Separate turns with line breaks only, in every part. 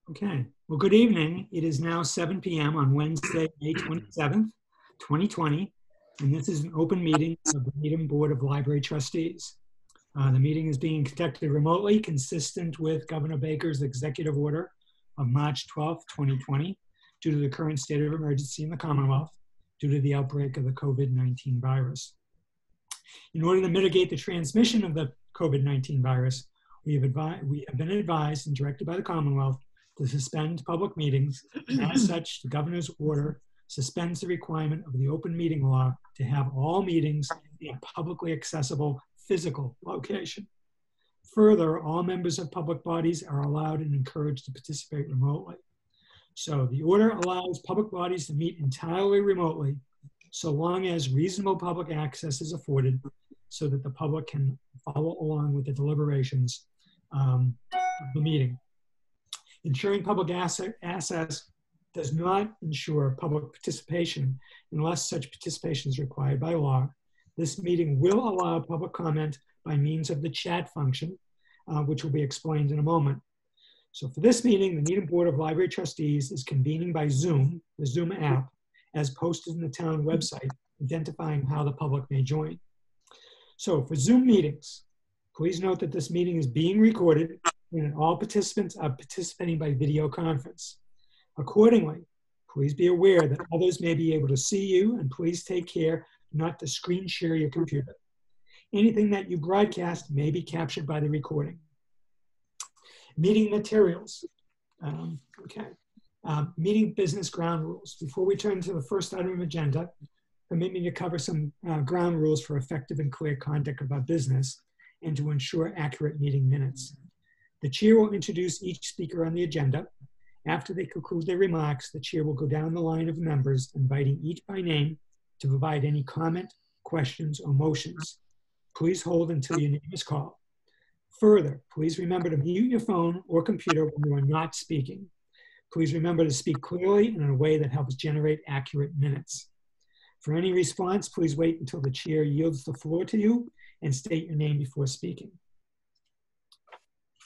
Okay, well, good evening. It is now 7 p.m. on Wednesday, May 27th, 2020, and this is an open meeting of the Needham Board of Library Trustees. The meeting is being conducted remotely, consistent with Governor Baker's executive order of March 12th, 2020, due to the current state of emergency in the Commonwealth due to the outbreak of the COVID-19 virus. In order to mitigate the transmission of the COVID-19 virus, we have been advised and directed by the Commonwealth to suspend public meetings, and as such, the governor's order suspends the requirement of the open meeting law to have all meetings in a publicly accessible physical location. Further, all members of public bodies are allowed and encouraged to participate remotely. So the order allows public bodies to meet entirely remotely, so long as reasonable public access is afforded so that the public can follow along with the deliberations of the meeting. Ensuring public access does not ensure public participation unless such participation is required by law. This meeting will allow public comment by means of the chat function, which will be explained in a moment. So for this meeting, the Needham Board of Library Trustees is convening by Zoom, the Zoom app, as posted in the town website, identifying how the public may join. So for Zoom meetings, please note that this meeting is being recorded and all participants are participating by video conference. Accordingly, please be aware that others may be able to see you, and please take care not to screen share your computer. Anything that you broadcast may be captured by the recording. Meeting materials. Meeting business ground rules. Before we turn to the first item of agenda, permit me to cover some ground rules for effective and clear conduct of our business and to ensure accurate meeting minutes. The chair will introduce each speaker on the agenda. After they conclude their remarks, the chair will go down the line of members, inviting each by name to provide any comment, questions, or motions. Please hold until your name is called. Further, please remember to mute your phone or computer when you are not speaking. Please remember to speak clearly and in a way that helps generate accurate minutes. For any response, please wait until the chair yields the floor to you and state your name before speaking.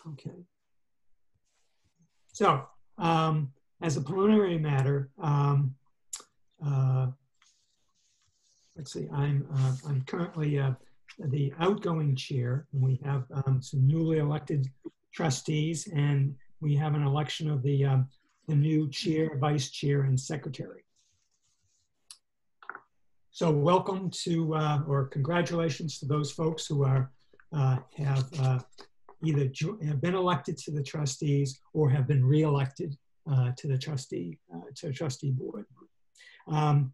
Okay. So, as a preliminary matter, let's see, I'm currently the outgoing chair, and we have some newly elected trustees, and we have an election of the new chair, vice chair, and secretary. So welcome to, or congratulations to those folks who are, have been elected to the trustees or have been re-elected to the trustee board. I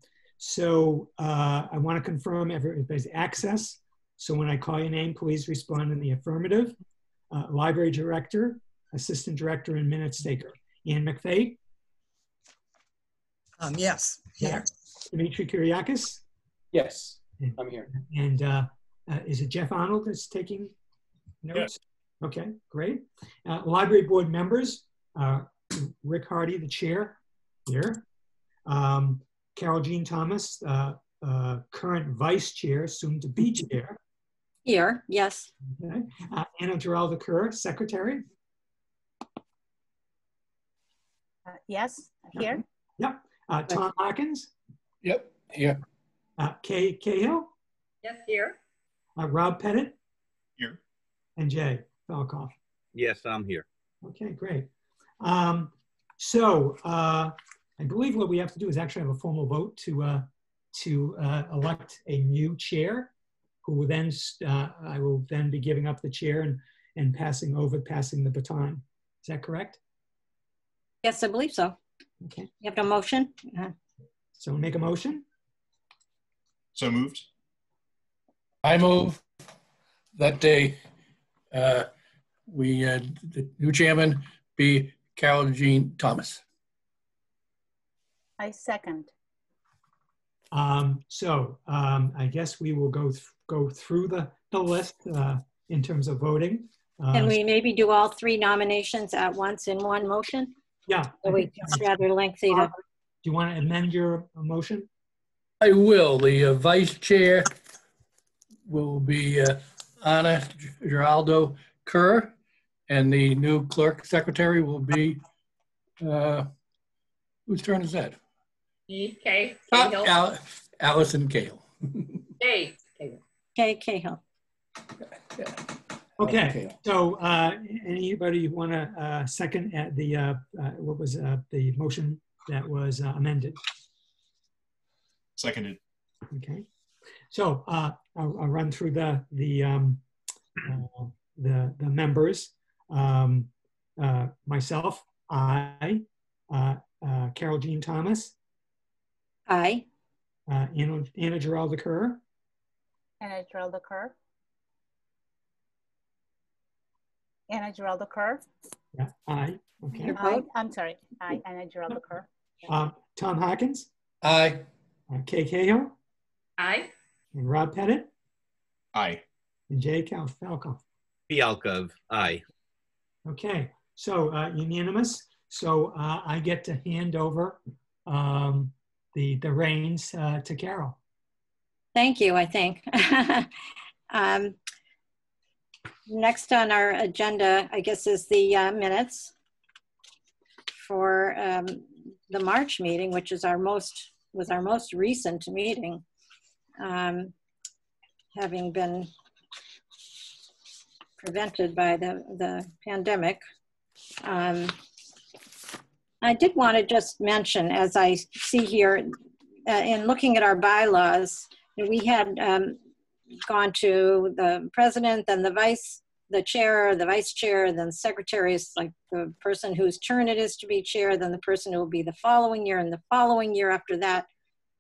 want to confirm everybody's access. So when I call your name, please respond in the affirmative. Library director, assistant director, and minutes taker. Ann McFay?
Yes, here.
Dimitri Kyriakis?
Yes, I'm here.
And is it Jeff Arnold that's taking notes? Yeah. Okay, great. Library board members, Rick Hardy, the chair, here. Carol Jean Thomas, current vice chair, soon to be chair.
Here, yes.
Okay. Anna Geralda Kerr, secretary.
Yes, here.
Yep. Tom Hawkins.
Yep, here.
Kay Cahill.
Yes, here.
Rob Pettit.
Here.
And Jay Falkoff.
Yes, I'm here.
Okay, great. I believe what we have to do is actually have a formal vote to elect a new chair, who will then, I will then be giving up the chair and passing the baton. Is that correct?
Yes, I believe so.
Okay.
You have a motion?
So make a motion.
So moved.
I move that the new chairman be Carol Jean Thomas.
I second.
I guess we will go through the list in terms of voting.
Can we maybe do all three nominations at once in one motion?
Yeah.
It's rather lengthy.
Do you want to amend your motion?
I will. The vice chair will be Anna Geraldo Kerr, and the new clerk secretary will be Whose turn is that?
K.
Ah,
Cahill.
Allison Cahill.
K. Cahill.
Kay Cahill.
Yeah.
Okay,
Allison Cahill.
so anybody want to second at the, what was the motion that was amended?
Seconded.
Okay, so I'll run through the members. Myself, I, Carol Jean Thomas,
Aye.
Anna Geralda Kerr,
Anna Geralda Kerr. Anna Geralda Kerr.
yeah, I, okay.
Your vote?
I'm sorry. I, Anna Geralda Kerr.
Tom Hawkins,
Aye.
Kay Cahill,
Aye.
and Rob Pettit,
Aye.
and Jay Falco.
Fialkov, aye.
Okay, so unanimous. So I get to hand over the reins to Carol.
Thank you, I think. Next on our agenda, I guess, is the minutes for the March meeting, which is was our most recent meeting, having been prevented by the pandemic. I did want to just mention, as I see here, in looking at our bylaws, we had gone to the president, then the chair, the vice chair, then secretary is like the person whose turn it is to be chair, then the person who will be the following year and the following year after that.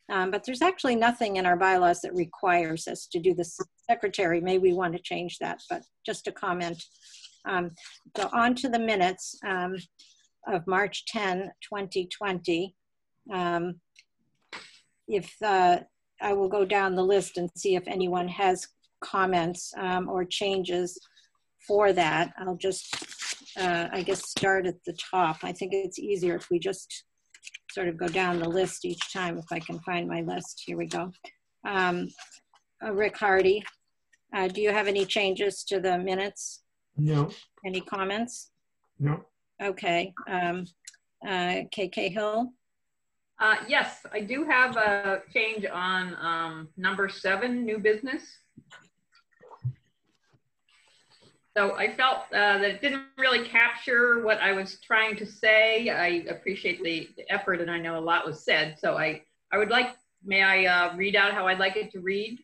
But there's actually nothing in our bylaws that requires us to do the secretary. Maybe we want to change that, but just a comment. So on to the minutes of March 10, 2020. I will go down the list and see if anyone has comments or changes for that. I'll just, I guess, start at the top. I think it's easier if we just sort of go down the list each time, if I can find my list. Here we go. Rick Hardy, do you have any changes to the minutes?
No,
Any comments?
no.
Okay. Kay Cahill?
Yes, I do have a change on number 7, new business. So I felt that it didn't really capture what I was trying to say. I appreciate the effort, and I know a lot was said. So I would like, may I read out how I'd like it to read?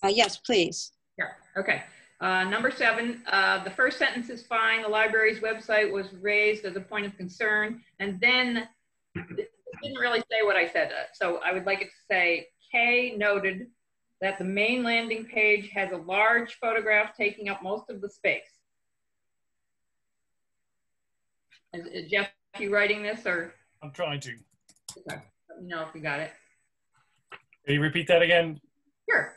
Yes, please.
Sure. Okay. Number 7, the first sentence is fine. The library's website was raised as a point of concern, and then it didn't really say what I said. So I would like it to say, Kay noted that the main landing page has a large photograph taking up most of the space. Is Jeff, you writing this, or?
I'm trying to.
Okay. Let me know if you got it.
Can you repeat that again?
Sure.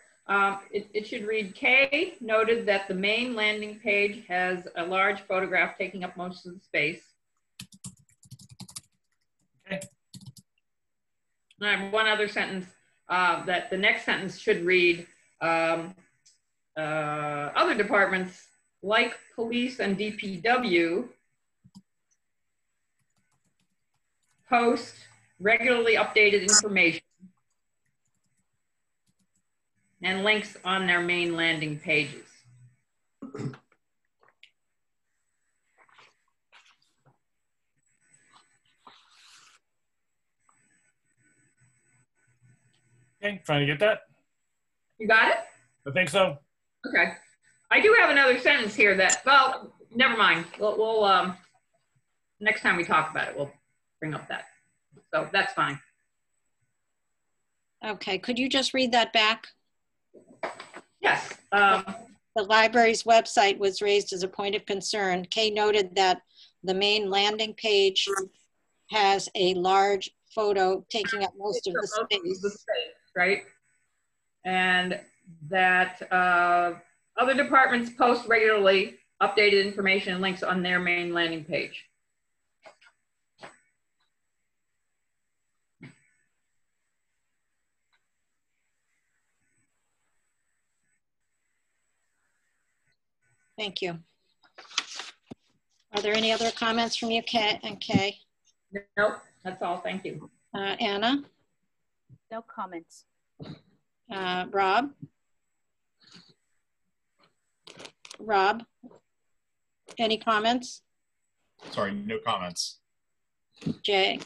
It should read, Kay noted that the main landing page has a large photograph taking up most of the space.
Okay.
And I have one other sentence that the next sentence should read, other departments like police and DPW post regularly updated information and links on their main landing pages.
Okay, trying to get that.
You got it?
I think so.
Okay. I do have another sentence here that, well, never mind. We'll next time we talk about it, we'll bring up that. So that's fine.
Okay, could you just read that back?
Yes.
The library's website was raised as a point of concern. Kay noted that the main landing page has a large photo taking up most of the space.
Right? And that other departments post regularly updated information and links on their main landing page.
Thank you. Are there any other comments from you, Kay and Kay?
Nope, that's all. Thank you.
Anna?
No comments.
Rob? Rob, any comments?
Sorry, no comments.
Jay,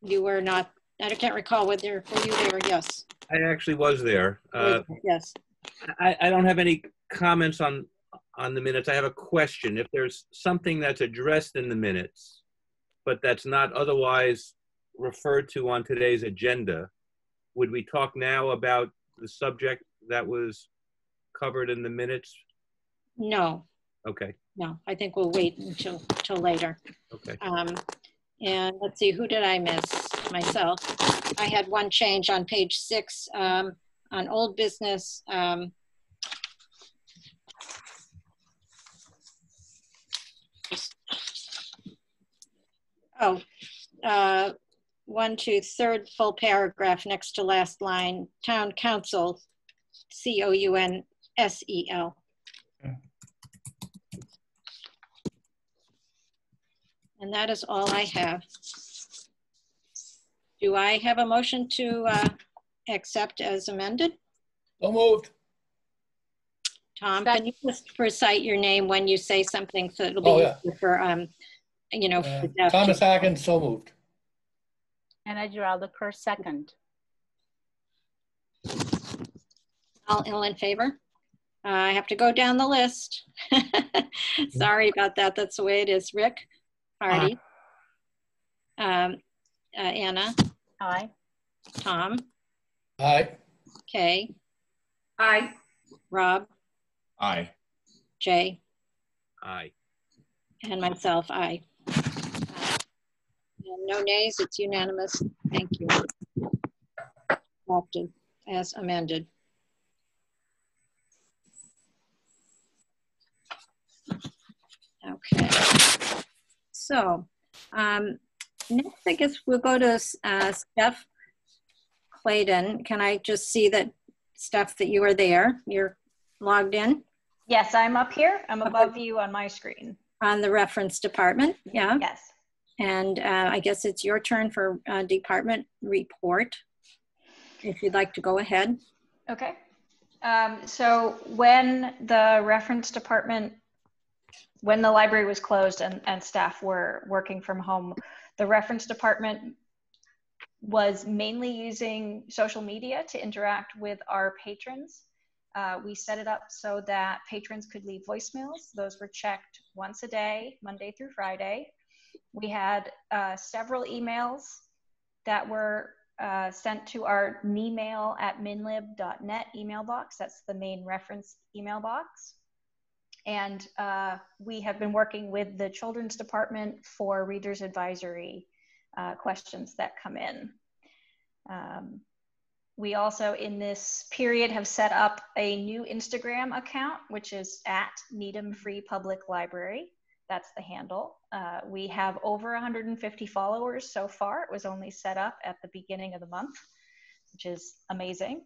you were not, I can't recall whether, were you there? Yes.
I actually was there.
Yes.
I don't have any comments on the minutes. I have a question. If there's something that's addressed in the minutes, but that's not otherwise referred to on today's agenda, would we talk now about the subject that was covered in the minutes?
No.
Okay.
No, I think we'll wait until later.
Okay.
And let's see, who did I miss? Myself. I had one change on page 6 on old business. One to third full paragraph next to last line, town council, COUNSEL. And that is all I have. Do I have a motion to accept as amended?
So moved.
Tom, can you just recite your name when you say something so it'll be easier for, you know, for Jeff
Thomas
to-
Hackens, so moved.
Anna Geraldiker, second.
All in favor? I have to go down the list. Sorry about that. That's the way it is. Rick? Hardy? Anna?
Aye.
Tom?
Aye.
Kay?
Aye.
Rob?
Aye.
Jay?
Aye.
And myself, aye. And no nays, it's unanimous. Thank you. Adopted as amended. Okay. So next, I guess we'll go to Steph Clayton. Can I just see that, Steph, that you are there? You're logged in?
Yes, I'm up here. I'm above you on my screen.
On the reference department, yeah.
Yes.
And I guess it's your turn for department report, if you'd like to go ahead.
Okay. So when the reference department, when the library was closed and staff were working from home, the reference department was mainly using social media to interact with our patrons. We set it up so that patrons could leave voicemails. Those were checked once a day, Monday through Friday. We had several emails that were sent to our nemail@minlib.net email box. That's the main reference email box. And we have been working with the children's department for readers advisory questions that come in. We also, in this period, have set up a new Instagram account, which is @Needham Free Public Library. That's the handle. We have over 150 followers so far. It was only set up at the beginning of the month, which is amazing.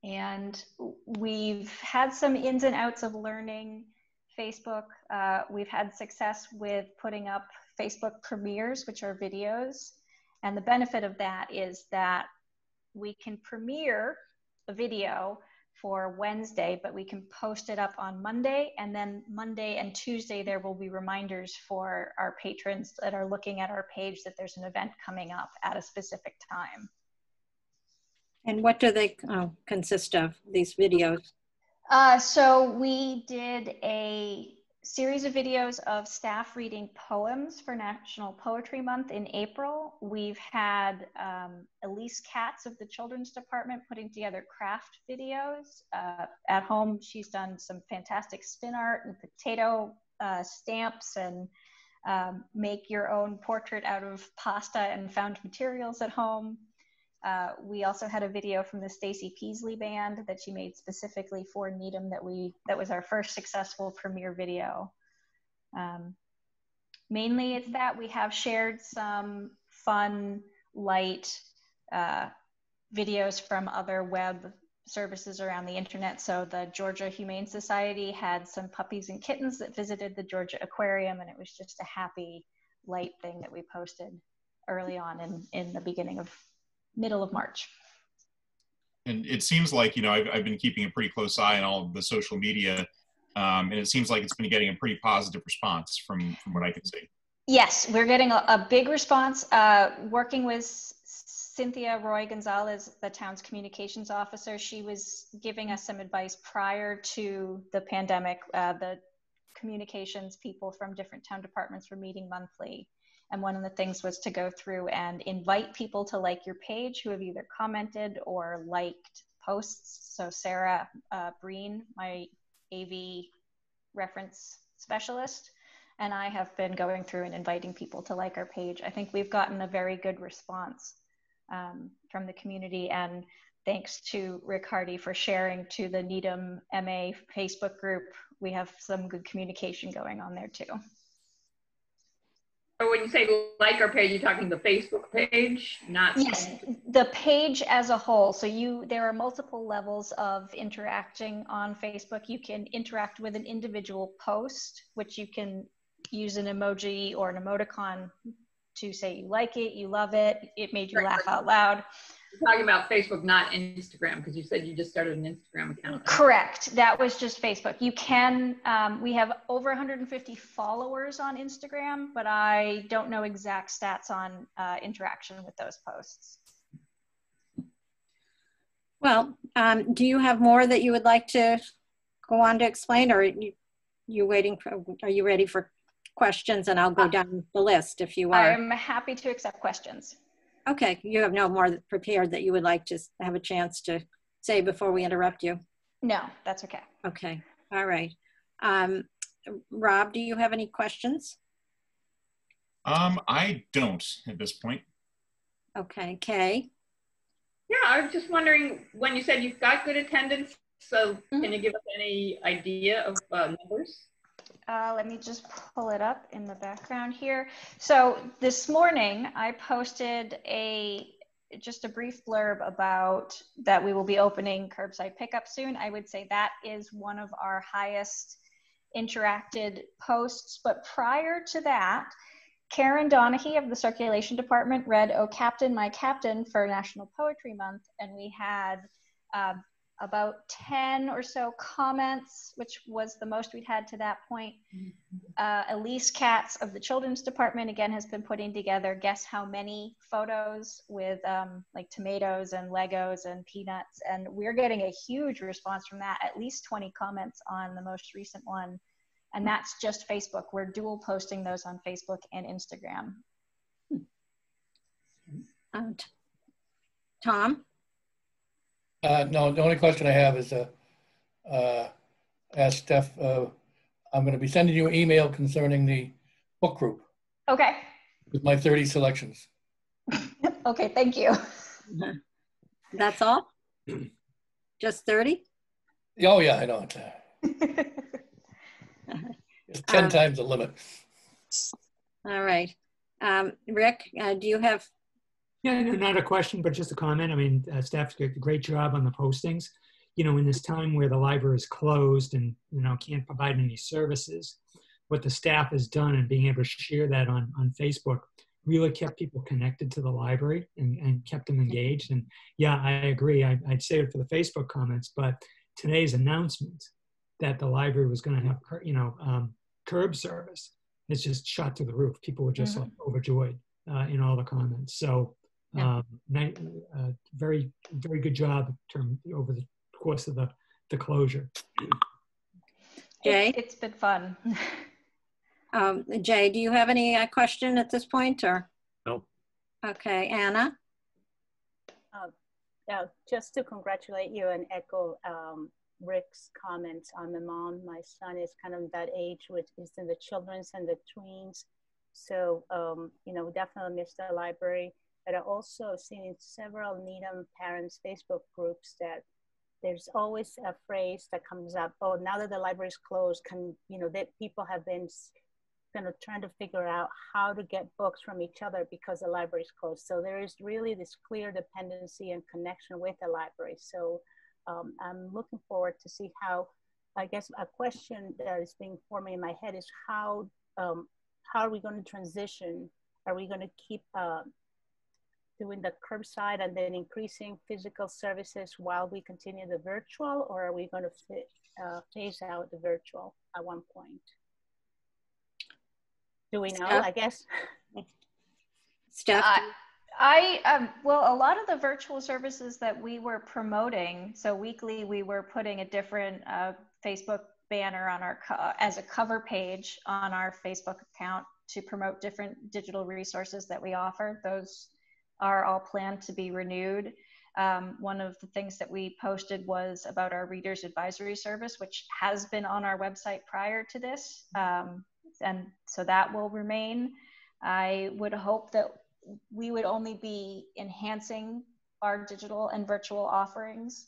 And we've had some ins and outs of learning Facebook. We've had success with putting up Facebook premieres, which are videos. And the benefit of that is that we can premiere a video for Wednesday, but we can post it up on Monday, and then Monday and Tuesday there will be reminders for our patrons that are looking at our page that there's an event coming up at a specific time.
And what do they consist of, these videos?
So we did a series of videos of staff reading poems for National Poetry Month in April. We've had Elise Katz of the Children's Department putting together craft videos. At home, she's done some fantastic spin art and potato stamps and make your own portrait out of pasta and found materials at home. We also had a video from the Stacy Peasley Band that she made specifically for Needham that was our first successful premiere video. Mainly it's that we have shared some fun, light videos from other web services around the internet. So the Georgia Humane Society had some puppies and kittens that visited the Georgia Aquarium, and it was just a happy, light thing that we posted early on in the middle of March.
And it seems like, you know, I've been keeping a pretty close eye on all of the social media, and it seems like it's been getting a pretty positive response from what I can see.
Yes, we're getting a big response. Working with Cynthia Roy Gonzalez, the town's communications officer, she was giving us some advice prior to the pandemic. The communications people from different town departments were meeting monthly. And one of the things was to go through and invite people to like your page who have either commented or liked posts. So Sarah Breen, my AV reference specialist, and I have been going through and inviting people to like our page. I think we've gotten a very good response from the community, and thanks to Rick Hardy for sharing to the Needham MA Facebook group. We have some good communication going on there too.
So when you say like our page, you're talking the Facebook page, not?
Yes, the page as a whole. So there are multiple levels of interacting on Facebook. You can interact with an individual post, which you can use an emoji or an emoticon to say you like it, you love it, it made you laugh out loud.
You're talking about Facebook, not Instagram, because you said you just started an Instagram account.
Correct. That was just Facebook. You can, we have over 150 followers on Instagram, but I don't know exact stats on interaction with those posts.
Well, do you have more that you would like to go on to explain, or are you ready for questions? And I'll go down the list if you are.
I'm happy to accept questions.
Okay, you have no more prepared that you would like to have a chance to say before we interrupt you?
No, that's okay.
Okay, all right. Rob, do you have any questions?
I don't at this point.
Okay, Kay?
Yeah, I was just wondering, when you said you've got good attendance, so can you give us any idea of numbers?
Let me just pull it up in the background here. So this morning I posted just a brief blurb about that we will be opening curbside pickup soon. I would say that is one of our highest interacted posts. But prior to that, Karen Donahue of the circulation department read "Oh Captain, My Captain" for National Poetry Month, and we had about 10 or so comments, which was the most we'd had to that point. Elise Katz of the children's department, again, has been putting together guess how many photos with like tomatoes and Legos and peanuts. And we're getting a huge response from that, at least 20 comments on the most recent one. And that's just Facebook. We're dual posting those on Facebook and Instagram.
Tom?
No, the only question I have is ask Steph, I'm going to be sending you an email concerning the book group.
Okay.
With my 30 selections.
Okay, thank you.
That's all? Just 30?
Oh yeah, I know. It's 10 times the limit.
All right. Rick, do you have?
Yeah, no, not a question, but just a comment. I mean, staff's did a great job on the postings. You know, in this time where the library is closed and, you know, can't provide any services, what the staff has done and being able to share that on Facebook really kept people connected to the library and kept them engaged. And yeah, I agree. I'd say it for the Facebook comments, but today's announcement that the library was going to have, you know, curb service, it's just shot to the roof. People were just like overjoyed in all the comments. So very, very good job over the course of the closure.
Jay?
It's been fun.
Jay, do you have any question at this point, or?
Nope.
Okay, Anna?
Yeah, just to congratulate you and echo Rick's comments. I'm a mom. My son is kind of that age, which is in the children's and the tweens. So, you know, definitely miss the library. But I also seen in several Needham parents Facebook groups that there's always a phrase that comes up, oh, now that the library is closed, you know, that people have been kind of trying to figure out how to get books from each other because the library is closed. So there is really this clear dependency and connection with the library. So I'm looking forward to see how, I guess a question that is being forming in my head is how are we going to transition? Are we going to keep doing the curbside and then increasing physical services while we continue the virtual, or are we going to phase out the virtual at one point? Do we know,
Steph?
I guess?
Steph?
Well, a lot of the virtual services that we were promoting, so weekly we were putting a different Facebook banner on our as a cover page on our Facebook account to promote different digital resources that we offer. Those are all planned to be renewed. One of the things that we posted was about our Readers Advisory Service, which has been on our website prior to this. And so that will remain. I would hope that we would only be enhancing our digital and virtual offerings.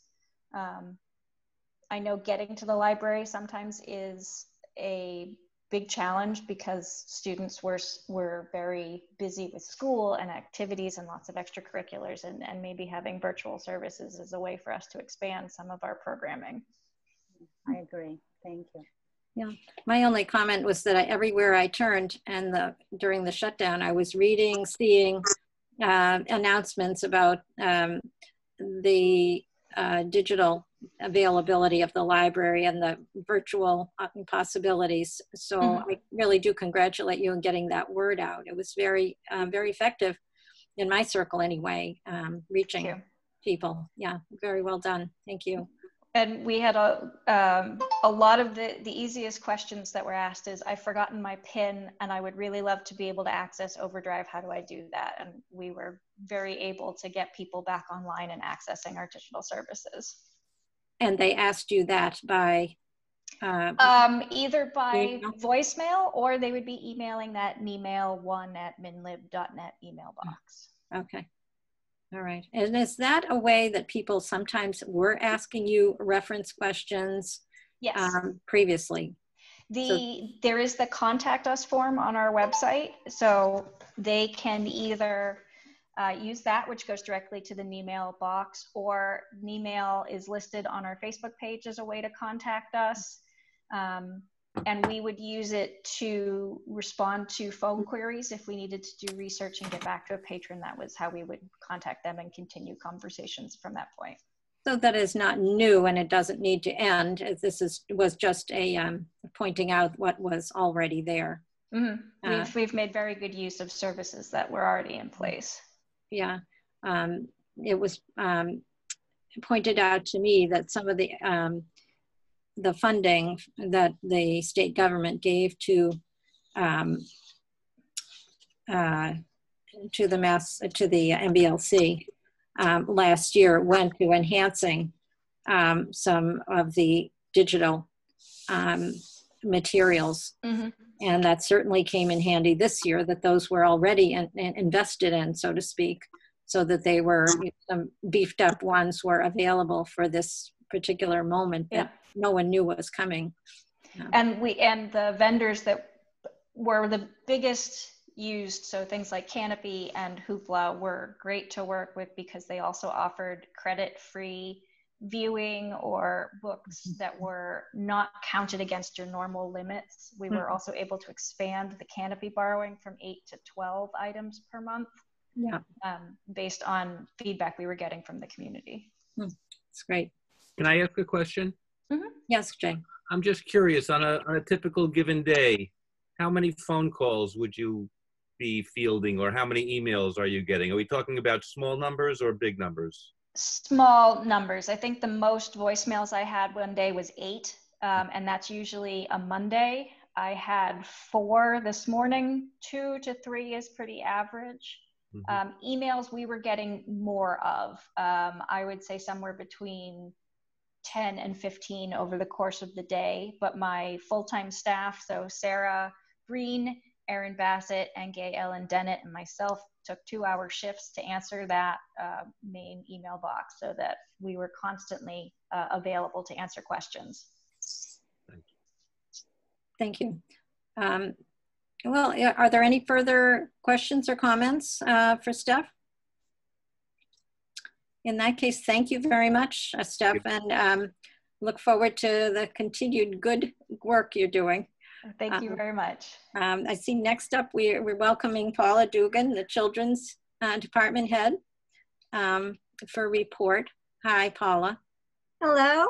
I know getting to the library sometimes is a big challenge because students were very busy with school and activities and lots of extracurriculars, and maybe having virtual services is a way for us to expand some of our programming.
I agree. Thank you.
Yeah, my only comment was that everywhere I turned and during the shutdown, I was reading, seeing announcements about the digital availability of the library and the virtual possibilities. So I really do congratulate you on getting that word out. It was very, very effective in my circle anyway, reaching people. Yeah, very well done. Thank you.
And we had a lot of the easiest questions that were asked is, I've forgotten my PIN and I would really love to be able to access Overdrive. How do I do that? And we were very able to get people back online and accessing our digital services.
And they asked you that by?
Either by voicemail, or they would be emailing that email1@minlib.net email box.
Okay. All right. And is that a way that people sometimes were asking you reference questions?
Yes.
Previously?
There is the contact us form on our website. So they can either use that, which goes directly to the email box, or email is listed on our Facebook page as a way to contact us. And we would use it to respond to phone queries if we needed to do research and get back to a patron. That was how we would contact them and continue conversations from that point.
So that is not new and it doesn't need to end. This was just a pointing out what was already there.
We've made very good use of services that were already in place.
Yeah, it was pointed out to me that some of the funding that the state government gave to the MBLC last year went to enhancing some of the digital materials. And that certainly came in handy this year, that those were already invested in, so to speak, so that they were, some beefed up ones were available for this particular moment that no one knew was coming.
And the vendors that were the biggest used, so things like Canopy and Hoopla, were great to work with because they also offered credit-free viewing or books that were not counted against your normal limits. We were also able to expand the Canopy borrowing from 8 to 12 items per month, based on feedback we were getting from the community.
That's great.
Can I ask a question?
Yes, Jay.
I'm just curious, on a typical given day, how many phone calls would you be fielding, or how many emails are you getting? Are we talking about small numbers or big numbers?
Small numbers. I think the most voicemails I had one day was 8, and that's usually a Monday. I had 4 this morning. 2 to 3 is pretty average. Emails we were getting more of. I would say somewhere between 10 and 15 over the course of the day, but my full-time staff, so Sarah Green, Erin Bassett, and Gay Ellen Dennett, and myself took 2-hour shifts to answer that main email box so that we were constantly available to answer questions.
Thank you. Well, are there any further questions or comments for Steph? In that case, thank you very much, Steph, and look forward to the continued good work you're doing.
Thank you very much.
I see next up we're welcoming Paula Dugan, the Children's Department Head, for a report. Hi, Paula.
Hello.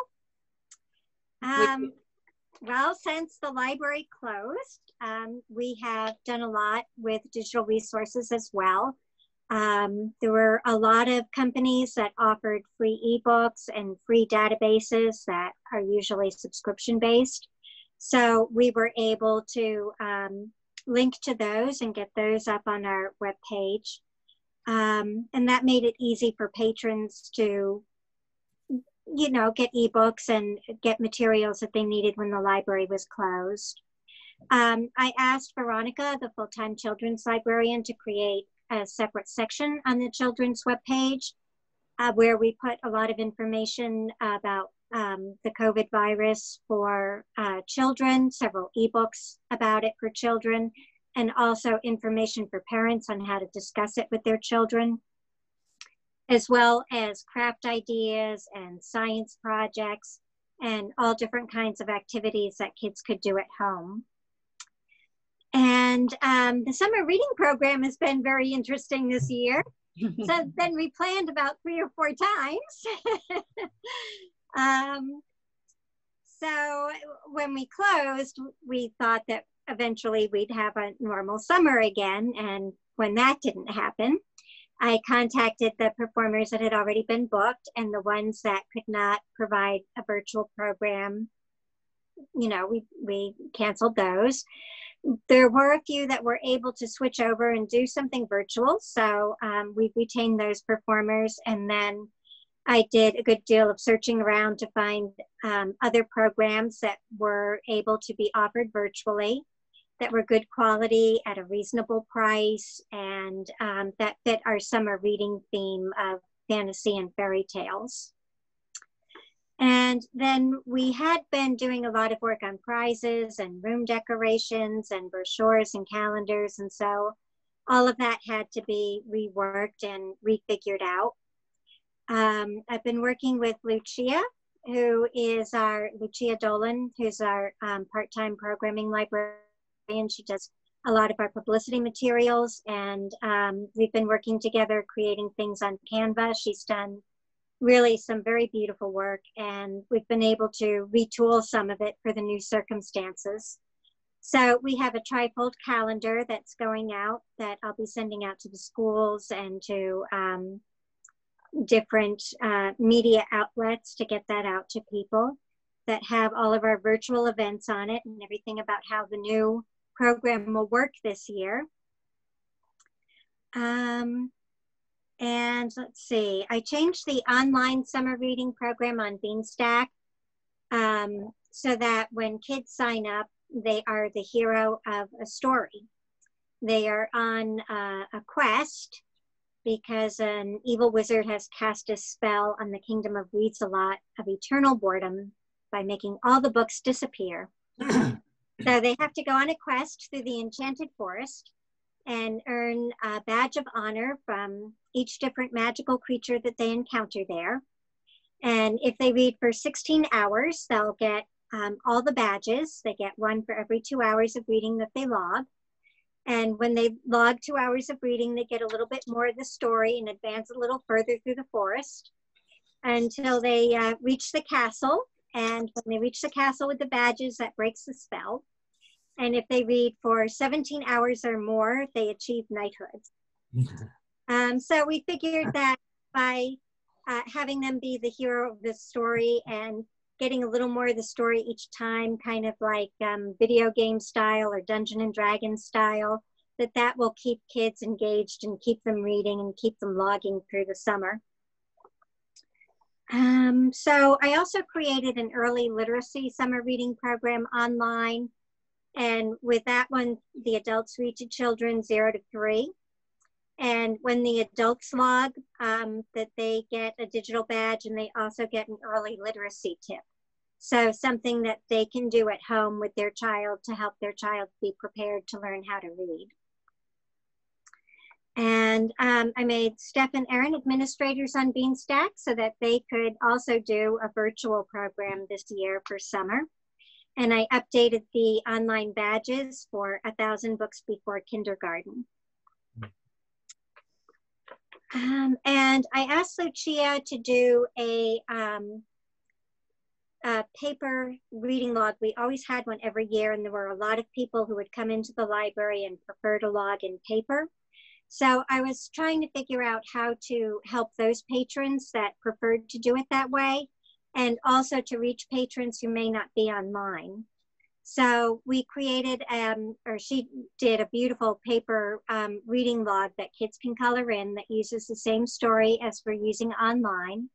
Well, since the library closed, we have done a lot with digital resources as well. There were a lot of companies that offered free ebooks and free databases that are usually subscription-based. So we were able to link to those and get those up on our webpage. And that made it easy for patrons to, you know, get ebooks and get materials that they needed when the library was closed. I asked Veronica, the full-time children's librarian, to create a separate section on the children's webpage where we put a lot of information about the COVID virus for children, several ebooks about it for children, and also information for parents on how to discuss it with their children, as well as craft ideas and science projects and all different kinds of activities that kids could do at home. And the summer reading program has been very interesting this year. So then we planned about 3 or 4 times. So when we closed, we thought that eventually we'd have a normal summer again. And when that didn't happen, I contacted the performers that had already been booked, and the ones that could not provide a virtual program, you know, we canceled those. There were a few that were able to switch over and do something virtual. So we retained those performers. And then I did a good deal of searching around to find other programs that were able to be offered virtually, that were good quality at a reasonable price, and that fit our summer reading theme of fantasy and fairy tales. And then we had been doing a lot of work on prizes and room decorations and brochures and calendars. And so all of that had to be reworked and refigured out. I've been working with Lucia, Lucia Dolan, who's our part-time programming librarian. She does a lot of our publicity materials, and we've been working together creating things on Canva. She's done really some very beautiful work, and we've been able to retool some of it for the new circumstances. So we have a trifold calendar that's going out that I'll be sending out to the schools and to different media outlets to get that out to people, that have all of our virtual events on it and everything about how the new program will work this year. And let's see, I changed the online summer reading program on Beanstack so that when kids sign up, they are the hero of a story. They are on a quest because an evil wizard has cast a spell on the kingdom of Weedsalot of eternal boredom by making all the books disappear. So they have to go on a quest through the enchanted forest and earn a badge of honor from each different magical creature that they encounter there. And if they read for 16 hours, they'll get all the badges. They get one for every 2 hours of reading that they log. And when they log 2 hours of reading, they get a little bit more of the story and advance a little further through the forest until they reach the castle. And when they reach the castle with the badges, that breaks the spell. And if they read for 17 hours or more, they achieve knighthood. So we figured that by having them be the hero of the story and getting a little more of the story each time, kind of like video game style or Dungeon and Dragon style, that will keep kids engaged and keep them reading and keep them logging through the summer. So I also created an early literacy summer reading program online. And with that one, the adults read to children 0 to 3. And when the adults log, that they get a digital badge, and they also get an early literacy tip. So something that they can do at home with their child to help their child be prepared to learn how to read. And I made Steph and Erin administrators on Beanstack so that they could also do a virtual program this year for summer. And I updated the online badges for 1,000 books before kindergarten. And I asked Lucia to do a paper reading log. We always had one every year, and there were a lot of people who would come into the library and prefer to log in paper. So I was trying to figure out how to help those patrons that preferred to do it that way, and also to reach patrons who may not be online. So we created, or she did, a beautiful paper reading log that kids can color in that uses the same story as we're using online.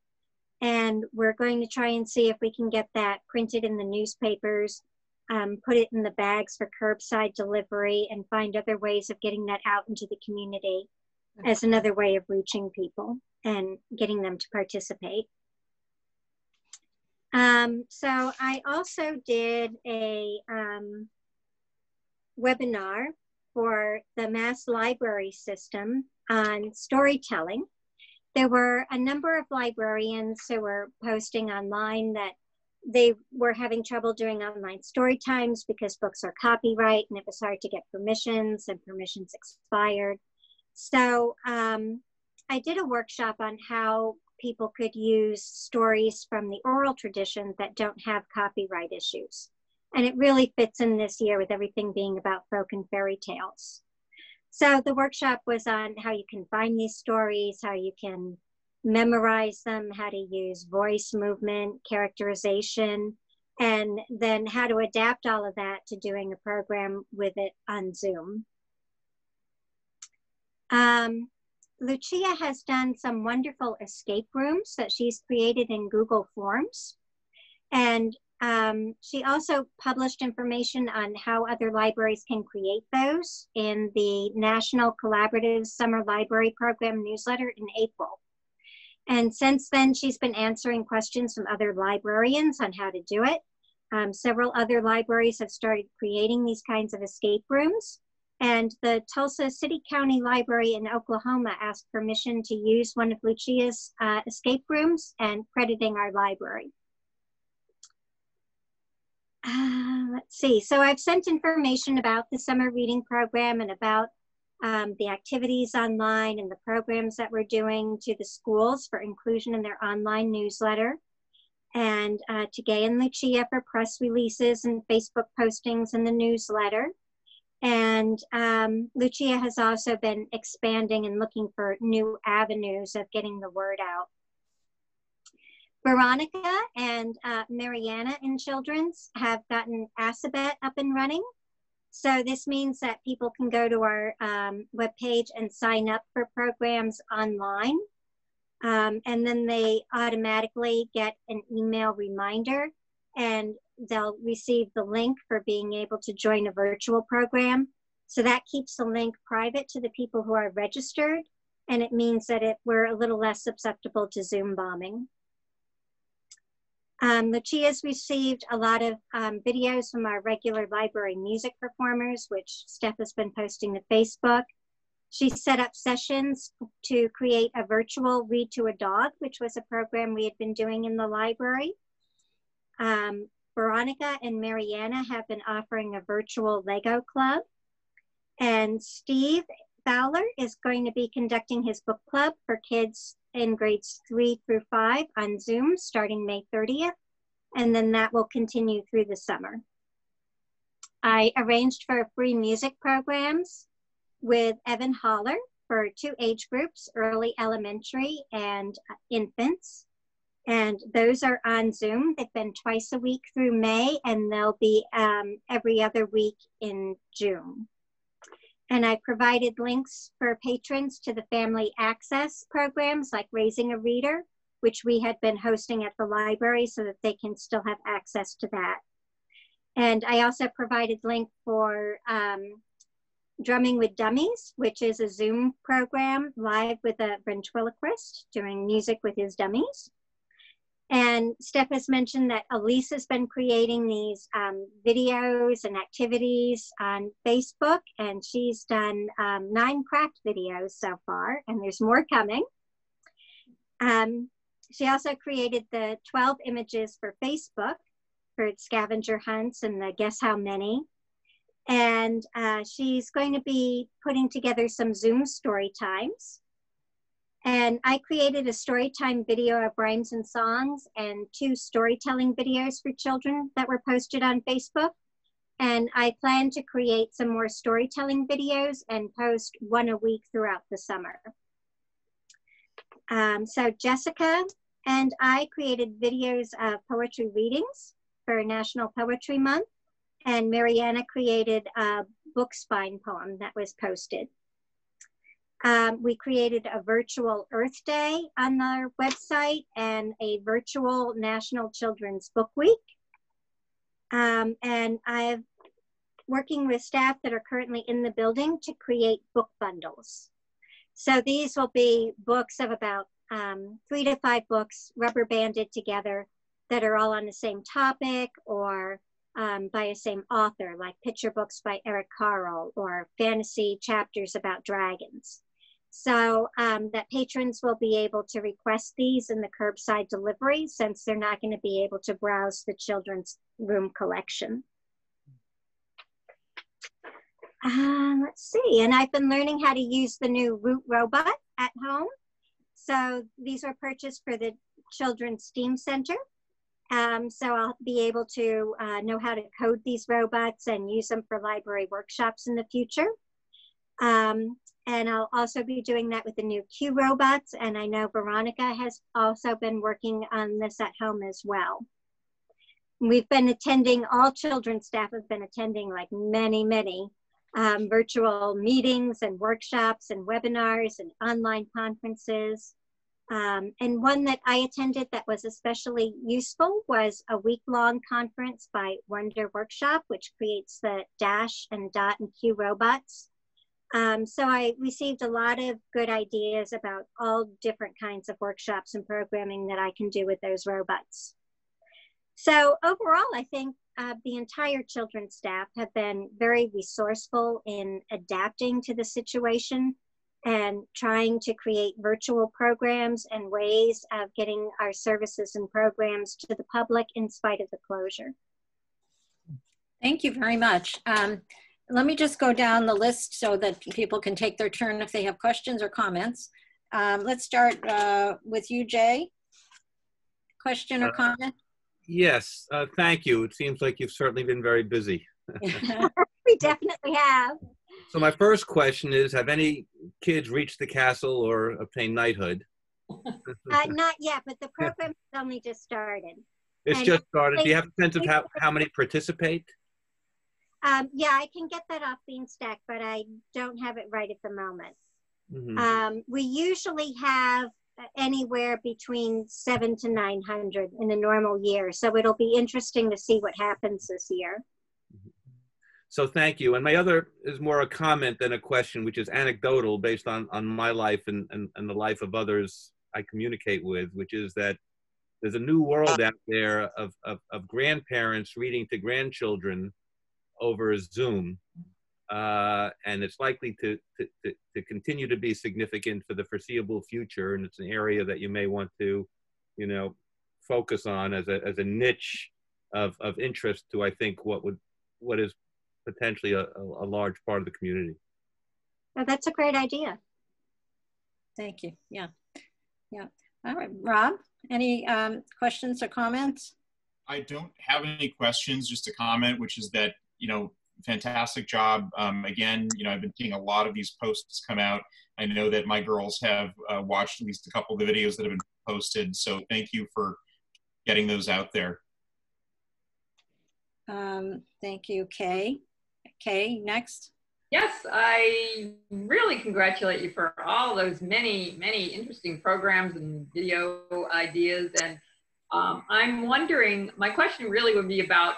And we're going to try and see if we can get that printed in the newspapers, put it in the bags for curbside delivery, and find other ways of getting that out into the community as another way of reaching people and getting them to participate. So I also did a webinar for the Mass Library System on storytelling. There were a number of librarians who were posting online that they were having trouble doing online story times because books are copyright and it was hard to get permissions and permissions expired. So I did a workshop on how people could use stories from the oral tradition that don't have copyright issues. And it really fits in this year with everything being about folk and fairy tales. So the workshop was on how you can find these stories, how you can memorize them, how to use voice movement, characterization, and then how to adapt all of that to doing a program with it on Zoom. Lucia has done some wonderful escape rooms that she's created in Google Forms. And she also published information on how other libraries can create those in the National Collaborative Summer Library Program newsletter in April. And since then, she's been answering questions from other librarians on how to do it. Several other libraries have started creating these kinds of escape rooms. And the Tulsa City County Library in Oklahoma asked permission to use one of Lucia's escape rooms and crediting our library. Let's see, so I've sent information about the summer reading program and about the activities online and the programs that we're doing to the schools for inclusion in their online newsletter, and to Gay and Lucia for press releases and Facebook postings in the newsletter. And Lucia has also been expanding and looking for new avenues of getting the word out. Veronica and Mariana in Children's have gotten Assabet up and running. So this means that people can go to our webpage and sign up for programs online. And then they automatically get an email reminder, and they'll receive the link for being able to join a virtual program. So that keeps the link private to the people who are registered, and it means that we're a little less susceptible to Zoom bombing. Lucia's received a lot of videos from our regular library music performers, which Steph has been posting to Facebook. She set up sessions to create a virtual Read to a Dog, which was a program we had been doing in the library. Veronica and Mariana have been offering a virtual Lego club. And Steve Fowler is going to be conducting his book club for kids in grades 3 through 5 on Zoom starting May 30th. And then that will continue through the summer. I arranged for free music programs with Evan Holler for 2 age groups, early elementary and infants. And those are on Zoom. They've been twice a week through May, and they'll be every other week in June. And I provided links for patrons to the family access programs like Raising a Reader, which we had been hosting at the library so that they can still have access to that. And I also provided link for Drumming with Dummies, which is a Zoom program live with a ventriloquist doing music with his dummies. And Steph has mentioned that Elise has been creating these videos and activities on Facebook, and she's done 9 craft videos so far, and there's more coming. She also created the 12 images for Facebook for scavenger hunts and the guess how many. And she's going to be putting together some Zoom story times. And I created a story time video of rhymes and songs and 2 storytelling videos for children that were posted on Facebook. And I plan to create some more storytelling videos and post 1 a week throughout the summer. So Jessica and I created videos of poetry readings for National Poetry Month. And Mariana created a book spine poem that was posted. We created a virtual Earth Day on our website and a virtual National Children's Book Week. And I'm working with staff that are currently in the building to create book bundles. So these will be books of about 3 to 5 books rubber banded together that are all on the same topic or by a same author, like picture books by Eric Carle or fantasy chapters about dragons. So that patrons will be able to request these in the curbside delivery since they're not going to be able to browse the children's room collection. Let's see, and I've been learning how to use the new Root robot at home. So these were purchased for the Children's STEAM Center. So I'll be able to know how to code these robots and use them for library workshops in the future. And I'll also be doing that with the new Q robots. And I know Veronica has also been working on this at home as well. We've been attending, all children's staff have been attending like many virtual meetings and workshops and webinars and online conferences. And one that I attended that was especially useful was a week-long conference by Wonder Workshop, which creates the Dash and Dot and Q robots. So I received a lot of good ideas about all different kinds of workshops and programming that I can do with those robots. So overall, I think the entire children's staff have been very resourceful in adapting to the situation and trying to create virtual programs and ways of getting our services and programs to the public in spite of the closure.
Thank you very much. Let me just go down the list so that people can take their turn if they have questions or comments. Let's start with you, Jay. Question or comment?
Yes, thank you. It seems like you've certainly been very busy.
We definitely have.
So my first question is, have any kids reached the castle or obtained knighthood?
Not yet, but the program has only just started.
It's
And
just started. Do you have a sense of how many participate?
Yeah, I can get that off Beanstack, but I don't have it right at the moment.
Mm-hmm.
We usually have anywhere between 700 to 900 in a normal year. So it'll be interesting to see what happens this year.
So thank you. And my other is more a comment than a question, which is anecdotal based on my life and the life of others I communicate with, which is that there's a new world out there of grandparents reading to grandchildren over Zoom. And it's likely to continue to be significant for the foreseeable future. And it's an area that you may want to, focus on as a niche of interest to, I think, what is potentially a large part of the community.
Oh, that's a great idea.
Thank you. Yeah. All right, Rob, any questions or comments?
I don't have any questions, just a comment, which is that, fantastic job. Again, I've been seeing a lot of these posts come out. I know that my girls have watched at least a couple of the videos that have been posted. So thank you for getting those out there.
Thank you, Kay. Kay, next.
Yes, I really congratulate you for all those many interesting programs and video ideas. And I'm wondering, my question really would be about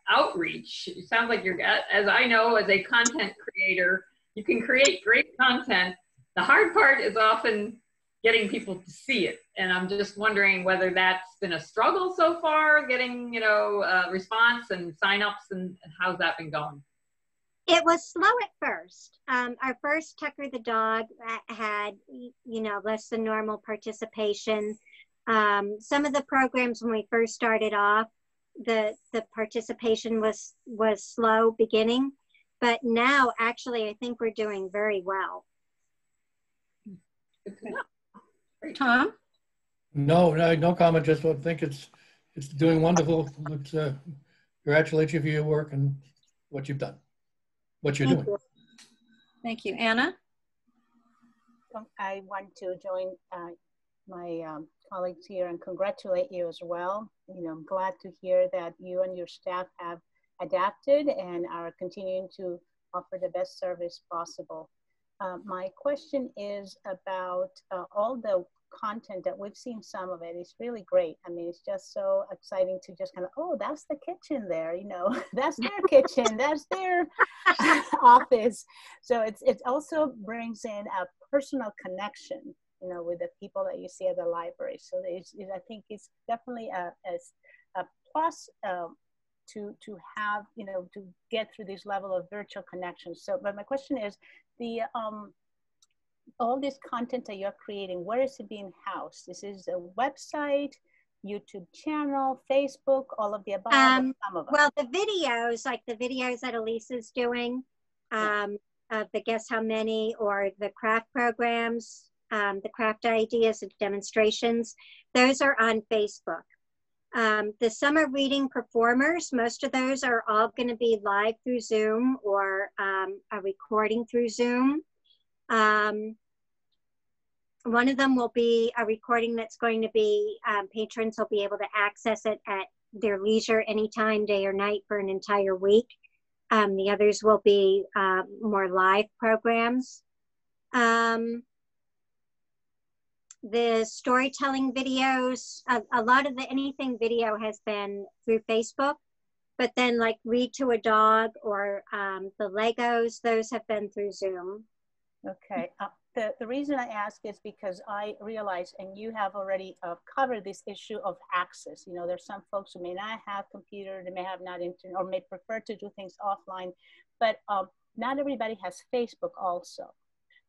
outreach. It sounds like you're, as I know, as a content creator, you can create great content. The hard part is often getting people to see it. And I'm just wondering whether that's been a struggle so far, getting, you know, response and signups, and how's that been going?
It was slow at first. Our first Tucker the Dog had, you know, less than normal participation. Some of the programs when we first started off, the participation was slow beginning, but now actually I think we're doing very well.
Tom?
No, no comment. Just I think it's doing wonderful. Let's congratulate you for your work and what you've done, what you're doing.
Thank you. Anna?
I want to join my colleagues here and congratulate you as well. You know, I'm glad to hear that you and your staff have adapted and are continuing to offer the best service possible. My question is about all the content that we've seen. Some of it is really great. I mean, it's just so exciting to just kind of, oh, that's the kitchen there, you know, that's their kitchen, that's their office. So it also brings in a personal connection, you know, with the people that you see at the library. So I think it's definitely a plus to have, you know, to get through this level of virtual connection. So, but my question is, the all this content that you're creating, where is it being housed? This is a website, YouTube channel, Facebook, all of the above, some of them?
Well, the videos, like the videos that Elise is doing, of the Guess How Many, or the craft programs, the craft ideas and demonstrations, those are on Facebook. The summer reading performers, most of those are all going to be live through Zoom or a recording through Zoom. One of them will be a recording that's going to be, patrons will be able to access it at their leisure anytime, day or night, for an entire week. The others will be more live programs. The storytelling videos, a lot of the anything video has been through Facebook, but then like Read to a Dog or the Legos, those have been through Zoom.
Okay. The reason I ask is because I realize, and you have already covered this issue of access. You know, there's some folks who may not have computer, they may have not internet, or may prefer to do things offline, but not everybody has Facebook also.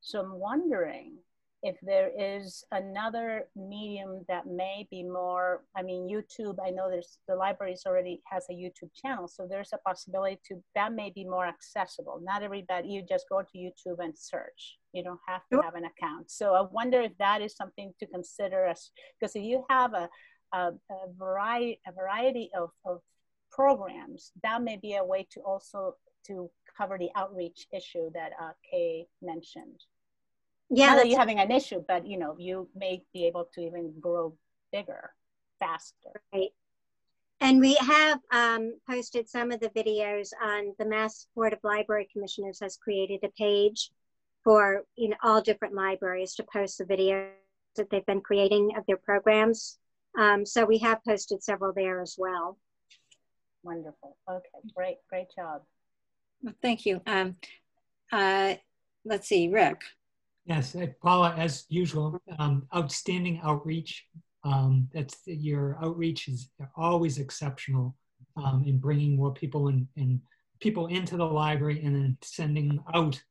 So I'm wondering if there is another medium that may be more, I mean, YouTube, I know the libraries already has a YouTube channel, so there's a possibility that may be more accessible. Not everybody, you just go to YouTube and search. You don't have to have an account. So I wonder if that is something to consider, as because if you have a variety of programs, that may be a way to also to cover the outreach issue that Kay mentioned. Yeah, not that you're having an issue, but you know, you may be able to even grow bigger, faster.
Right. And we have posted some of the videos on the Mass Board of Library Commissioners has created a page for, you know, all different libraries to post the videos that they've been creating of their programs. So we have posted several there as well.
Wonderful. Okay, great job.
Well, thank you. Let's see, Rick.
Yes, Paula, as usual, outstanding outreach. Your outreach is always exceptional in bringing more people and people into the library and then sending out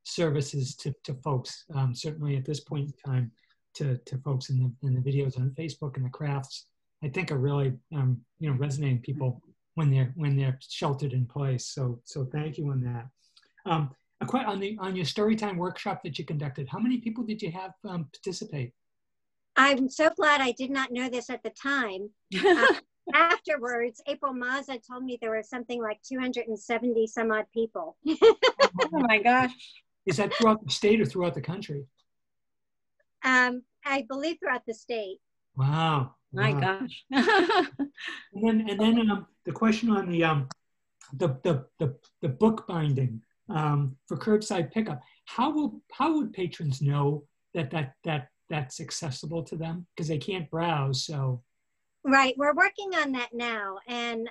services to folks. Certainly at this point in time, to folks in the videos on Facebook and the crafts, I think are really you know, resonating people when they're sheltered in place. So thank you on that. On your Storytime workshop that you conducted, how many people did you have participate?
I'm so glad I did not know this at the time. Afterwards, April Mazza told me there were something like 270 some odd people.
Oh my gosh.
Is that throughout the state or throughout the country?
I believe throughout the state.
Wow.
My gosh.
and then the question on the book binding for curbside pickup. How would patrons know that's accessible to them, because they can't browse? So
right, we're working on that now, and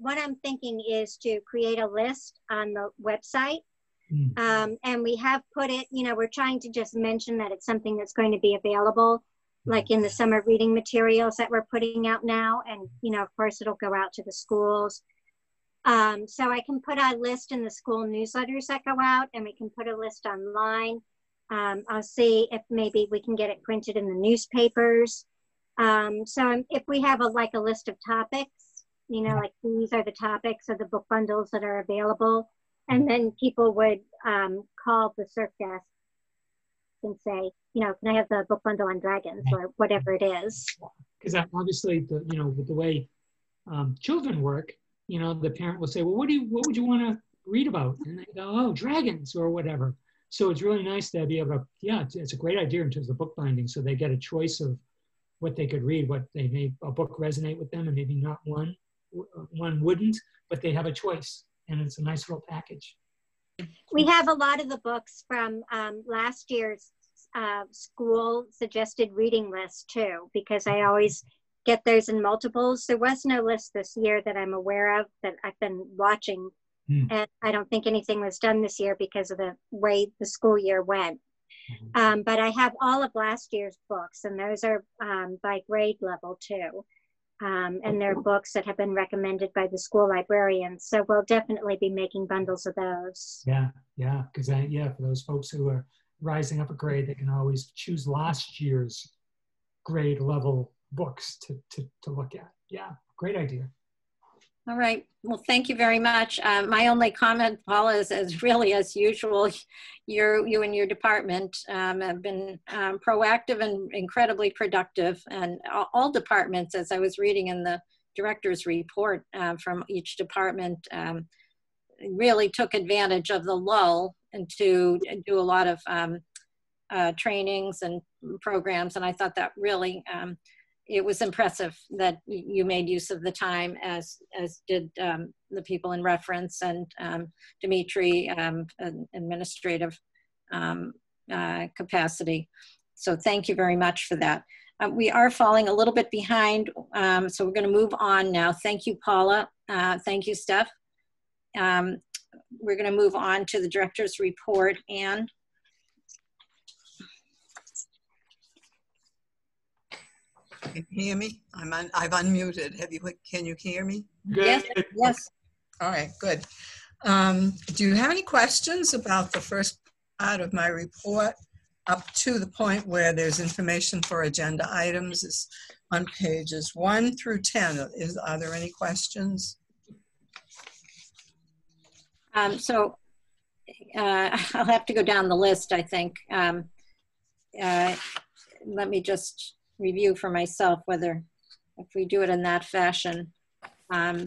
what I'm thinking is to create a list on the website And we have put it, you know, we're trying to just mention that it's something that's going to be available, like in the summer reading materials that we're putting out now. And, you know, of course, it'll go out to the schools. So I can put a list in the school newsletters that go out, and we can put a list online. I'll see if maybe we can get it printed in the newspapers. So if we have like a list of topics, you know, like these are the topics of the book bundles that are available. And then people would call the CERC desk and say, you know, can I have the book bundle on dragons or whatever it is?
Because obviously, you know, with the way children work, you know, the parent will say, well, what would you want to read about? And they go, oh, dragons or whatever. So it's really nice to be able to, yeah, it's a great idea in terms of bookbinding. So they get a choice of what they could read, what they may, a book resonate with them, and maybe not one wouldn't, but they have a choice, and it's a nice little package.
We have a lot of the books from last year's school suggested reading list too, because I always get those in multiples. There was no list this year that I'm aware of that I've been watching. And I don't think anything was done this year because of the way the school year went. But I have all of last year's books, and those are by grade level too. And they're books that have been recommended by the school librarians. So we'll definitely be making bundles of those.
Yeah, because for those folks who are rising up a grade, they can always choose last year's grade level books to look at. Yeah, great idea.
All right. Well, thank you very much. My only comment, Paula, is really as usual, you and your department have been proactive and incredibly productive, and all departments, as I was reading in the director's report from each department, really took advantage of the lull and to do a lot of trainings and programs. And I thought that really, it was impressive that you made use of the time, as did the people in reference, and Dimitri, administrative capacity. So thank you very much for that. We are falling a little bit behind, so we're going to move on now. Thank you, Paula. Thank you, Steph. We're going to move on to the director's report. Anne.
Can you hear me? I've unmuted. Can you hear me?
Yes. Yes.
All right, good. Do you have any questions about the first part of my report up to the point where there's information for agenda items? Is on pages 1 through 10. Are there any questions?
So I'll have to go down the list, I think. Let me just review for myself whether, if we do it in that fashion. This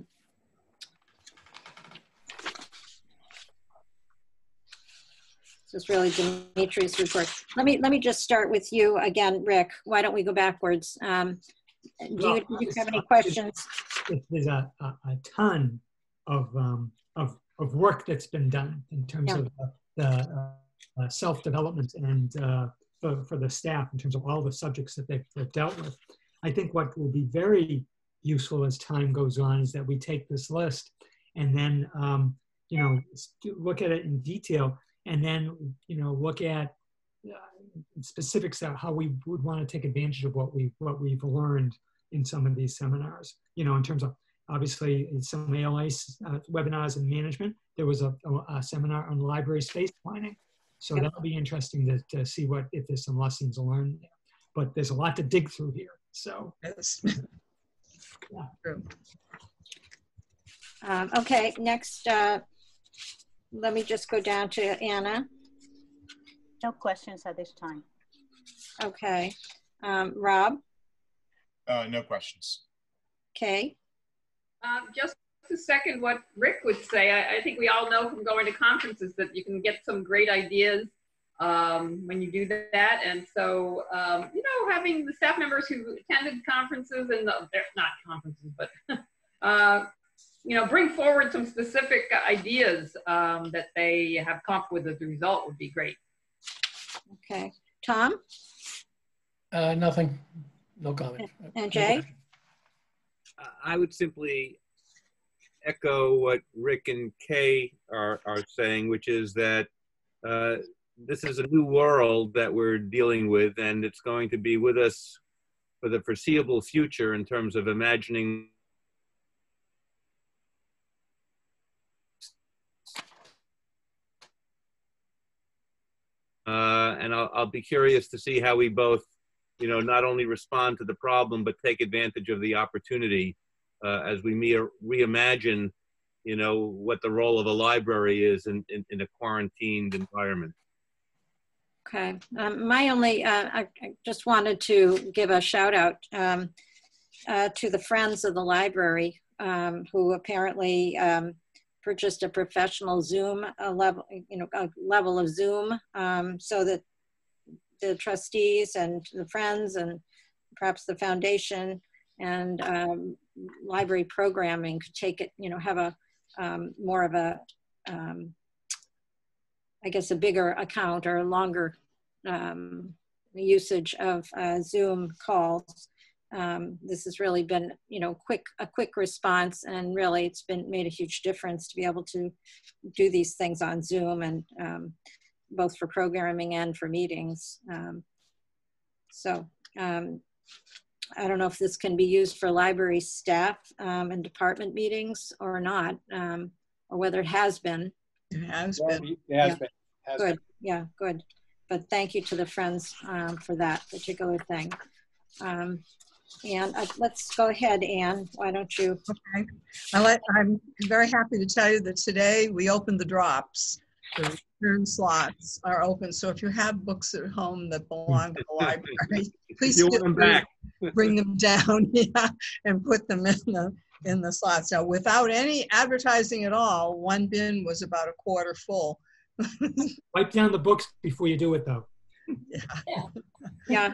is really Dimitri's report. Let me just start with you again, Rick. Why don't we go backwards? Do you have any questions?
There's a ton of work that's been done in terms of the self-development and for the staff in terms of all the subjects that they've dealt with. I think what will be very useful as time goes on is that we take this list and then, look at it in detail, and then, look at specifics of how we would want to take advantage of what we've learned in some of these seminars, in terms of, obviously, in some ALA webinars and management. There was a seminar on library space planning. So that'll be interesting to see if there's some lessons learned there. But there's a lot to dig through here. So,
yes.
Yeah.
True.
Okay, next, let me just go down to Anna.
No questions at this time.
Okay. Rob?
No questions.
Okay.
Just to second what Rick would say, I think we all know from going to conferences that you can get some great ideas when you do that. And so, having the staff members who attended conferences, and they're not conferences, but, bring forward some specific ideas that they have come up with as a result would be great.
Okay. Tom?
Nothing. No comment.
And Jay?
I would simply echo what Rick and Kay are saying, which is that this is a new world that we're dealing with, and it's going to be with us for the foreseeable future in terms of imagining and I'll be curious to see how we both, you know, not only respond to the problem, but take advantage of the opportunity as we reimagine, you know, what the role of a library is in a quarantined environment.
Okay, I just wanted to give a shout out to the Friends of the Library who apparently purchased a professional Zoom level, a level of Zoom so that the trustees and the Friends and perhaps the foundation and library programming could take it, have a more of a, I guess, a bigger account or a longer usage of Zoom calls. This has really been, a quick response, and really it's made a huge difference to be able to do these things on Zoom, and both for programming and for meetings. I don't know if this can be used for library staff and department meetings or not, or whether it has been.
It has been.
It has been.
Good. Yeah, good. But thank you to the Friends for that particular thing. And let's go ahead, Anne. Why don't you?
Okay. I'm very happy to tell you that today we opened the drops. The return slots are open. So if you have books at home that belong to the library, please bring them down and put them in the slots. Now, without any advertising at all, one bin was about a quarter full.
Wipe down the books before you do it, though.
Yeah.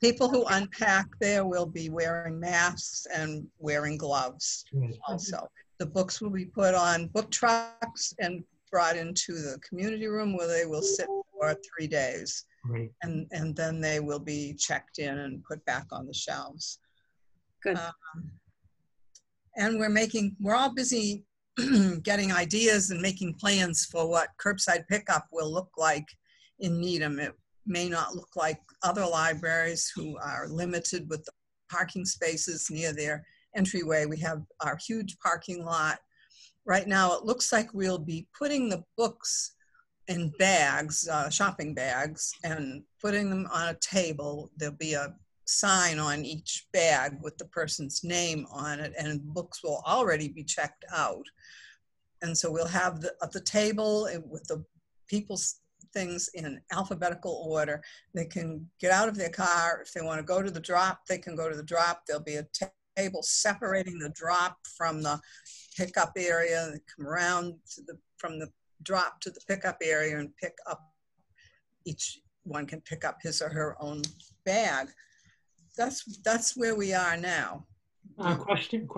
People who unpack there will be wearing masks and wearing gloves. Also, the books will be put on book trucks and brought into the community room where they will sit for 3 days.
Right.
And then they will be checked in and put back on the shelves.
Good.
And we're all busy getting ideas and making plans for what curbside pickup will look like in Needham. It may not look like other libraries who are limited with the parking spaces near their entryway. We have our huge parking lot. Right now, it looks like we'll be putting the books in bags, shopping bags, and putting them on a table. There'll be a sign on each bag with the person's name on it, and books will already be checked out. And so we'll have at the table with the people's things in alphabetical order. They can get out of their car. If they want to go to the drop, they can go to the drop. There'll be a table separating the drop from the pickup area, and come around from the drop to the pickup area and pick up. Each one can pick up his or her own bag. That's where we are now.
Question.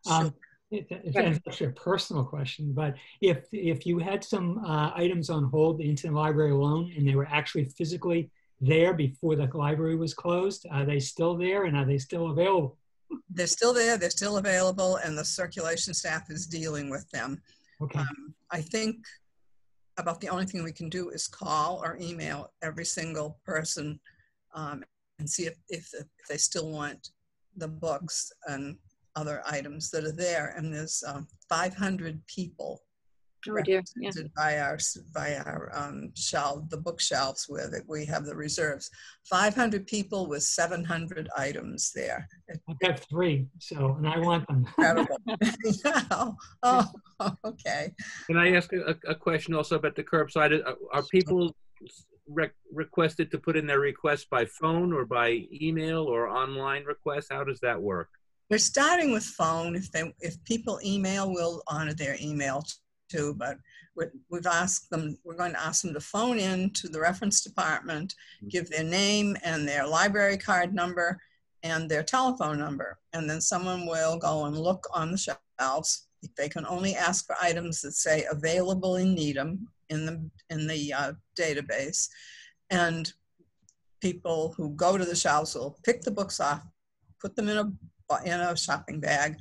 Sure.
It's actually a personal question, but if you had some items on hold into the library alone and they were actually physically there before the library was closed, are they still there and are they still available?
They're still there, they're still available, and the circulation staff is dealing with them.
Okay.
I think about the only thing we can do is call or email every single person and see if they still want the books and other items that are there. And there's 500 people represented by our the bookshelves where we have the reserves. 500 people with 700 items there.
I've got 3, and I want them.
Incredible. Oh, okay.
Can I ask a question also about the curbside? Are people requested to put in their requests by phone or by email or online requests? How does that work?
We're starting with phone. If people email, we'll honor their email too, but we've asked them, we're going to ask them to phone in to the reference department, give their name and their library card number and their telephone number. And then someone will go and look on the shelves. They can only ask for items that say available in Needham in the database. And people who go to the shelves will pick the books off, put them in a shopping bag,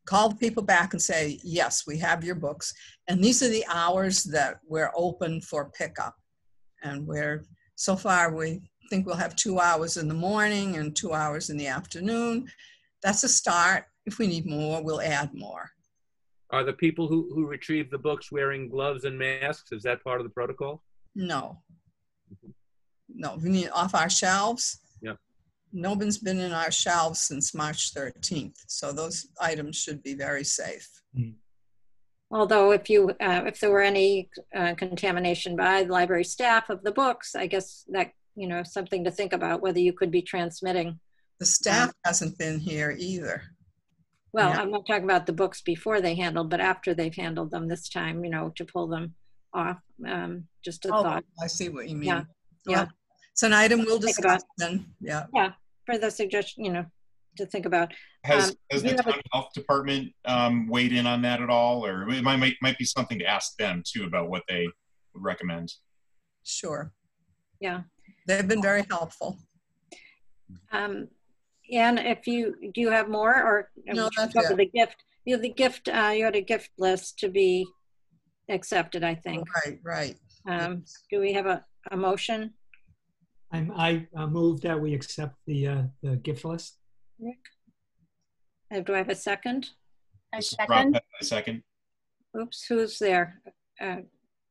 call the people back and say, yes, we have your books. And these are the hours that we're open for pickup. And so far, we think we'll have 2 hours in the morning and 2 hours in the afternoon. That's a start. If we need more, we'll add more.
Are the people who retrieve the books wearing gloves and masks? Is that part of the protocol?
No. No, we need off our shelves.
Yep.
Nobody's been in our shelves since March 13th. So those items should be very safe.
Although if there were any contamination by the library staff of the books, I guess that, something to think about, whether you could be transmitting.
The staff hasn't been here either.
Well,
Yeah.
I'm not talking about the books before they handled, but after they've handled them this time, to pull them off. Just a thought.
I see what you mean.
Yeah.
Well,
Yeah.
it's an item we'll discuss then. Yeah.
Yeah. For the suggestion, to think about.
Has the town health department weighed in on that at all? Or it might be something to ask them too about what they would recommend.
Sure.
Yeah.
They've been very helpful.
Anne, do you have more, or
no, that's
it. The gift? You have the gift. You had a gift list to be accepted, I think.
Right.
Do we have a motion?
I move that we accept the gift list.
Rick? Do I have a second?
A second.
A second.
Oops, who's there?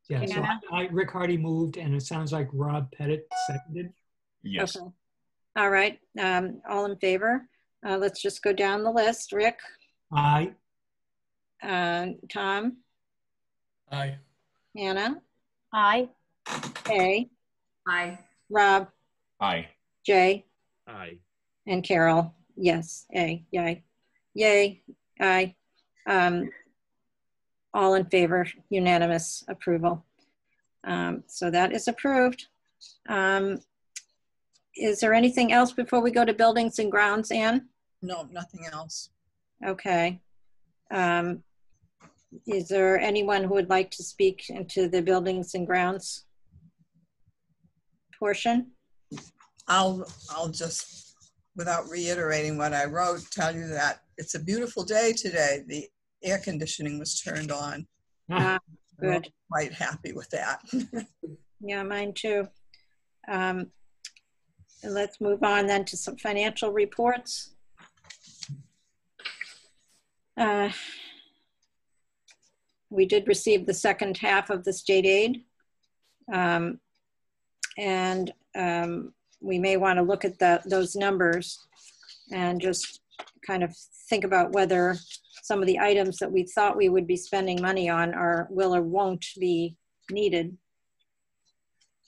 Yeah, so Rick Hardy moved, and it sounds like Rob Pettit seconded.
Yes.
Okay. All right. All in favor? Let's just go down the list. Rick?
Aye.
Tom?
Aye.
Hannah?
Aye.
Kay?
Aye.
Rob?
Aye.
Jay?
Aye.
And Carol? Yes. Yay. Aye. All in favor, unanimous approval. So that is approved. Is there anything else before we go to buildings and grounds, Anne?
No, nothing else.
Okay. Is there anyone who would like to speak into the buildings and grounds portion?
I'll just, without reiterating what I wrote, tell you that it's a beautiful day today. The air conditioning was turned on.
Good.
I'm quite happy with that.
Yeah, mine too. And let's move on then to some financial reports. We did receive the second half of the state aid. We may want to look at those numbers and just kind of think about whether some of the items that we thought we would be spending money on will or won't be needed.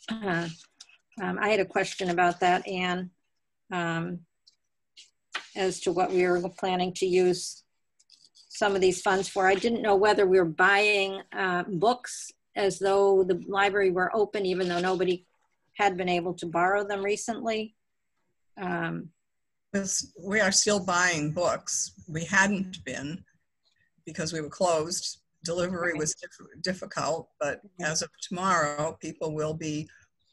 I had a question about that, Anne, as to what we were planning to use some of these funds for. I didn't know whether we were buying books as though the library were open, even though nobody had been able to borrow them recently.
We are still buying books. We hadn't been because we were closed. Delivery was difficult, but as of tomorrow, people will be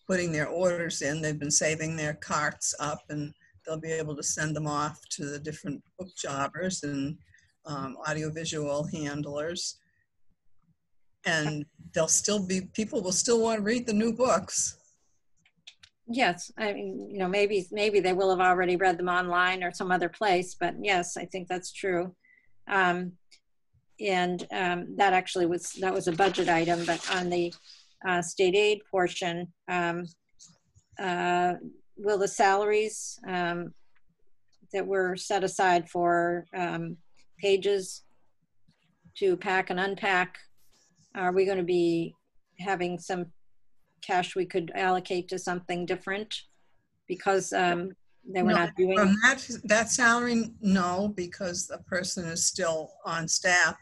putting their orders in. They've been saving their carts up, and they'll be able to send them off to the different book jobbers and audiovisual handlers. And people will still want to read the new books.
Yes, I mean, maybe they will have already read them online or some other place, but yes, I think that's true. That actually was a budget item, but on the state aid portion, will the salaries that were set aside for pages to pack and unpack, are we going to be having some cash we could allocate to something different because they were not doing
from that salary? No, because the person is still on staff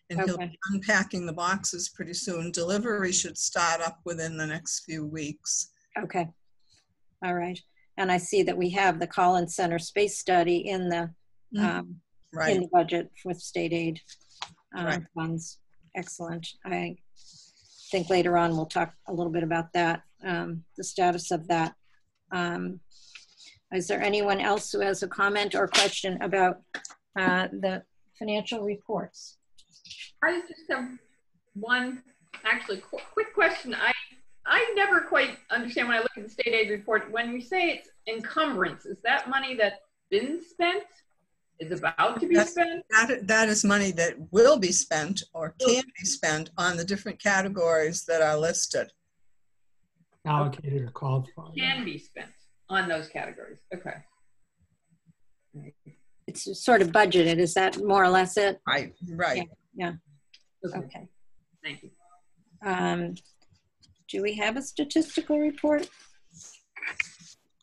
and he'll be unpacking the boxes pretty soon. Delivery should start up within the next few weeks.
Okay. All right. And I see that we have the Collins Center space study in the in the budget with state aid funds. Excellent. I think later on we'll talk a little bit about that, the status of that. Is there anyone else who has a comment or question about the financial reports.
I just have one, actually, quick question. I never quite understand when I look at the state aid report. When you say it's encumbrance, is that money that's been spent? Is about to be spent?
That is money that will be spent or can be spent on the different categories that are listed.
Allocated or called for.
Can be spent on those categories. Okay.
It's sort of budgeted. Is that more or less it?
Right.
Yeah.
Okay.
Okay.
Thank you.
Do we have a statistical report?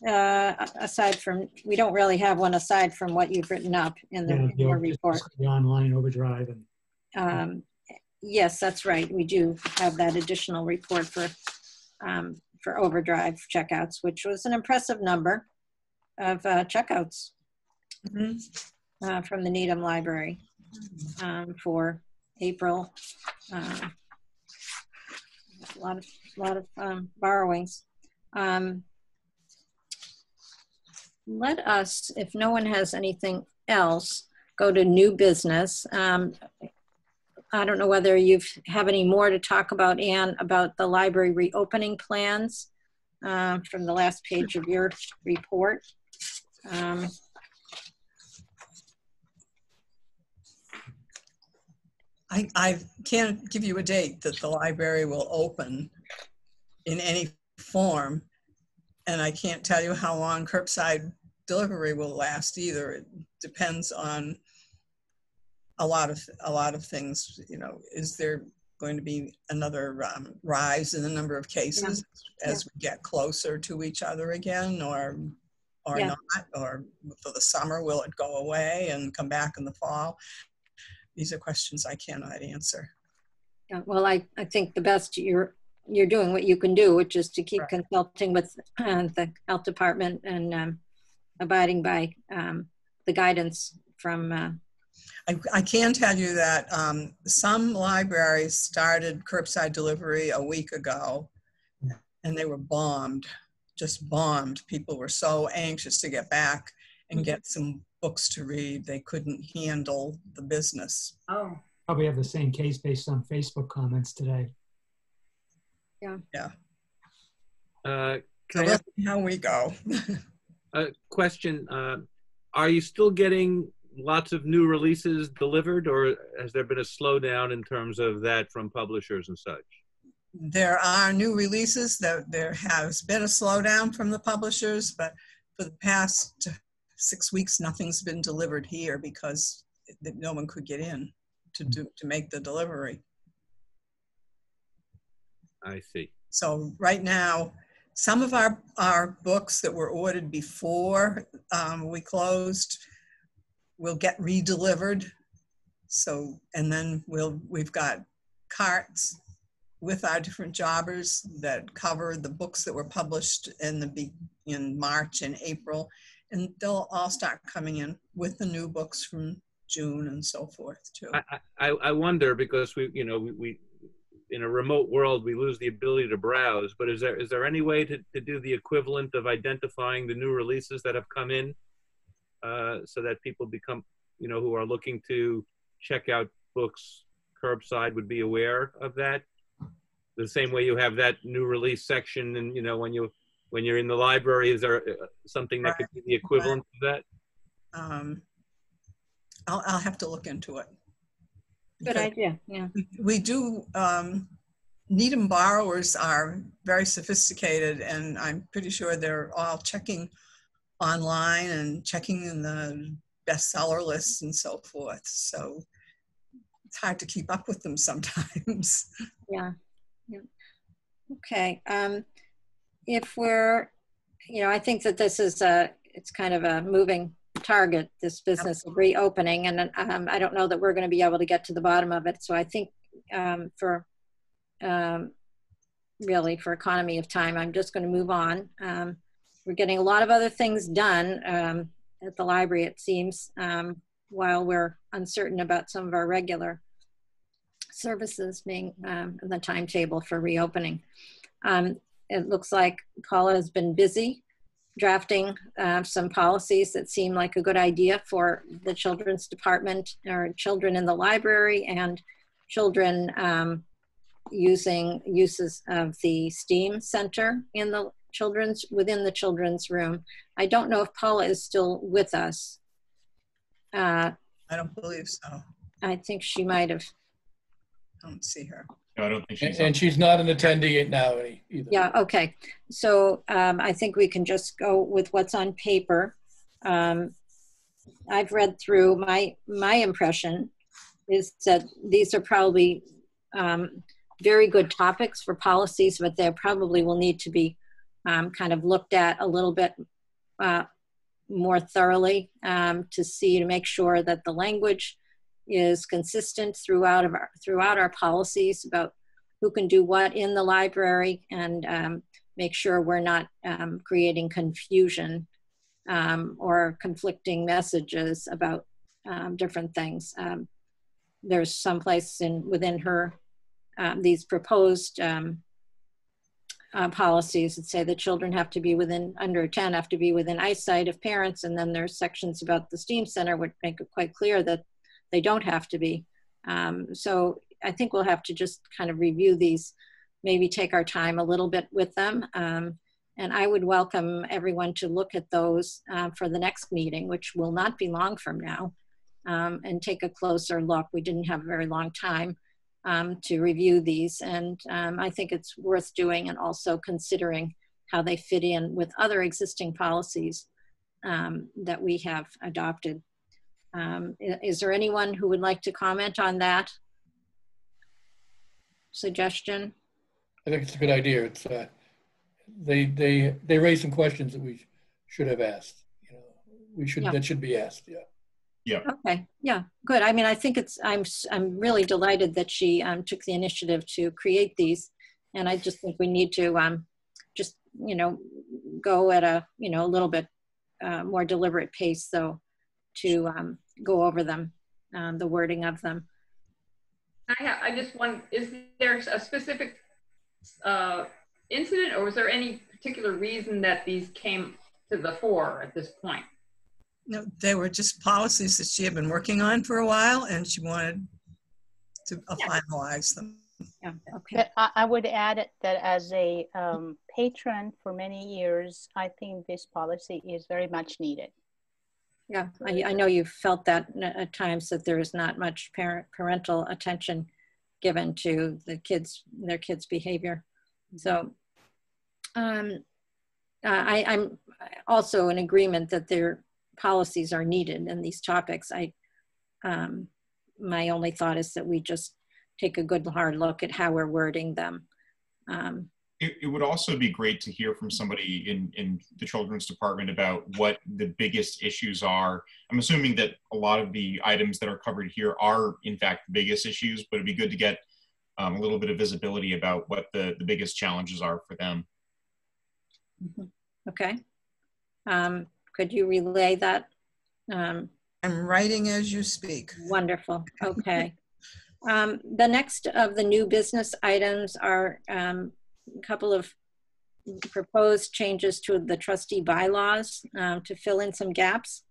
Aside from, we don't really have one aside from what you've written up in your report.
The online overdrive. And
Yes, that's right. We do have that additional report for overdrive checkouts, which was an impressive number of checkouts from the Needham Library for April. A lot of borrowings. Let us, if no one has anything else, go to new business. I don't know whether you have any more to talk about, Anne, about the library reopening plans from the last page of your report.
I can't give you a date that the library will open in any form, and I can't tell you how long curbside delivery will last either. It depends on a lot of things. You know, is there going to be another rise in the number of cases as we get closer to each other again, or not? Or for the summer, will it go away and come back in the fall? These are questions I cannot answer.
Yeah, well, I think the best you're doing what you can do, which is to keep consulting with the health department and abiding by the guidance from.
I can tell you that some libraries started curbside delivery a week ago, and they were bombed, just bombed. People were so anxious to get back and get some books to read. They couldn't handle the business.
Oh.
Probably have the same case based on Facebook comments today.
Yeah.
So let's see how we go.
A question, are you still getting lots of new releases delivered, or has there been a slowdown in terms of that from publishers and such?
There are new releases. There has been a slowdown from the publishers, but for the past 6 weeks, nothing's been delivered here because no one could get in to make the delivery.
I see.
So right now, some of our books that were ordered before we closed will get redelivered. So, and then we've got carts with our different jobbers that cover the books that were published in March and April, and they'll all start coming in with the new books from June and so forth too.
I wonder, because we in a remote world, we lose the ability to browse, but is there any way to do the equivalent of identifying the new releases that have come in so that people become, who are looking to check out books curbside would be aware of that? The same way you have that new release section, and when you're in the library, is there something that could be the equivalent of that?
I'll have to look into it.
Good idea. Yeah.
We do. Needham borrowers are very sophisticated, and I'm pretty sure they're all checking online and checking in the bestseller lists and so forth. So it's hard to keep up with them sometimes.
Yeah. Okay. If we're, I think that this is it's kind of a moving target, this business of reopening, and I don't know that we're going to be able to get to the bottom of it. So I think really for economy of time, I'm just going to move on. We're getting a lot of other things done at the library, it seems, while we're uncertain about some of our regular services being the timetable for reopening. It looks like Paula has been busy drafting some policies that seem like a good idea for the children's department, or children in the library, and children uses of the STEAM center in the within the children's room. I don't know if Paula is still with us.
I don't believe so.
I think she might have.
I don't see her.
No, I don't think she's.
And she's not an attendee now either.
Yeah, okay. So I think we can just go with what's on paper. I've read through, my impression is that these are probably very good topics for policies, but they probably will need to be kind of looked at a little bit more thoroughly to make sure that the language is consistent throughout our policies about who can do what in the library, and make sure we're not creating confusion or conflicting messages about different things. There's some place within her, these proposed policies that say the children have to be under 10 have to be within eyesight of parents, and then there's sections about the STEAM Center which make it quite clear that they don't have to be. So I think we'll have to just kind of review these, maybe take our time a little bit with them. And I would welcome everyone to look at those for the next meeting, which will not be long from now, and take a closer look. We didn't have a very long time to review these, and I think it's worth doing, and also considering how they fit in with other existing policies that we have adopted. Is there anyone who would like to comment on that suggestion?
I think it's a good idea. It's they raise some questions that we should have asked. That should be asked. Yeah.
Yeah.
Okay. Yeah. Good. I mean, I think I'm really delighted that she took the initiative to create these, and I just think we need to just go at a a little bit more deliberate pace, though, to go over them, the wording of them.
I just want, is there a specific incident, or was there any particular reason that these came to the fore at this point?
No, they were just policies that she had been working on for a while, and she wanted to finalize them.
Yeah. Okay.
But I would add that as a patron for many years, I think this policy is very much needed.
Yeah, I know you've felt that at times, that there is not much parental attention given to their kids' behavior. So I'm also in agreement that their policies are needed in these topics. My only thought is that we just take a good hard look at how we're wording them.
It would also be great to hear from somebody in the children's department about what the biggest issues are. I'm assuming that a lot of the items that are covered here are in fact the biggest issues, but it'd be good to get a little bit of visibility about what the biggest challenges are for them.
Okay. Could you relay that?
I'm writing as you speak.
Wonderful. Okay. The next of the new business items are a couple of proposed changes to the trustee bylaws to fill in some gaps.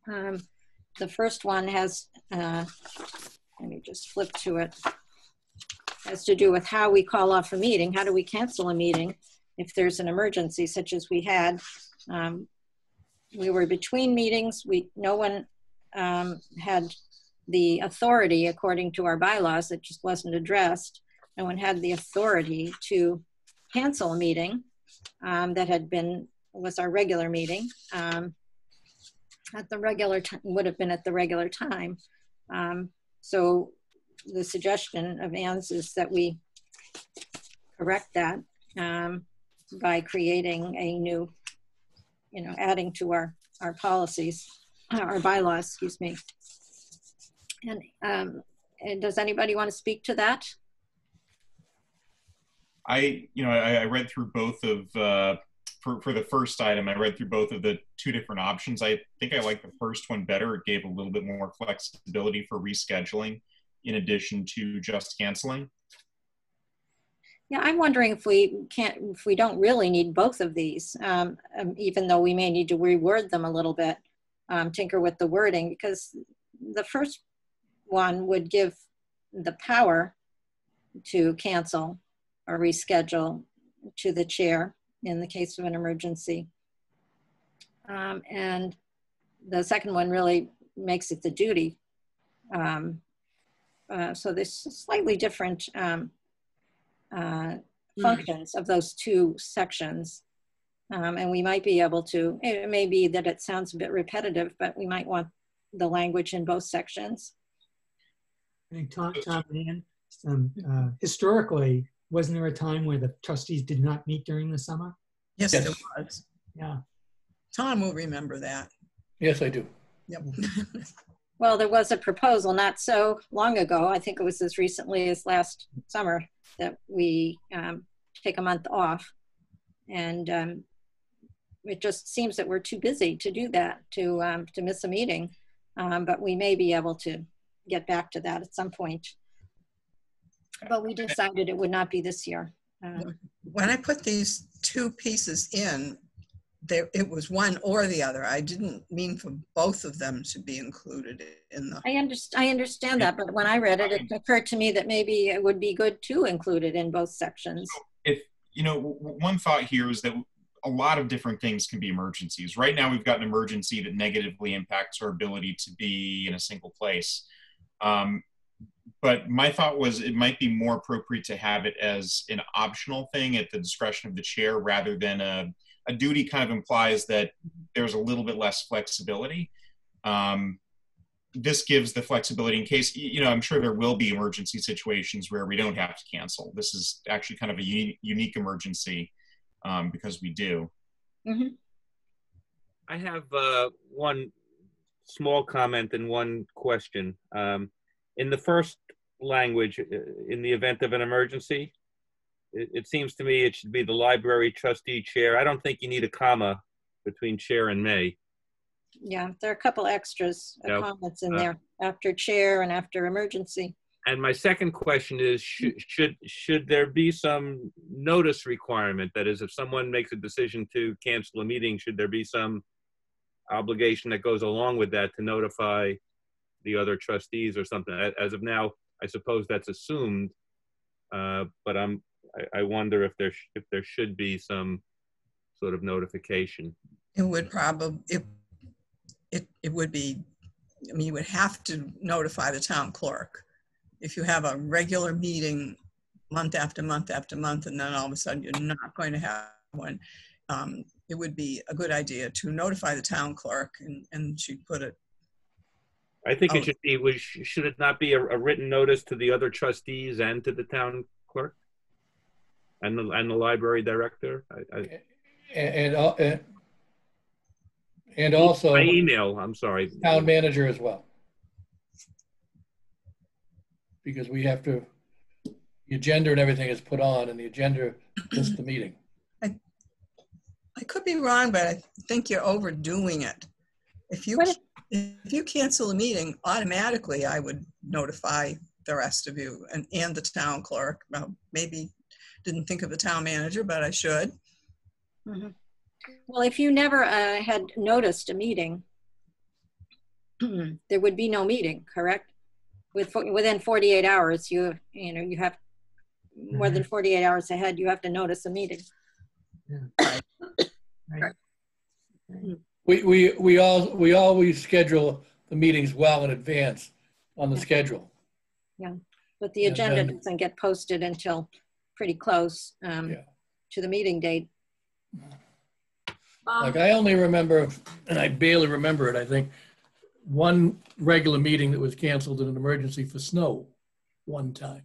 The first one has, let me just flip to it, has to do with how we call off a meeting. How do we cancel a meeting if there's an emergency such as we had? We were between meetings. No one had the authority, according to our bylaws, it just wasn't addressed. No one had the authority to cancel a meeting that was our regular meeting at the regular time, would have been at the regular time. So the suggestion of Ann's is that we correct that by creating a new, adding to our policies, our bylaws, excuse me. And does anybody want to speak to that?
I read through both of, for the first item, I read through both of the two different options. I think I like the first one better. It gave a little bit more flexibility for rescheduling in addition to just canceling.
Yeah, I'm wondering if we don't really need both of these, even though we may need to reword them a little bit, tinker with the wording, because the first one would give the power to cancel or reschedule to the chair in the case of an emergency. And the second one really makes it the duty. So there's slightly different functions of those two sections. And we might be able to, it may be that it sounds a bit repetitive, but we might want the language in both sections.
I think Tom and Ann, historically, wasn't there a time where the trustees did not meet during the summer?
Yes,
Yes.
there was.
Yeah.
Tom will remember that.
Yes, I do.
Yep.
Well, there was a proposal not so long ago, I think it was as recently as last summer, that we take a month off. And it just seems that we're too busy to do that, to miss a meeting. But we may be able to get back to that at some point. But we decided it would not be this year.
When I put these two pieces in, it was one or the other. I didn't mean for both of them to be included in the.
I understand that, but when I read it, it occurred to me that maybe it would be good to include it in both sections.
If, you know, one thought here is that a lot of different things can be emergencies. Right now, we've got an emergency that negatively impacts our ability to be in a single place. But my thought was it might be more appropriate to have it as an optional thing at the discretion of the chair rather than a duty. Kind of implies that there's a little bit less flexibility. This gives the flexibility in case, you know, I'm sure there will be emergency situations where we don't have to cancel. This is actually kind of a unique emergency because we do.
Mm-hmm.
I have one small comment and one question. In the first language, in the event of an emergency, it seems to me it should be the library trustee chair. I don't think you need a comma between chair and may.
Yeah, there are a couple extras, comments in there after chair and after emergency.
And my second question is, should there be some notice requirement? That is, if someone makes a decision to cancel a meeting, should there be some obligation that goes along with that to notify the other trustees or something? As of now, I suppose that's assumed, but I wonder if there should be some sort of notification.
It would probably, it would be, I mean, you would have to notify the town clerk. If you have a regular meeting month after month after month, and then all of a sudden you're not going to have one, it would be a good idea to notify the town clerk, and she'd put it.
I think it should be, should it not be a written notice to the other trustees and to the town clerk and the library director?
And also
by email, I'm sorry.
Town manager as well. Because we have to, the agenda and everything is put on, and the agenda is the meeting.
I could be wrong, but I think you're overdoing it. If you cancel a meeting, automatically I would notify the rest of you and the town clerk. Well, maybe didn't think of the town manager, but I should.
Mm-hmm. Well, if you never had noticed a meeting, there would be no meeting, correct? Within 48 hours, you have more than 48 hours ahead, you have to notice a meeting.
Yeah. Right.
We always schedule the meetings well in advance on the schedule.
Yeah, but the agenda doesn't get posted until pretty close to the meeting date.
Like I only remember, and I barely remember it, I think, one regular meeting that was canceled in an emergency for snow one time.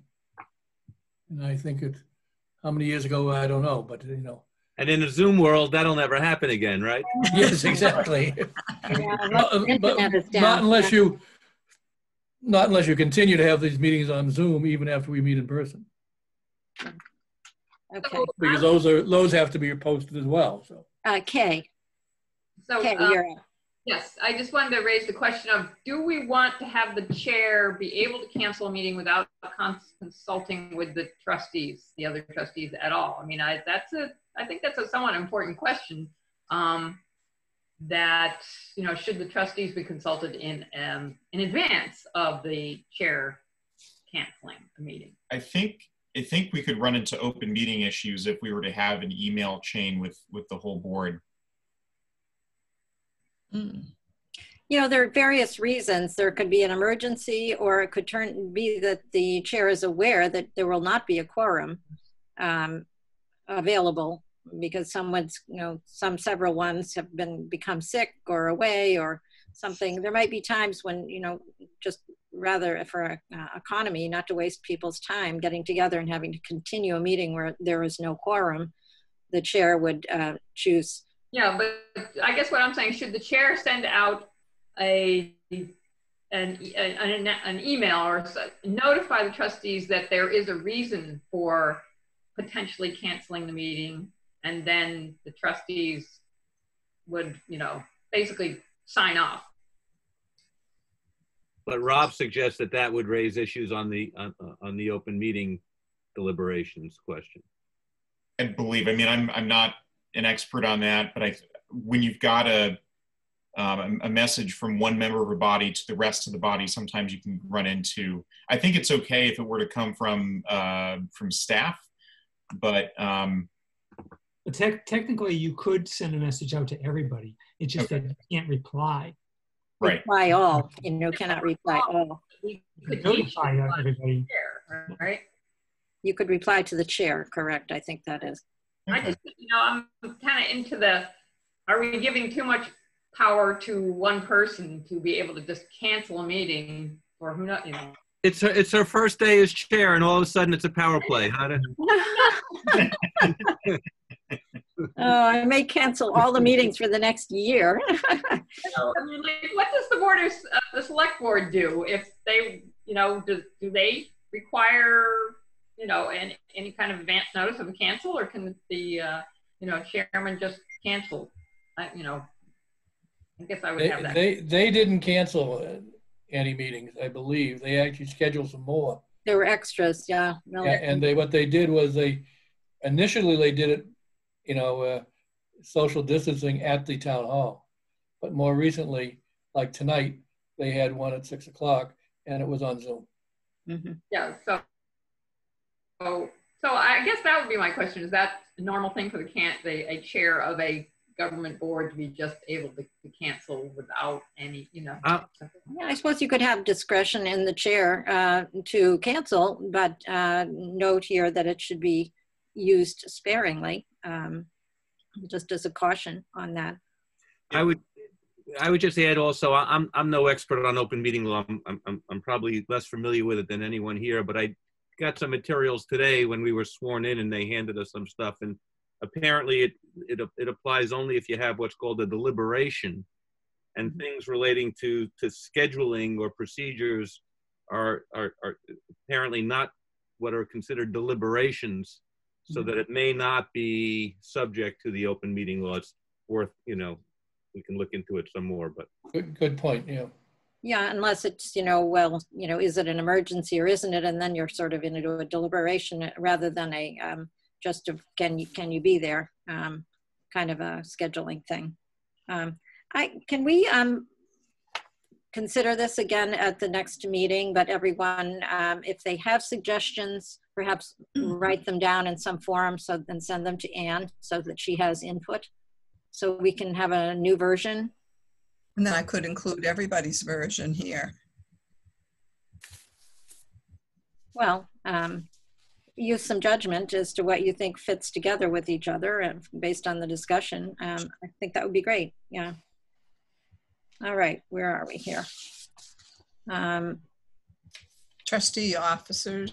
And I think how many years ago, I don't know, but you know.
And in the Zoom world, that'll never happen again, right?
Yes, exactly.
Yeah,
but not unless you continue to have these meetings on Zoom even after we meet in person.
Okay.
Because those have to be posted as well. So.
Kay.
So
Kay, you're up.
Yes, I just wanted to raise the question of, do we want to have the chair be able to cancel a meeting without consulting with the trustees, the other trustees at all? I mean, I think that's a somewhat important question. That, you know, should the trustees be consulted in advance of the chair canceling the meeting?
I think we could run into open meeting issues if we were to have an email chain with the whole board.
You know, there are various reasons. There could be an emergency, or it could be that the chair is aware that there will not be a quorum available because someone's, you know, several ones have become sick or away or something. There might be times when, you know, just rather for economy, not to waste people's time getting together and having to continue a meeting where there is no quorum, the chair would choose.
Yeah, but I guess what I'm saying, should the chair send out an email or notify the trustees that there is a reason for potentially canceling the meeting, and then the trustees would, you know, basically sign off?
But Rob suggests that that would raise issues on the open meeting deliberations question.
I believe. I mean, I'm not an expert on that, but when you've got a message from one member of a body to the rest of the body, sometimes you can run into. I think it's okay if it were to come from staff, but
technically you could send a message out to everybody. It's just that you can't reply.
Right.
Reply all, you know, cannot reply all.
You could notify everybody.
Right.
You could reply to the chair, correct? I think that is.
I just, you know, I'm kind of into are we giving too much power to one person to be able to just cancel a meeting, or who knows, you know?
It's her first day as chair, and all of a sudden it's a power play. How did?
Oh, I may cancel all the meetings for the next year.
I mean, like, what does the board of the select board do if they, you know, do they require, you know, any kind of advance notice of a cancel, or can the you know, chairman just cancel? You know, I guess I would have that.
They didn't cancel any meetings, I believe. They actually scheduled some more.
There were extras, yeah. No,
Yeah, and what they did was initially they did it, you know, social distancing at the town hall. But more recently, like tonight, they had one at 6 o'clock and it was on Zoom.
Mm-hmm.
Yeah, so I guess that would be my question. Is that a normal thing for a chair of a government board to be just able to cancel without any, you know?
Yeah, I suppose you could have discretion in the chair to cancel, but note here that it should be used sparingly, just as a caution on that.
I would just add also, I'm no expert on open meeting law. I'm probably less familiar with it than anyone here, but I got some materials today when we were sworn in, and they handed us some stuff, and apparently it applies only if you have what's called a deliberation, and mm-hmm. things relating to scheduling or procedures are apparently not what are considered deliberations, so mm-hmm. that it may not be subject to the open meeting law. It's worth, you know, we can look into it some more, but.
Good point, yeah.
Yeah, unless it's, you know, well, you know, is it an emergency or isn't it? And then you're sort of into a deliberation rather than a, just a, can you be there, kind of a scheduling thing. Can we consider this again at the next meeting, but everyone, if they have suggestions, perhaps write them down in some form and send them to Anne so that she has input, so we can have a new version.
And then I could include everybody's version here.
Well, use some judgment as to what you think fits together with each other and based on the discussion. I think that would be great, yeah. All right, where are we here?
Trustee officers,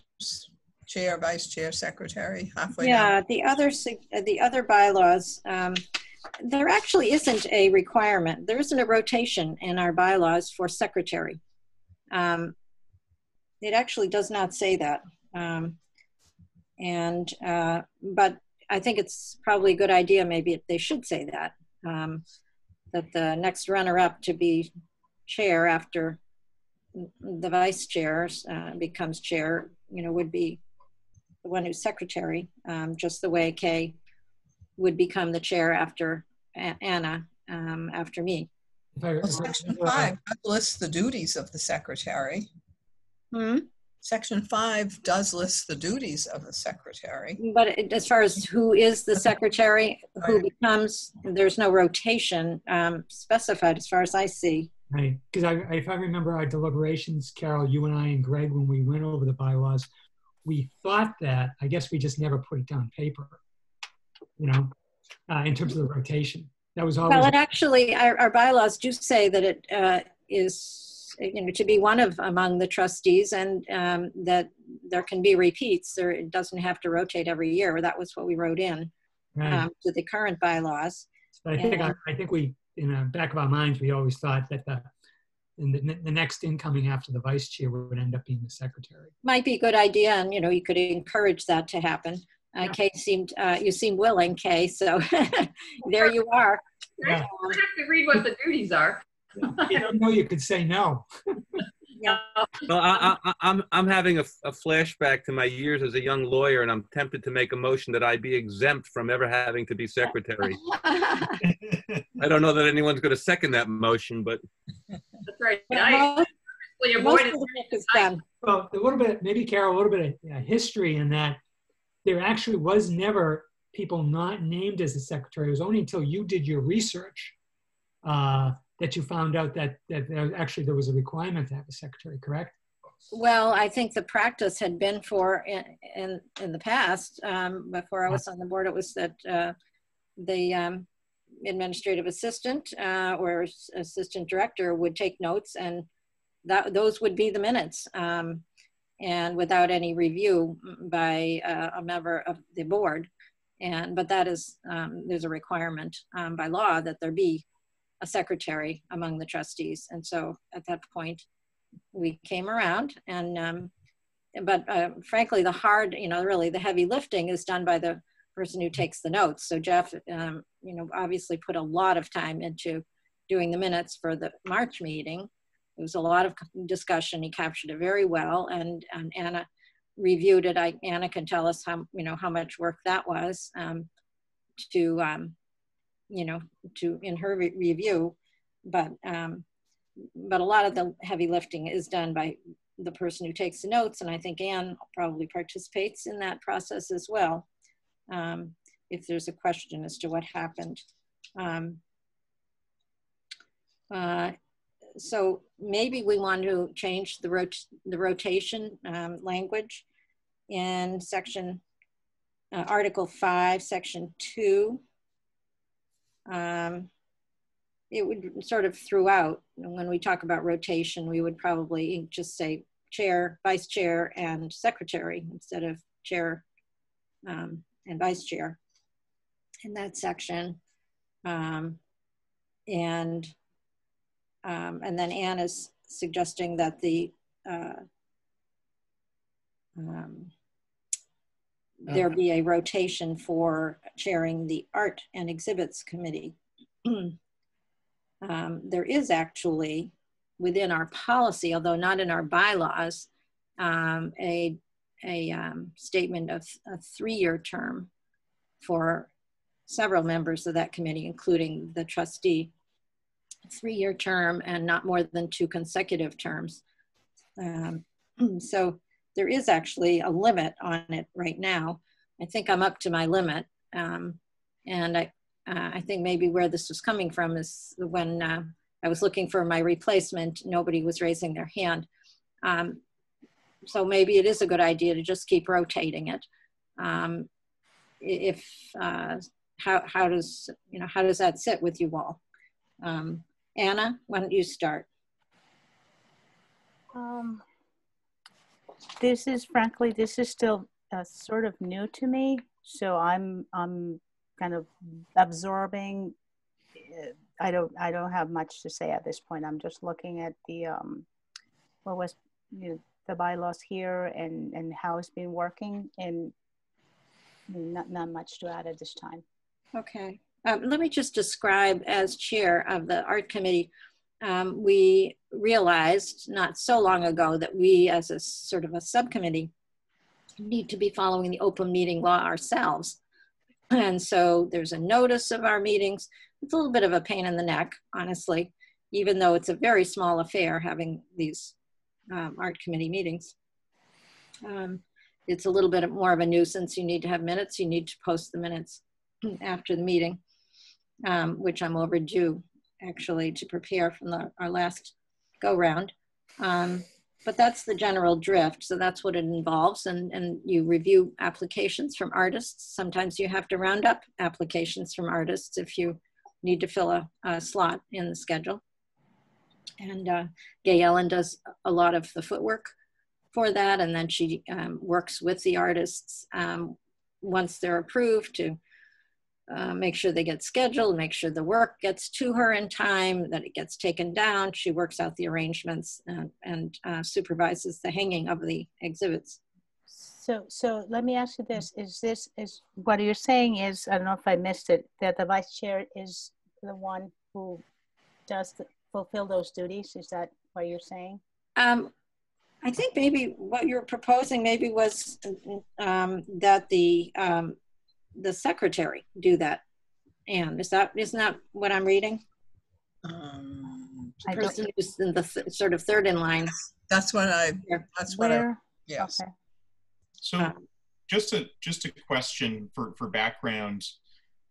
chair, vice chair, secretary, halfway
down.
Yeah,
the other bylaws, there actually isn't a requirement. There isn't a rotation in our bylaws for secretary. It actually does not say that. But I think it's probably a good idea, maybe if they should say that, that the next runner-up to be chair after the vice chair becomes chair would be the one who's secretary, just the way Kay would become the chair after Anna, after me.
Well, Section 5 lists the duties of the secretary. Section 5 does list the duties of the secretary.
But as far as who is the secretary, who becomes, there's no rotation specified as far as I see.
Right, because if I remember our deliberations, Carol, you and I and Greg, when we went over the bylaws, we thought that, I guess we just never put it down paper, in terms of the rotation. That was always—
Well, it actually, our bylaws do say that it is, to be one of among the trustees, and that there can be repeats. It doesn't have to rotate every year. That was what we wrote in to the current bylaws.
But I think we, in the back of our minds, we always thought that the next incoming after the vice chair would end up being the secretary.
Might be a good idea, and you could encourage that to happen. Kay you seem willing, Kay, so there you are.
I have to read what the duties are.
You don't know, you could say no.
Yeah.
Well, I'm having a flashback to my years as a young lawyer, and I'm tempted to make a motion that I be exempt from ever having to be secretary. I don't know that anyone's going to second that motion, but
that's right. I avoided
Well, a little bit, maybe Carol, a little bit of history in that there actually was never people not named as a secretary. It was only until you did your research that you found out that actually there was a requirement to have a secretary, correct?
Well, I think the practice had been for in the past, before I was on the board, it was that the administrative assistant or assistant director would take notes, and those would be the minutes, and without any review by a member of the board. But that is, there's a requirement by law that there be a secretary among the trustees. And so at that point, we came around, and but frankly, the hard, really the heavy lifting is done by the person who takes the notes. So Jeff, obviously put a lot of time into doing the minutes for the March meeting. It was a lot of discussion. He captured it very well, and Anna reviewed it. Anna can tell us how much work that was to in her review, but a lot of the heavy lifting is done by the person who takes the notes, and I think Anne probably participates in that process as well, if there's a question as to what happened. So maybe we want to change the rotation language in section Article 5, Section 2. It would sort of throughout, when we talk about rotation, we would probably just say chair, vice chair, and secretary instead of chair and vice chair in that section. And then Anne is suggesting that there be a rotation for chairing the Art and Exhibits Committee. There is actually, within our policy, although not in our bylaws, a statement of a 3-year term for several members of that committee, including the trustee. 3-year term and not more than 2 consecutive terms. So there is actually a limit on it right now. I think I'm up to my limit. And I think maybe where this was coming from is when I was looking for my replacement, nobody was raising their hand. So maybe it is a good idea to just keep rotating it. How does that sit with you all? Anna, why don't you start?
This is still sort of new to me, so I'm kind of absorbing. I don't have much to say at this point. I'm just looking at the the bylaws here and how it's been working, and not much to add at this time.
Okay. Let me just describe, as chair of the art committee, we realized not so long ago that we, as a sort of a subcommittee, need to be following the open meeting law ourselves. And so there's a notice of our meetings. It's a little bit of a pain in the neck, honestly, even though it's a very small affair having these art committee meetings. It's a little bit more of a nuisance. You need to have minutes. You need to post the minutes after the meeting, which I'm overdue actually to prepare from our last go round. But that's the general drift. So that's what it involves. And you review applications from artists. Sometimes you have to round up applications from artists if you need to fill a slot in the schedule. And Gay Ellen does a lot of the footwork for that. And then she works with the artists once they're approved to make sure they get scheduled, make sure the work gets to her in time, that it gets taken down. She works out the arrangements and supervises the hanging of the exhibits.
So let me ask you this: is what you're saying is, I don't know if I missed it, that the vice chair is the one who does fulfill those duties? Is that what you're saying?
I think maybe what you're proposing maybe was that the secretary do that. And isn't that what I'm reading? The person who's in the sort of third in line.
That's what yes.
Okay.
So just a question for background.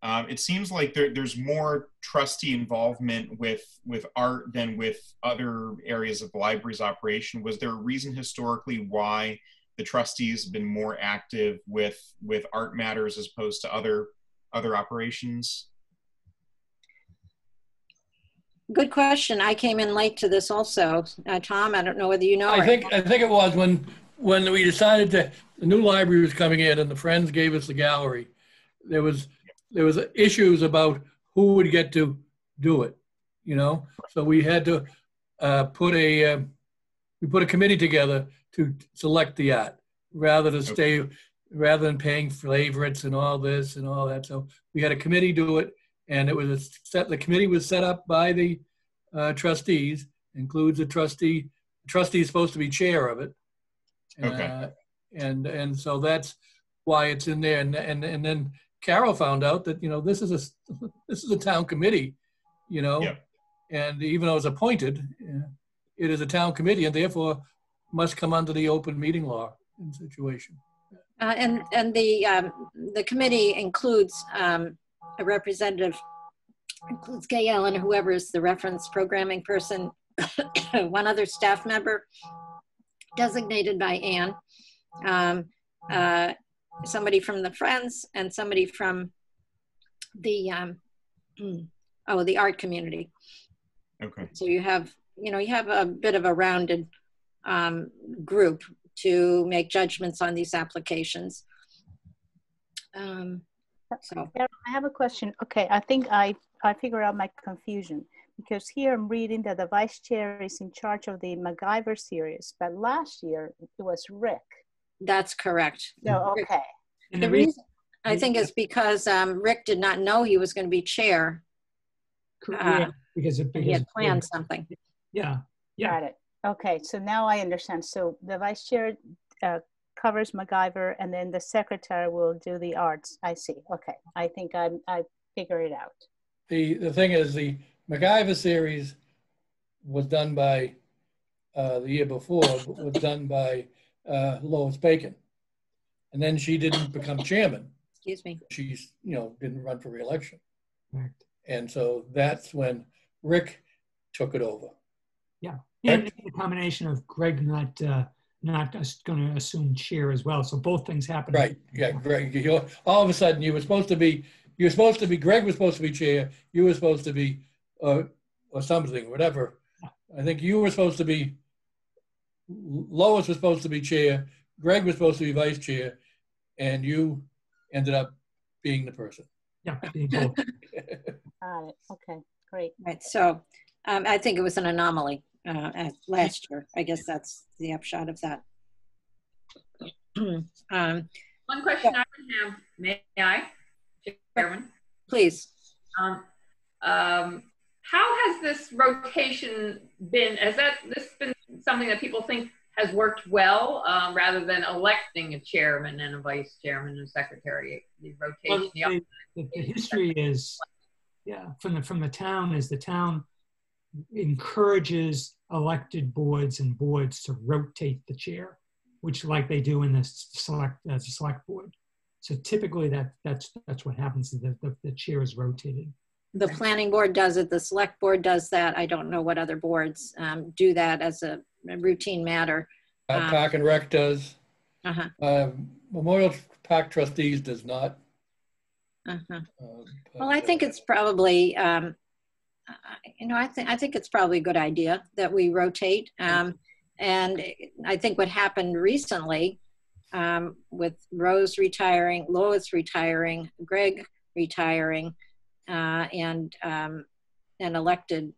It seems like there's more trustee involvement with art than with other areas of the library's operation. Was there a reason historically why the trustees have been more active with art matters as opposed to other operations?
Good question. I came in late to this also. Tom, I don't know whether you know.
I think it was when we decided that the new library was coming in and the Friends gave us the gallery. There was issues about who would get to do it, you know. So we had to put a committee together to select the art rather than paying favorites and all this and all that. So we had a committee do it, and it was the committee was set up by the trustees, includes a trustee. The trustee is supposed to be chair of it.
Okay.
And so that's why it's in there. And then Carol found out that, you know, this is a town committee, you know,
yeah.
And even though it's appointed, it is a town committee and therefore must come under the open meeting law situation.
And the committee includes a representative, includes Gay Ellen, whoever is the reference programming person, one other staff member designated by Anne, somebody from the Friends, and somebody from the the art community.
Okay.
So you have a bit of a rounded group to make judgments on these applications. So
I have a question. Okay, I think I figured out my confusion, because here I'm reading that the vice chair is in charge of the MacGyver series, but last year it was Rick.
That's correct.
No, okay.
And
The reason I think is because Rick did not know he was going to be chair.
Because
he had planned something.
Yeah.
Got it. Okay, so now I understand. So the vice chair covers MacGyver, and then the secretary will do the arts. I see. Okay, I think I figured it out.
The thing is, the MacGyver series was done by the year before, was done by Lois Bacon, and then she didn't become chairman.
Excuse me.
She's didn't run for re-election,
Right.
And so that's when Rick took it over.
Yeah, and a combination of Greg not going to assume chair as well. So both things happened.
Right. Yeah, Greg. All of a sudden, Greg was supposed to be chair. You were supposed to be or something, whatever. I think you were supposed to be. Lois was supposed to be chair. Greg was supposed to be vice chair, and you ended up being the person.
Yeah, being both.
Got it. Okay, great.
Right. So I think it was an anomaly last year. I guess that's the upshot of that.
One question I would have, may I, Chairman?
Please.
How has this rotation been? Has this been something that people think has worked well, rather than electing a chairman and a vice chairman and secretary. The rotation.
Well, the history is, yeah, from the town is the town encourages elected boards and boards to rotate the chair, which like they do in the select board. So typically that's what happens. The chair is rotated.
The planning board does it. The select board does that. I don't know what other boards do that as a routine matter.
Park and Rec does.
Uh-huh.
Memorial Park Trustees does not.
Uh-huh. Well, I think it's probably, I think it's probably a good idea that we rotate. And I think what happened recently with Rose retiring, Lois retiring, Greg retiring, and an elected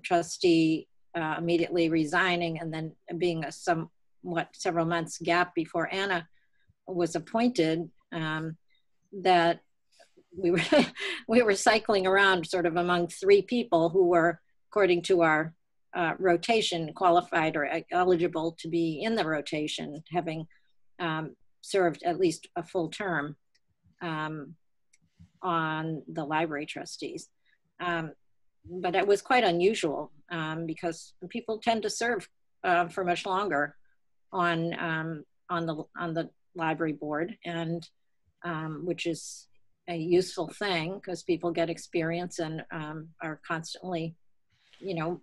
trustee immediately resigning, and then being a somewhat several months gap before Anna was appointed, that we were cycling around sort of among three people who were, according to our rotation, qualified or eligible to be in the rotation, having served at least a full term on the library trustees. But it was quite unusual because people tend to serve for much longer on the library board, and which is a useful thing because people get experience and are constantly,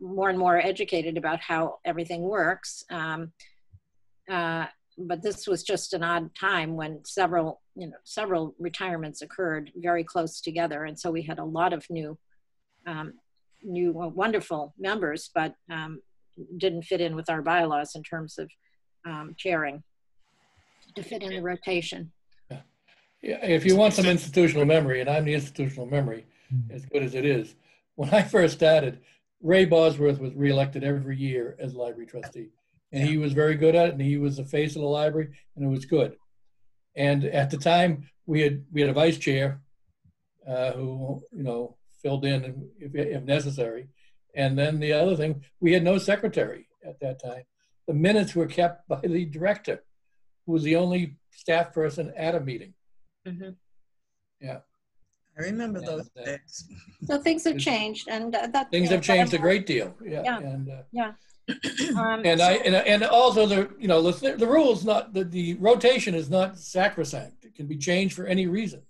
more and more educated about how everything works. But this was just an odd time when several retirements occurred very close together, and so we had a lot of new wonderful members, but didn't fit in with our bylaws in terms of chairing to fit in the rotation.
Yeah, if you want some institutional memory, and I'm the institutional memory, as good as it is, when I first started, Ray Bosworth was reelected every year as library trustee. And he was very good at it, and he was the face of the library, and it was good. And at the time, we had a vice chair who, filled in if necessary. And then the other thing, we had no secretary at that time. The minutes were kept by the director, who was the only staff person at a meeting.
Mm-hmm.
Yeah.
I remember those days.
So things have changed, and
things have changed a great deal. Yeah.
Yeah.
And,
yeah.
And also the rules, not the rotation is not sacrosanct. It can be changed for any reason.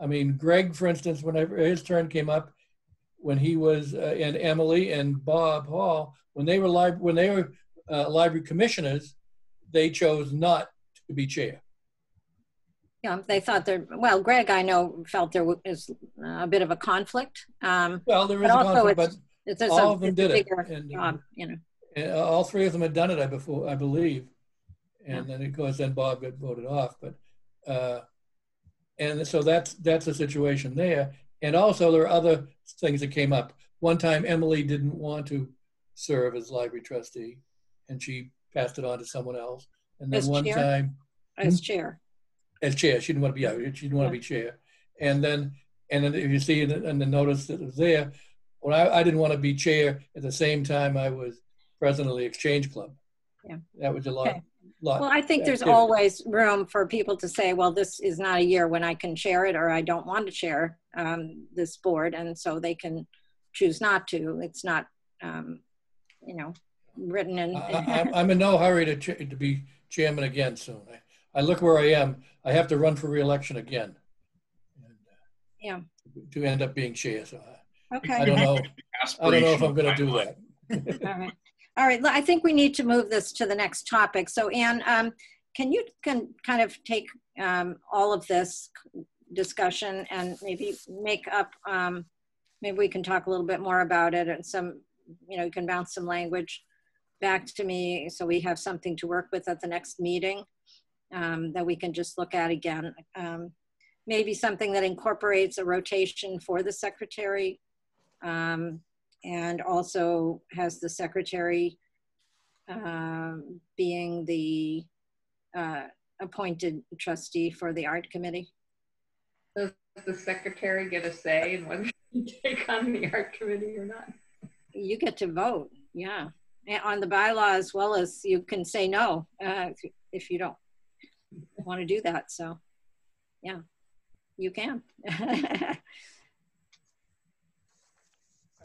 I mean, Greg, for instance, whenever his turn came up, when he was and Emily and Bob Hall, when they were library commissioners, they chose not to be chair.
Yeah, they thought Greg, I know, felt there was a bit of a conflict.
Well, there is a conflict, but all of them did it. And all three of them had done it I believe. And then, of course, then Bob got voted off. But and so that's the situation there. And also there are other things that came up. One time, Emily didn't want to serve as library trustee, and she passed it on to someone else. And then
as
one
chair?
time,
as chair.
As chair, she didn't want to be out. She didn't want to be chair. And then if you see in the notice that was there, when I didn't want to be chair at the same time I was president of the Exchange Club. Yeah, that was a lot.
Okay. Well, I think there's always room for people to say, well, this is not a year when I can chair it, or I don't want to chair this board, and so they can choose not to. It's not, written in.
I'm in no hurry to be chairman again soon. I look where I am. I have to run for re-election again. And, to end up being chair. So
okay.
I don't know if I'm going to do that.
All right. All right. I think we need to move this to the next topic. So, Anne, can you kind of take all of this discussion and maybe make up? Maybe we can talk a little bit more about it, and you can bounce some language back to me so we have something to work with at the next meeting. That we can just look at again. Maybe something that incorporates a rotation for the secretary, and also has the secretary being the appointed trustee for the art committee.
Does the secretary get a say in whether you take on the art committee or not?
You get to vote, yeah. on the bylaw, as well as you can say no if you don't want to do that. So yeah, you can.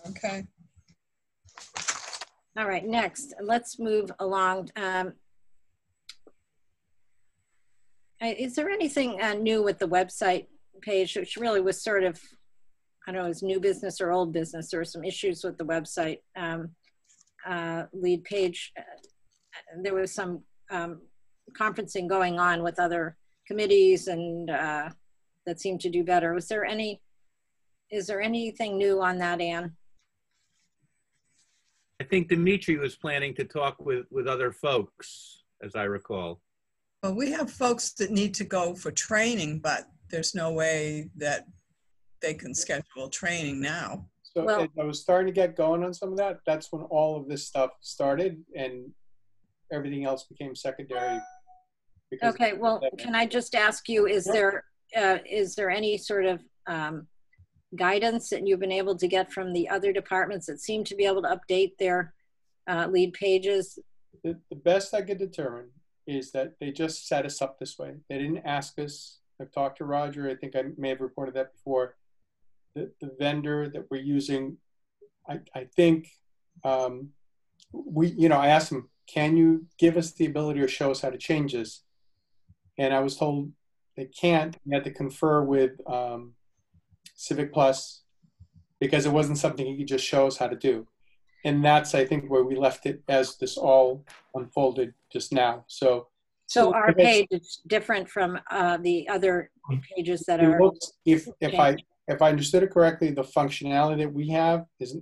Okay.
All right, next, let's move along. Is there anything new with the website page, which really was sort of, I don't know, is new business or old business? There were some issues with the website lead page. There was some conferencing going on with other committees and that seemed to do better. Is there anything new on that, Anne?
I think Dimitri was planning to talk with other folks, as I recall.
Well, we have folks that need to go for training, but there's no way that they can schedule training now.
So
Well,
I was starting to get going on some of that. That's when all of this stuff started and everything else became secondary.
Okay, well, can I just ask you, is there any sort of guidance that you've been able to get from the other departments that seem to be able to update their lead pages?
The best I could determine is that they just set us up this way. They didn't ask us. I've talked to Roger. I think I may have reported that before. The vendor that we're using, I think I asked them, can you give us the ability or show us how to change this? And I was told they can't. We had to confer with Civic Plus because it wasn't something he could just show us how to do. And that's, I think, where we left it as this all unfolded just now. So
our page is different from the other pages that are.
If I understood it correctly, the functionality that we have is,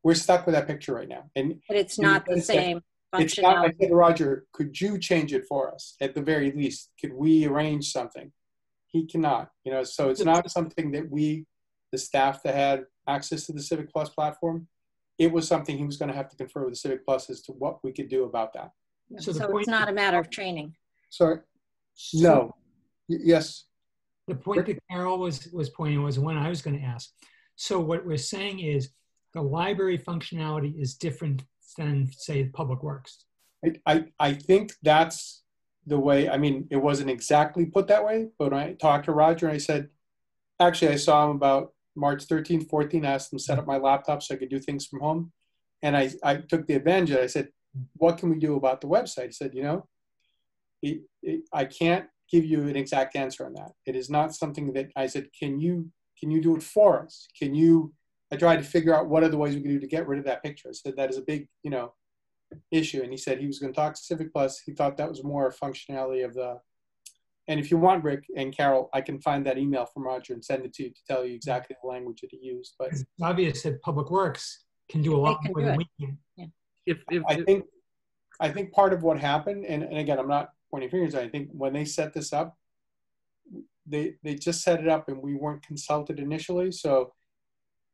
we're stuck with that picture right now.
But it's not the same functionality.
It's not, I said to Roger, could you change it for us at the very least? Could we arrange something? He cannot, so it's not something that we, the staff that had access to the Civic Plus platform, it was something he was going to have to confer with the Civic Plus as to what we could do about that.
So it's not a matter of training.
Sorry. No. Yes.
The point that Carol was pointing was one I was going to ask. So what we're saying is the library functionality is different than, say, Public Works.
I think that's the way. I mean, it wasn't exactly put that way, but when I talked to Roger and I said, actually, I saw him about March 13th, 14th, asked him to set up my laptop so I could do things from home. And I took the advantage of it. I said, what can we do about the website? He said, I can't give you an exact answer on that. It is not something that I said, can you do it for us? I tried to figure out what other ways we could do to get rid of that picture. I said, that is a big, issue. And he said he was going to talk to Civic Plus. He thought that was more functionality of the, and if you want, Rick and Carol, I can find that email from Roger and send it to you to tell you exactly the language that he used. But
it's obvious that Public Works can do a lot more than we can.
Yeah.
I think part of what happened, and again, I'm not pointing fingers, I think when they set this up, they just set it up and we weren't consulted initially. So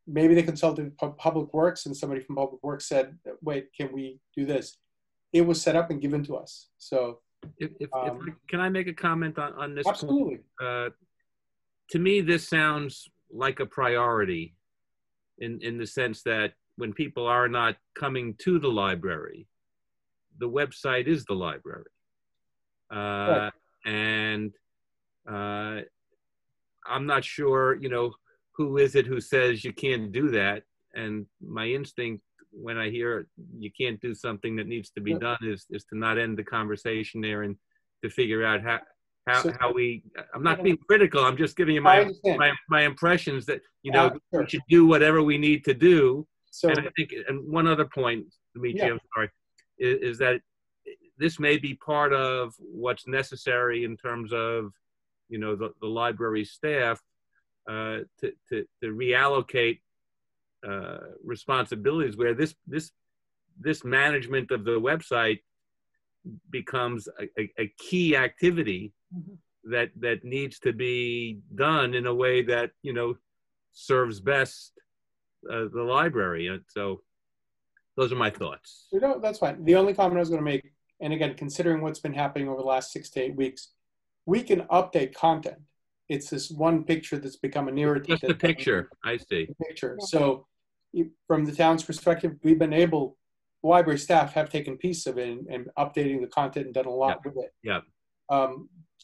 maybe they consulted Public Works and somebody from Public Works said, wait, can we do this? It was set up and given to us. So
can I make a comment on this?
Absolutely.
Point? To me, this sounds like a priority in the sense that when people are not coming to the library, the website is the library.
Right.
And I'm not sure, who is it who says you can't do that? And my instinct when I hear you can't do something that needs to be done is to not end the conversation there and to figure out how we, I'm not being critical, I'm just giving you my impressions that, we should do whatever we need to do. So, and I think, and one other point, Dimitri, I'm sorry, is that this may be part of what's necessary in terms of, the library staff to reallocate responsibilities where this management of the website becomes a key activity that needs to be done in a way that serves best the library. And so those are my thoughts.
That's fine. The only comment I was going to make, and again, considering what's been happening over the last 6 to 8 weeks, we can update content. It's this one picture that's become a narrative.
Just a picture, I see.
Picture. So from the town's perspective, we've been able library staff have taken piece of it and updating the content and done a lot with it.
Yeah.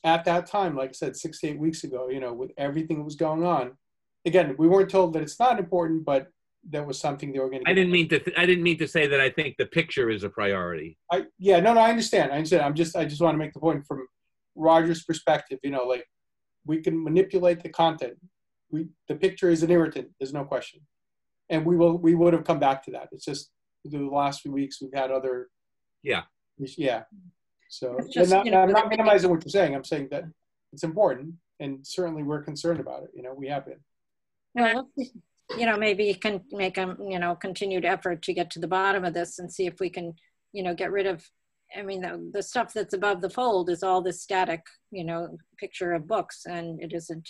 At that time, like I said, 6 to 8 weeks ago, you know, with everything that was going on, again, we weren't told that it's not important, but that was something they were going to.
I didn't mean to say that I think the picture is a priority.
Yeah, no, I understand. I just want to make the point from Roger's perspective. You know, like we can manipulate the content. The picture is an irritant. There's no question, and we would have come back to that. It's just the last few weeks we've had other.
Yeah.
Yeah. So
just,
I'm not minimizing what you're saying. I'm saying that it's important, and certainly we're concerned about it. You know, we have been.
Well, you know, maybe you can make a, you know, continued effort to get to the bottom of this and see if we can, you know, get rid of, I mean, the stuff that's above the fold is all this static, you know, picture of books, and it isn't,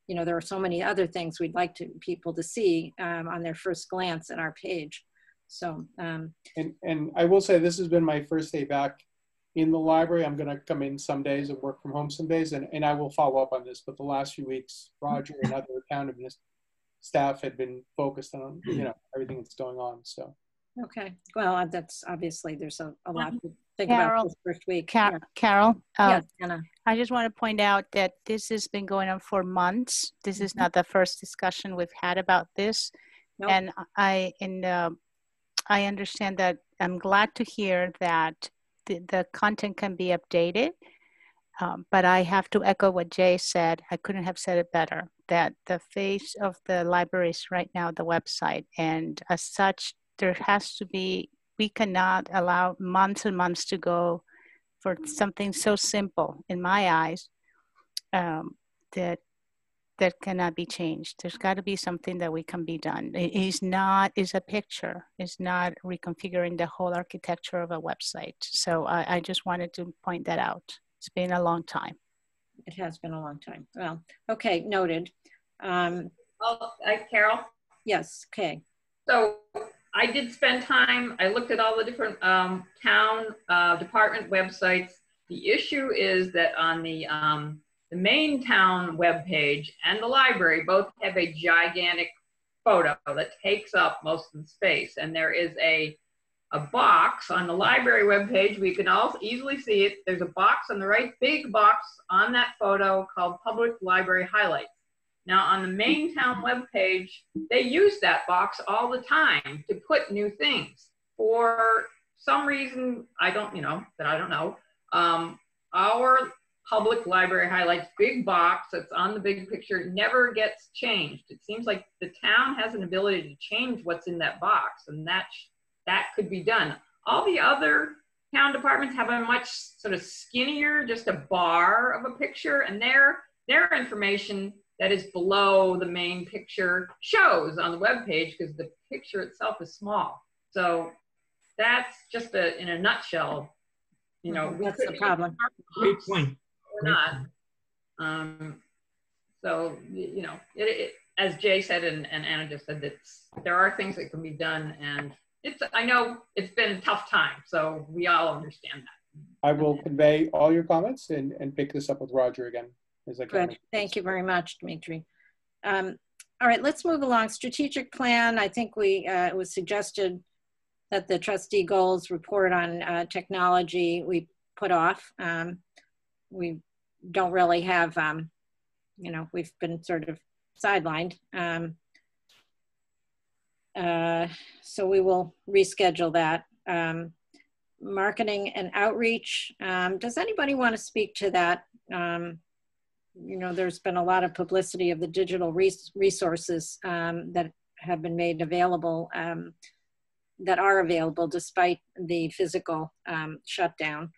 you know, there are so many other things we'd like people to see on their first glance at our page. So.
And I will say this has been my first day back in the library. I'm going to come in some days and work from home some days, and I will follow up on this. But the last few weeks, Roger and other account staff had been focused on, you know, everything that's going on. So.
Okay. Well, that's obviously there's a lot to think about this first week.
Carol,
yes, Anna.
I just want to point out that this has been going on for months. This is not the first discussion we've had about this. Nope. And I understand that. I'm glad to hear that the content can be updated, but I have to echo what Jay said. I couldn't have said it better, that the face of the library is right now the website, and as such, there has to be, we cannot allow months and months to go for something so simple, in my eyes, that cannot be changed. There's got to be something that we can be done. It's a picture. It's not reconfiguring the whole architecture of a website. So I just wanted to point that out. It's been a long time.
It has been a long time. Well, okay, noted.
Carol?
Yes, okay.
So I did spend time, I looked at all the different town department websites. The issue is that on the main town webpage and the library both have a gigantic photo that takes up most of the space. And there is a box on the library webpage. We can all easily see it. There's a box on the right, big box on that photo called Public Library Highlights. Now on the main town webpage, they use that box all the time to put new things. For some reason, I don't know, our Public Library Highlights big box that's on the big picture never gets changed. It seems like the town has an ability to change what's in that box, and that could be done. All the other town departments have a much sort of skinnier, just a bar of a picture, and their information that is below the main picture shows on the webpage because the picture itself is small. So that's just in a nutshell, you know,
that's the problem.
Great point.
Or not. So, you know, as Jay said and Anna just said, that there are things that can be done, and I know it's been a tough time, so we all understand that.
I will convey all your comments and pick this up with Roger again.
Good. Thank you very much, Dimitri. All right, let's move along. Strategic plan. I think it was suggested that the trustee goals report on technology we put off. We don't really have, you know, we've been sort of sidelined. So we will reschedule that. Marketing and outreach. Does anybody want to speak to that? You know, there's been a lot of publicity of the digital resources that have been made available, that are available despite the physical shutdown.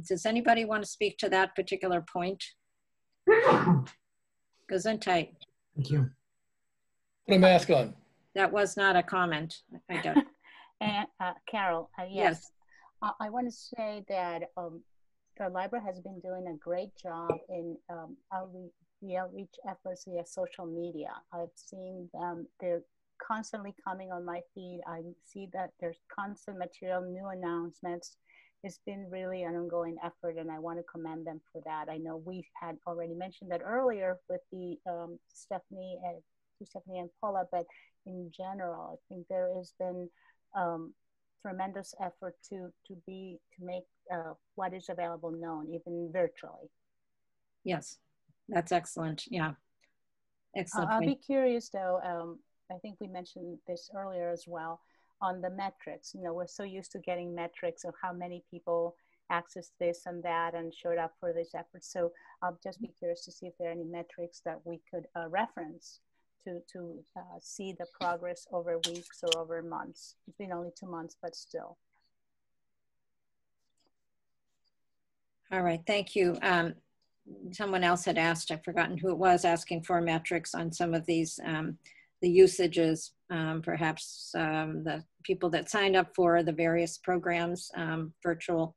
Does anybody want to speak to that particular point? Gesundheit.
Thank you.
Put a mask on.
That was not a comment. I don't.
And Carol, yes. I want to say that the library has been doing a great job in the outreach efforts via social media. I've seen them, they're constantly coming on my feed. I see that there's constant material, new announcements. It's been really an ongoing effort, and I want to commend them for that. I know we had already mentioned that earlier with the Stephanie and Paula, but in general, I think there has been tremendous effort to make what is available known, even virtually.
Yes, that's excellent. Yeah, excellent.
I'll be curious though. I think we mentioned this earlier as well on the metrics. You know, we're so used to getting metrics of how many people accessed this and that and showed up for this effort. So I'll just be curious to see if there are any metrics that we could reference to see the progress over weeks or over months. It's been only 2 months, but still.
All right, thank you. Someone else had asked, I've forgotten who it was, asking for metrics on some of these, the usages, perhaps the people that signed up for the various programs, virtual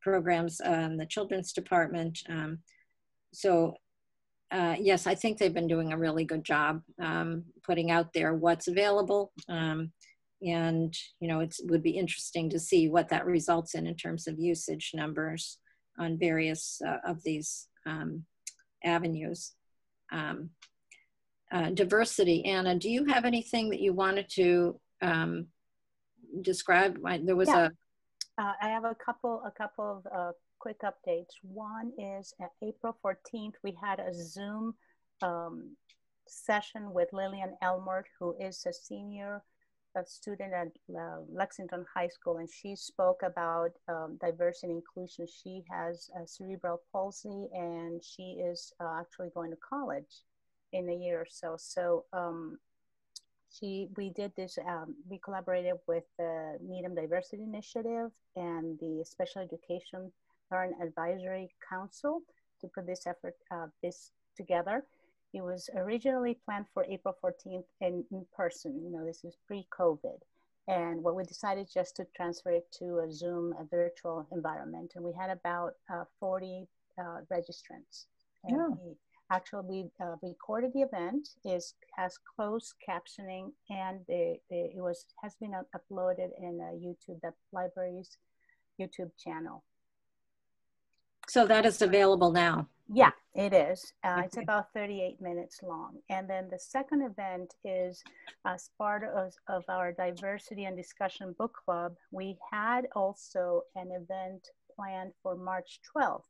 programs in the children's department. Yes, I think they've been doing a really good job putting out there what's available. And, you know, it would be interesting to see what that results in terms of usage numbers on various of these avenues. Diversity, Anna, do you have anything that you wanted to describe? There was
I have a couple of quick updates. One is at April 14th, we had a Zoom session with Lillian Elmert, who is a senior student at Lexington High School, and she spoke about diversity and inclusion. She has cerebral palsy, and she is actually going to college in a year or so. So we did this, we collaborated with the Needham Diversity Initiative and the Special Education Parent Advisory Council to put this effort, this together. It was originally planned for April 14th in person. You know, this is pre-COVID. And what we decided just to transfer it to a Zoom, a virtual environment. And we had about 40 registrants. And actually, we recorded the event. Has closed captioning, and it has been uploaded in YouTube, the library's YouTube channel.
So that is available now.
Yeah, it is. It's about 38 minutes long. And then the second event is as part of our diversity and discussion book club. We had also an event planned for March 12th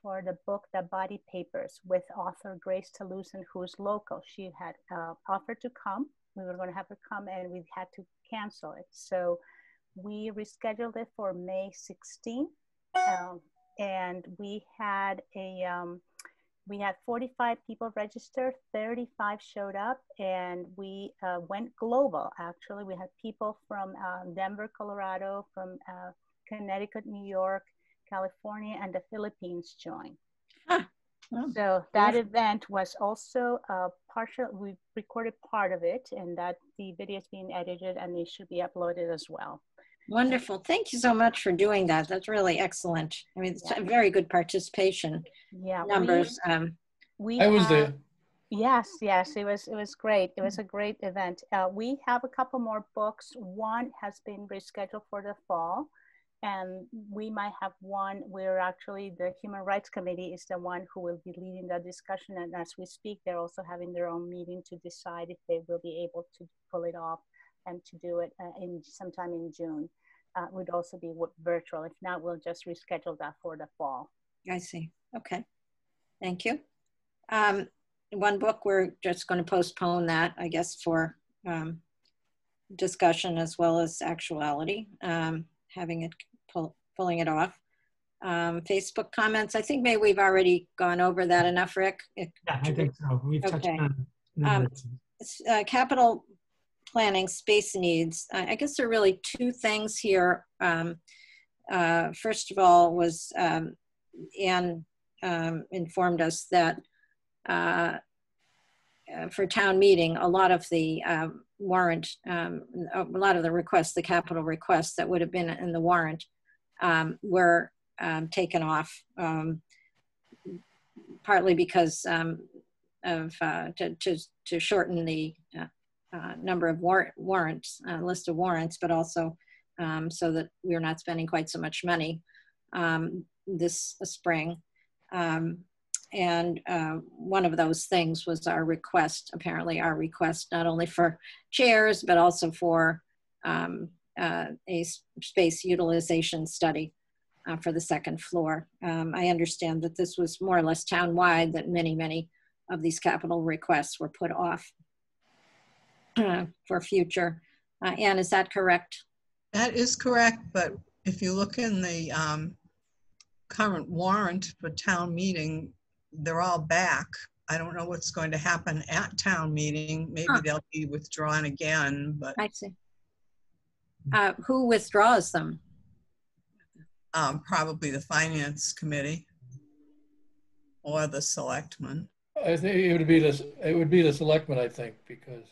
for the book, The Body Papers, with author Grace Talusan, who's local. She had offered to come. We were going to have her come, and we had to cancel it. So we rescheduled it for May 16th. And we had 45 people registered, 35 showed up, and we went global. Actually, we had people from Denver, Colorado, from Connecticut, New York, California, and the Philippines join.
Huh. Oh.
So that event was also partial. We recorded part of it, and that the video is being edited, and it should be uploaded as well.
Wonderful. Thank you so much for doing that. That's really excellent. I mean, it's a very good participation numbers.
I was there.
Yes, it was great. It was a great event. We have a couple more books. One has been rescheduled for the fall, and we might have one where actually the Human Rights Committee is the one who will be leading that discussion. And as we speak, they're also having their own meeting to decide if they will be able to pull it off and to do it sometime in June. Would also be virtual. If not, we'll just reschedule that for the fall.
I see. Okay. Thank you. One book, we're just going to postpone that, I guess, for discussion as well as actuality, having it, pulling it off. Facebook comments, I think maybe we've already gone over that enough, Rick.
Yeah, I think so. We've touched on
capital planning, space needs. I guess there are really two things here. First of all was Anne informed us that for town meeting, a lot of the warrant, a lot of the requests, the capital requests that would have been in the warrant were taken off, partly because to shorten the number of warrants, list of warrants, but also so that we're not spending quite so much money this spring. And one of those things was our request, apparently our request, not only for chairs, but also for a space utilization study for the second floor. I understand that this was more or less town-wide, that many of these capital requests were put off for future. Anne, is that correct?
That is correct, but if you look in the current warrant for town meeting, they're all back. I don't know what's going to happen at town meeting. Maybe they'll be withdrawn again, but.
I see. Who withdraws them?
Probably the finance committee or the selectmen.
I think it would be the selectmen, I think, because.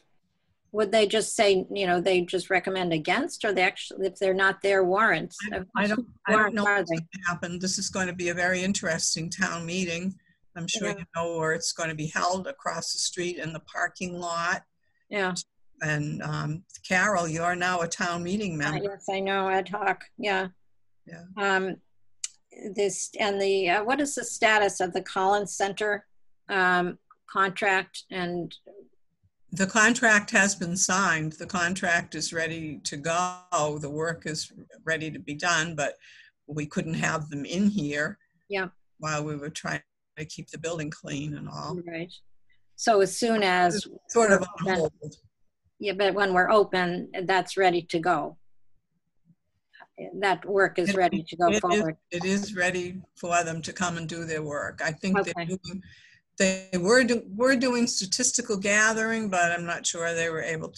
Would they just say, you know, they just recommend against, or they actually, if they're not their warrants?
I don't know what's going to happen. This is going to be a very interesting town meeting. I'm sure you know where it's going to be held, across the street in the parking lot.
Yeah.
And Carol, you're now a town meeting member.
Yes, I know, ad hoc. Yeah.
Yeah.
This and the what is the status of the Collins Center contract? And
the contract has been signed. The contract is ready to go. The work is ready to be done, but we couldn't have them in here.
Yeah.
While we were trying to keep the building clean and all.
Right. So as soon as
it's sort of on hold.
Yeah, but when we're open, that's ready to go. That work is ready to go forward.
It is ready for them to come and do their work. I think they were doing statistical gathering, but I'm not sure they were able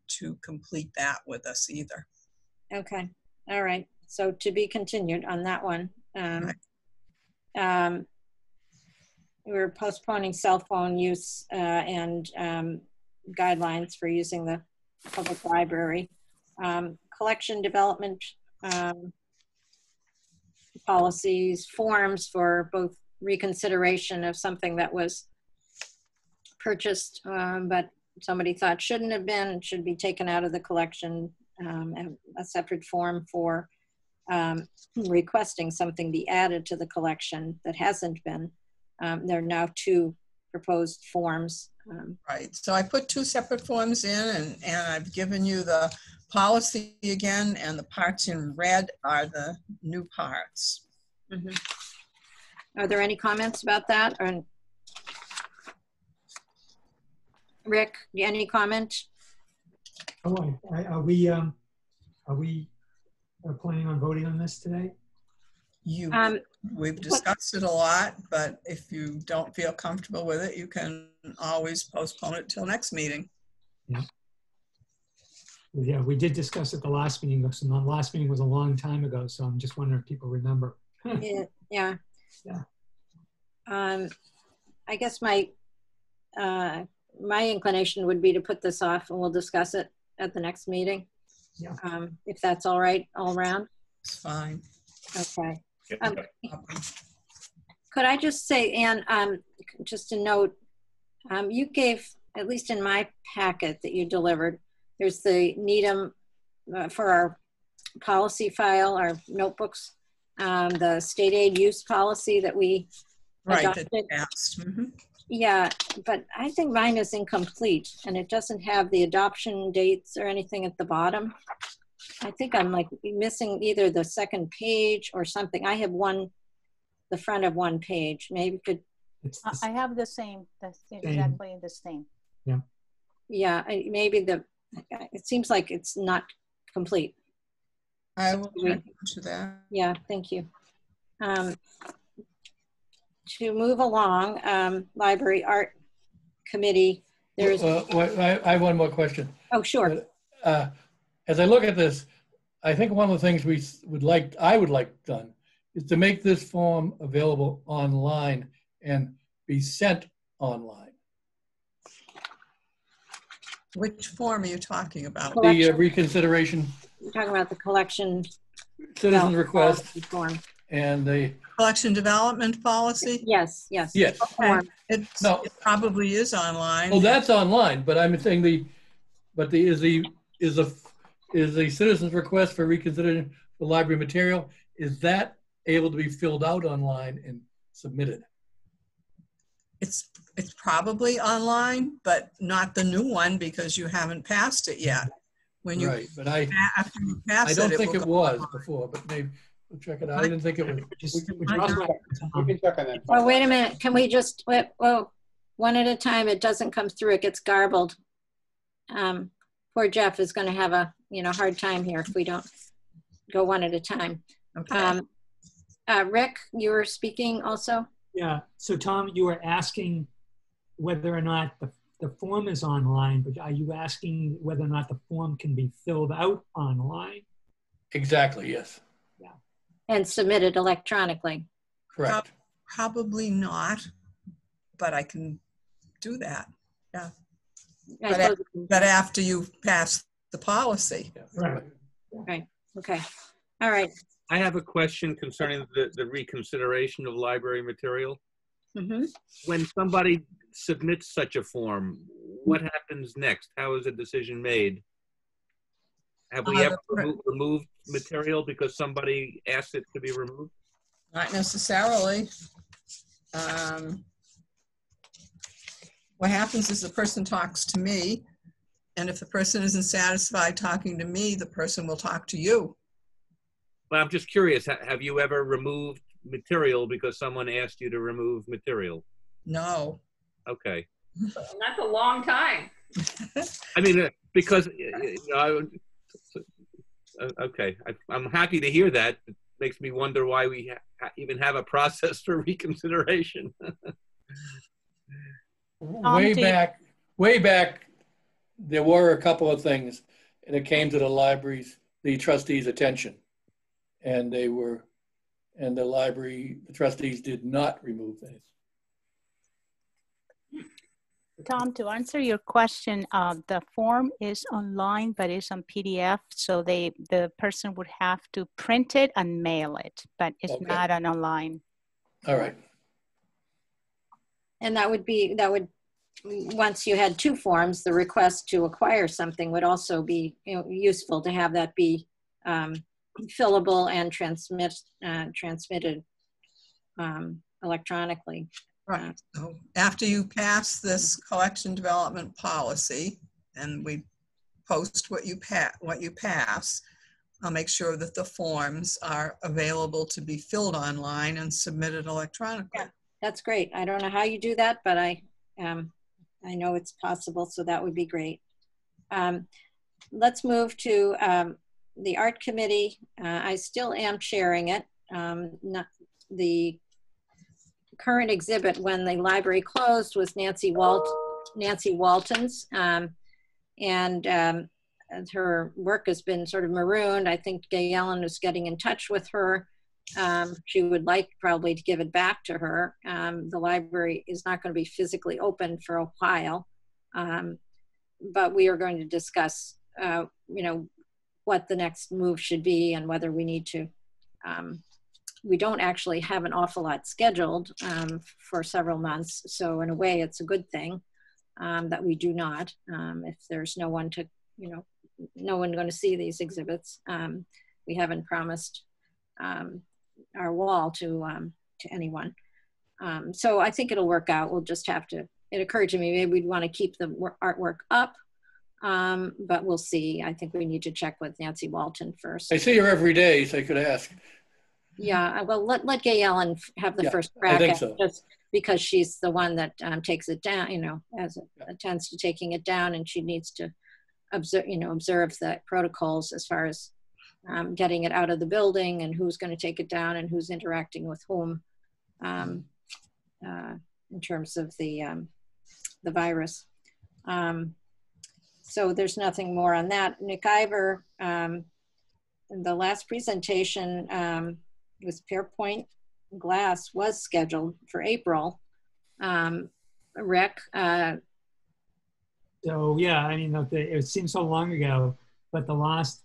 to complete that with us either.
Okay. All right. So to be continued on that one. We're postponing cell phone use and guidelines for using the public library. Collection development policies, forms for both reconsideration of something that was purchased, but somebody thought shouldn't have been, should be taken out of the collection, and a separate form for requesting something be added to the collection that hasn't been. There are now two proposed forms.
Right, so I put two separate forms in, and I've given you the policy again, and the parts in red are the new parts.
Mm-hmm. Are there any comments about that? Or Rick, any comment?
Oh, are we planning on voting on this today?
We've discussed it a lot, but if you don't feel comfortable with it, you can always postpone it till next meeting.
Yeah. Yeah, we did discuss it the last meeting. The last meeting was a long time ago, so I'm just wondering if people remember.
Yeah. I guess my inclination would be to put this off, and we'll discuss it at the next meeting.
Yeah.
If that's all right, all around.
It's fine.
Okay. Could I just say, Anne, just a note, you gave, at least in my packet that you delivered, there's the Needham for our policy file, our notebooks, the state aid use policy that we adopted.
Mm-hmm.
Yeah, but I think mine is incomplete, and it doesn't have the adoption dates or anything at the bottom. I think I'm like missing either the second page or something. I have the front of one page. Maybe could.
I have the same. That's exactly the same.
Yeah.
Yeah, maybe it seems like it's not complete.
I will look into that.
Yeah, thank you. To move along, Library Art Committee, there's...
I have one more question.
Oh, sure.
As I look at this, I think one of the things I would like done is to make this form available online and be sent online.
Which form are you talking about?
The reconsideration.
You're talking about the collection.
Citizen request.
Form.
And the
collection development policy?
Yes.
Okay. It probably is online.
Oh, that's online, but I'm saying is the citizen's request for reconsidering the library material, is that able to be filled out online and submitted?
It's probably online, but not the new one because you haven't passed it yet. when you,
Right, but
after you pass
I don't think
will
it
go
was
online.
before, but maybe we'll check it out. I didn't think it was.
We can check on that.
Oh, wait a minute. Can we just, well, one at a time? It doesn't come through. It gets garbled. Poor Jeff is going to have a, hard time here if we don't go one at a time.
Okay.
Rick, you were speaking also?
Yeah, so Tom, you were asking whether or not the form is online, but are you asking whether or not the form can be filled out online?
Exactly, yes.
Yeah.
And submitted electronically?
Correct.
Probably not, but I can do that. Yeah. But after you pass the policy.
Right.
Right. Okay. All right.
I have a question concerning the reconsideration of library material.
Mm-hmm.
When somebody submits such a form, what happens next? How is a decision made? Have we ever removed material because somebody asked it to be removed?
Not necessarily. What happens is the person talks to me, and if the person isn't satisfied talking to me, the person will talk to you.
Well, I'm just curious, have you ever removed material because someone asked you to remove material?
No.
Okay.
And that's a long time.
I mean, because, okay, I'm happy to hear that. It makes me wonder why we even have a process for reconsideration.
Way back, there were a couple of things that came to the trustees' attention. And the trustees did not remove things.
Tom, to answer your question, the form is online, but it's on PDF. So the person would have to print it and mail it, but it's not an online.
All right.
And that would, once you had two forms, the request to acquire something would also be useful to have that be fillable and transmitted electronically.
Right. So after you pass this collection development policy, and we post what you pass, I'll make sure that the forms are available to be filled online and submitted electronically.
Yeah, that's great. I don't know how you do that, but I know it's possible, so that would be great. Let's move to the art committee. I still am chairing it. The current exhibit when the library closed was Nancy Walton's, and her work has been sort of marooned. I think Gay Ellen is getting in touch with her. She would like probably to give it back to her. The library is not going to be physically open for a while, but we are going to discuss, what the next move should be and whether we need to. We don't actually have an awful lot scheduled for several months. So in a way, it's a good thing that we do not. If there's no one to, no one going to see these exhibits. We haven't promised our wall to anyone. So I think it'll work out. We'll just have to, it occurred to me, maybe we'd want to keep the artwork up. But we'll see. I think we need to check with Nancy Walton first.
I see her every day, so I could ask.
Yeah, well, let Gay Ellen have the first
I
crack
think
at it,
so.
just because she's the one that takes it down, attends to taking it down, and she needs to observe the protocols as far as getting it out of the building and who's going to take it down and who's interacting with whom in terms of the virus. So there's nothing more on that. Nick Iver, the last presentation was Pearpoint Glass was scheduled for April. Rick?
So yeah, I mean, it seems so long ago, but the last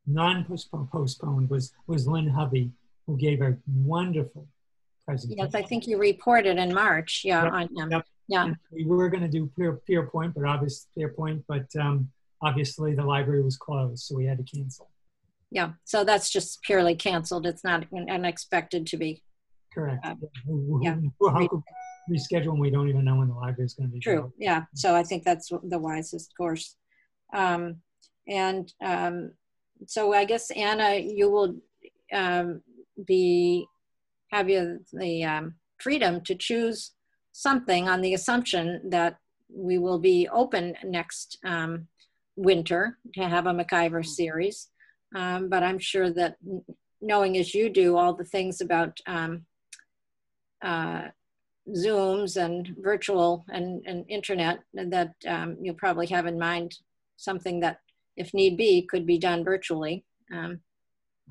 non-postponed was Lynn Hovey, who gave a wonderful presentation.
Yes, I think you reported in March. Yeah,
Yep,
on him.
yep.
Yeah.
And we were going to do Pearpoint, but obviously the library was closed, so we had to cancel.
Yeah, so that's just purely canceled. It's not unexpected to be.
Correct.
Yeah.
How could we reschedule when we don't even know when the library is going to be
True.
closed?
Yeah. So I think that's the wisest course. So I guess, Anna, you will have the freedom to choose something on the assumption that we will be open next winter to have a MacIver series. But I'm sure that knowing as you do all the things about Zooms and virtual and internet, that you'll probably have in mind something that, if need be, could be done virtually.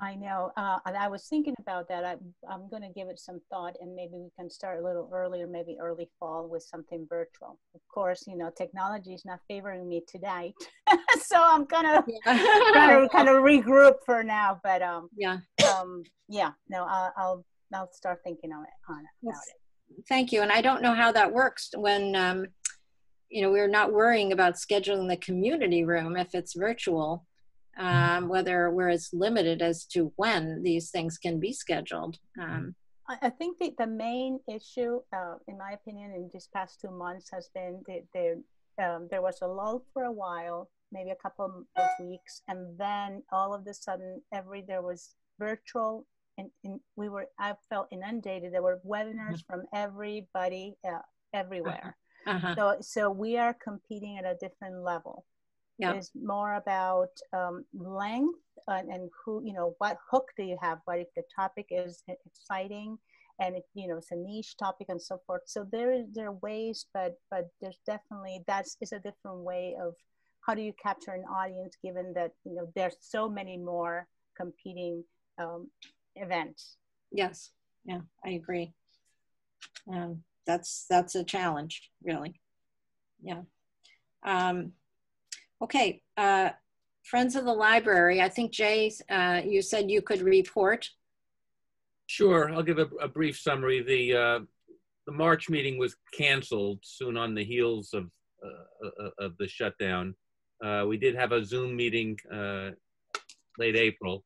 I know, and I was thinking about that. I'm going to give it some thought, and maybe we can start a little earlier, maybe early fall, with something virtual. Of course, you know, technology is not favoring me tonight, so I'm gonna kind of regroup for now. But yeah, no, I'll start thinking on it. About it.
Thank you. And I don't know how that works when you know, we're not worrying about scheduling the community room if it's virtual. Where it's limited as to when these things can be scheduled.
I think the main issue, in my opinion, in these past 2 months has been there was a lull for a while, maybe a couple of weeks, and then all of a sudden there was virtual, and I felt inundated. There were webinars from everybody everywhere. So we are competing at a different level. Yeah. It's more about length and who, you know, what hook do you have? What if the topic is exciting and it, you know, it's a niche topic and so forth. So there are ways, but there's definitely, is a different way of how do you capture an audience, given that, you know, there's so many more competing events.
Yes, yeah, I agree. That's a challenge, really. Yeah. Okay, Friends of the Library, I think Jay, you said you could report.
Sure, I'll give a brief summary. The March meeting was canceled soon on the heels of the shutdown. We did have a Zoom meeting late April.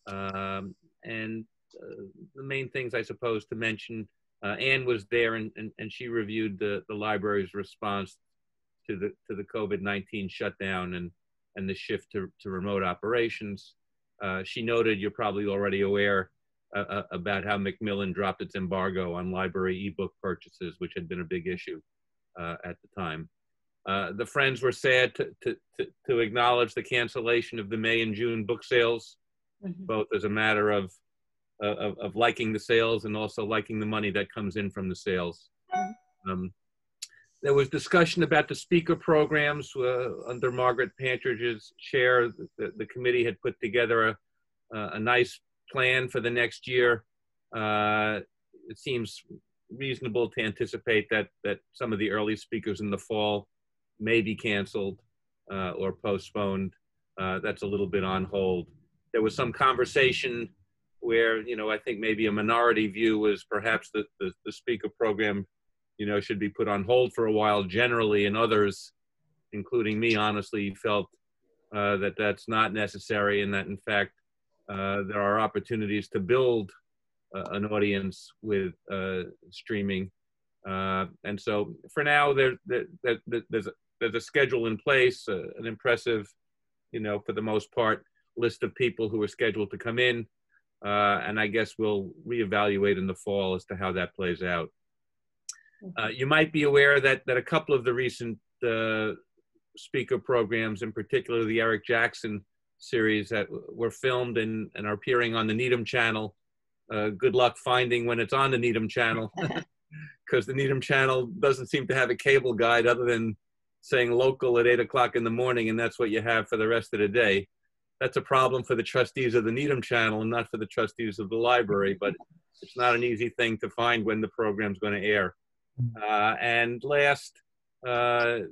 And the main things I suppose to mention, Anne was there and she reviewed the library's response to the COVID-19 shutdown and the shift to remote operations. She noted, you're probably already aware, about how Macmillan dropped its embargo on library ebook purchases, which had been a big issue at the time. The Friends were sad to acknowledge the cancellation of the May and June book sales, both as a matter of liking the sales and also liking the money that comes in from the sales. There was discussion about the speaker programs under Margaret Pantridge's chair. The committee had put together a nice plan for the next year. It seems reasonable to anticipate that some of the early speakers in the fall may be canceled or postponed. That's a little bit on hold. There was some conversation where, you know, I think maybe a minority view was perhaps the speaker program, you know, should be put on hold for a while generally, and others, including me, honestly felt that that's not necessary, and that in fact there are opportunities to build an audience with streaming. And so for now, there's a schedule in place, an impressive, you know, for the most part, list of people who are scheduled to come in. And I guess we'll reevaluate in the fall as to how that plays out. You might be aware that a couple of the recent speaker programs, in particular the Eric Jackson series that were filmed and are appearing on the Needham channel. Good luck finding when it's on the Needham channel, because the Needham channel doesn't seem to have a cable guide other than saying local at 8 o'clock in the morning, and that's what you have for the rest of the day. That's a problem for the trustees of the Needham channel and not for the trustees of the library, but it's not an easy thing to find when the program's going to air. And last, the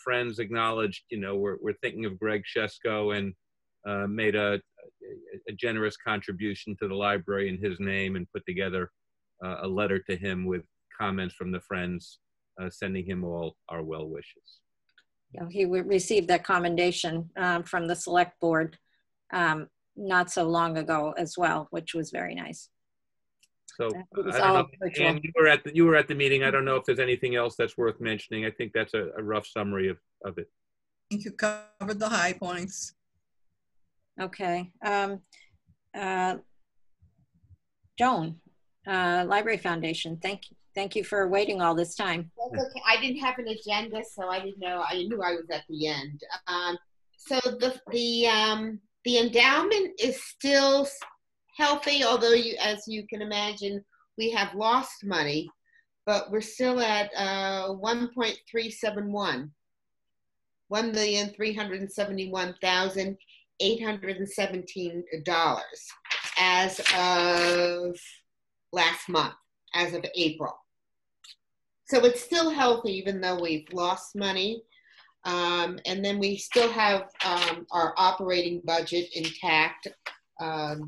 Friends acknowledged, you know, we're thinking of Greg Shesko and made a generous contribution to the library in his name and put together a letter to him with comments from the Friends, sending him all our well wishes.
You know, he received that commendation from the select board not so long ago as well, which was very nice.
So I don't know, and you were at the meeting. I don't know if there's anything else that's worth mentioning. I think that's a rough summary of it.
think you covered the high points.
Okay. Joan, Library Foundation, thank you for waiting all this time.
That's okay. I didn't have an agenda, so I didn't know. I knew I was at the end. So the endowment is still healthy, although as you can imagine, we have lost money, but we're still at 1.371, $1,371,817 as of last month, as of April. So it's still healthy, even though we've lost money. And then we still have our operating budget intact,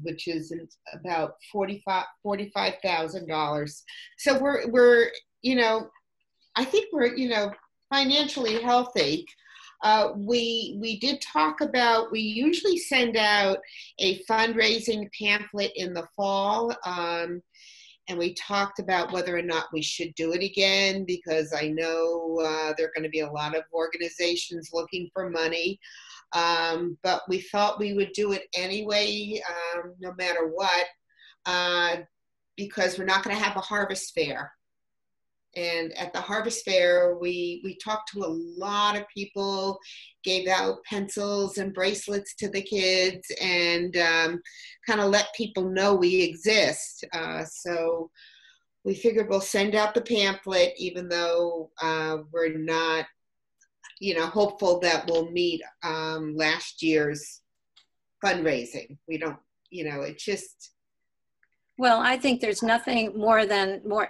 which is about $45,000. So we're I think we're financially healthy. We did talk about, we usually send out a fundraising pamphlet in the fall. And we talked about whether or not we should do it again, because I know there are going to be a lot of organizations looking for money. But we thought we would do it anyway, no matter what, because we're not going to have a harvest fair. And at the harvest fair, we talked to a lot of people, gave out pencils and bracelets to the kids, and kind of let people know we exist. So we figured we'll send out the pamphlet, even though we're not, hopeful that we'll meet last year's fundraising. We don't, it's just.
Well, I think there's nothing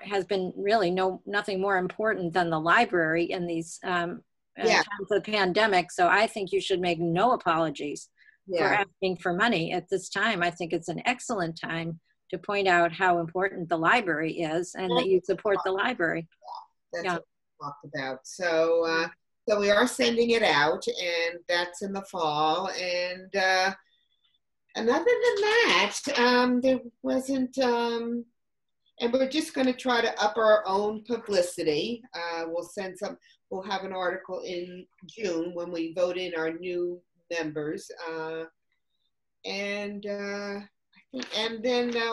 has been really nothing more important than the library in these times of the pandemic. So I think you should make no apologies for asking for money at this time. I think it's an excellent time to point out how important the library is and that you support the library.
That's what we talked about. So, so we are sending it out, and that's in the fall. And other than that, there wasn't, and we're just going to try to up our own publicity. We'll have an article in June when we vote in our new members. And then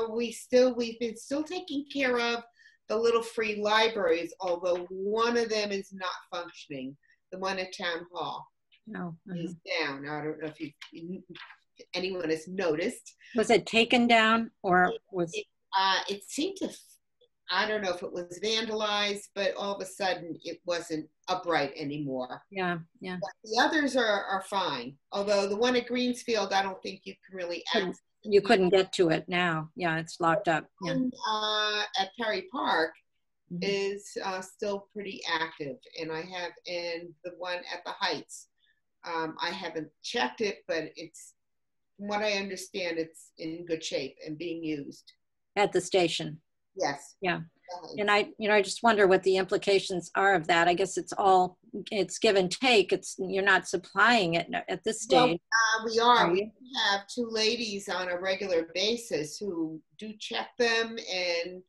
we've been still taking care of the little free libraries, although one of them is not functioning. The one at Town Hall is down. I don't know if anyone has noticed.
Was it taken down, or was
it seemed to, I don't know if it was vandalized, but all of a sudden it wasn't upright anymore.
But
the others are fine, although the one at Greensfield, I don't think you can really access.
You couldn't get to it now. It's locked up.
At Perry Park is still pretty active, and the one at the Heights, I haven't checked it, but it's, from what I understand, it's in good shape and being used.
At the station.
Yes.
Yeah. And I just wonder what the implications are of that. I guess it's give and take. You're not supplying it at this stage.
Well, we are. We have two ladies on a regular basis who do check them and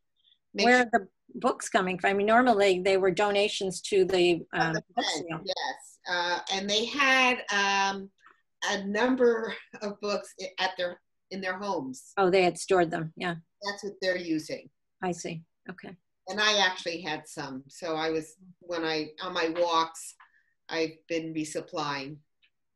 make
Where are the books coming from? I mean, normally they were donations to the book sale.
Yes. And they had a number of books in their homes.
Oh, they had stored them. Yeah.
That's what they're using.
I see. Okay.
And I actually had some. So on my walks, I've been resupplying.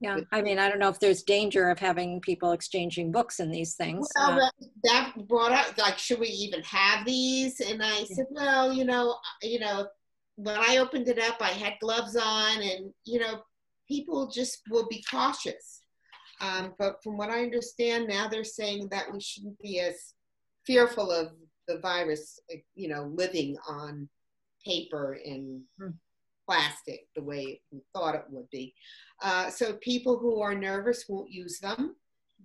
Yeah. I mean, I don't know if there's danger of having people exchanging books in these things.
Well, that brought up, like, should we even have these? And I said, well, when I opened it up, I had gloves on, and, people just will be cautious. But from what I understand now, they're saying that we shouldn't be as fearful of the virus, living on paper and plastic the way we thought it would be. So people who are nervous won't use them,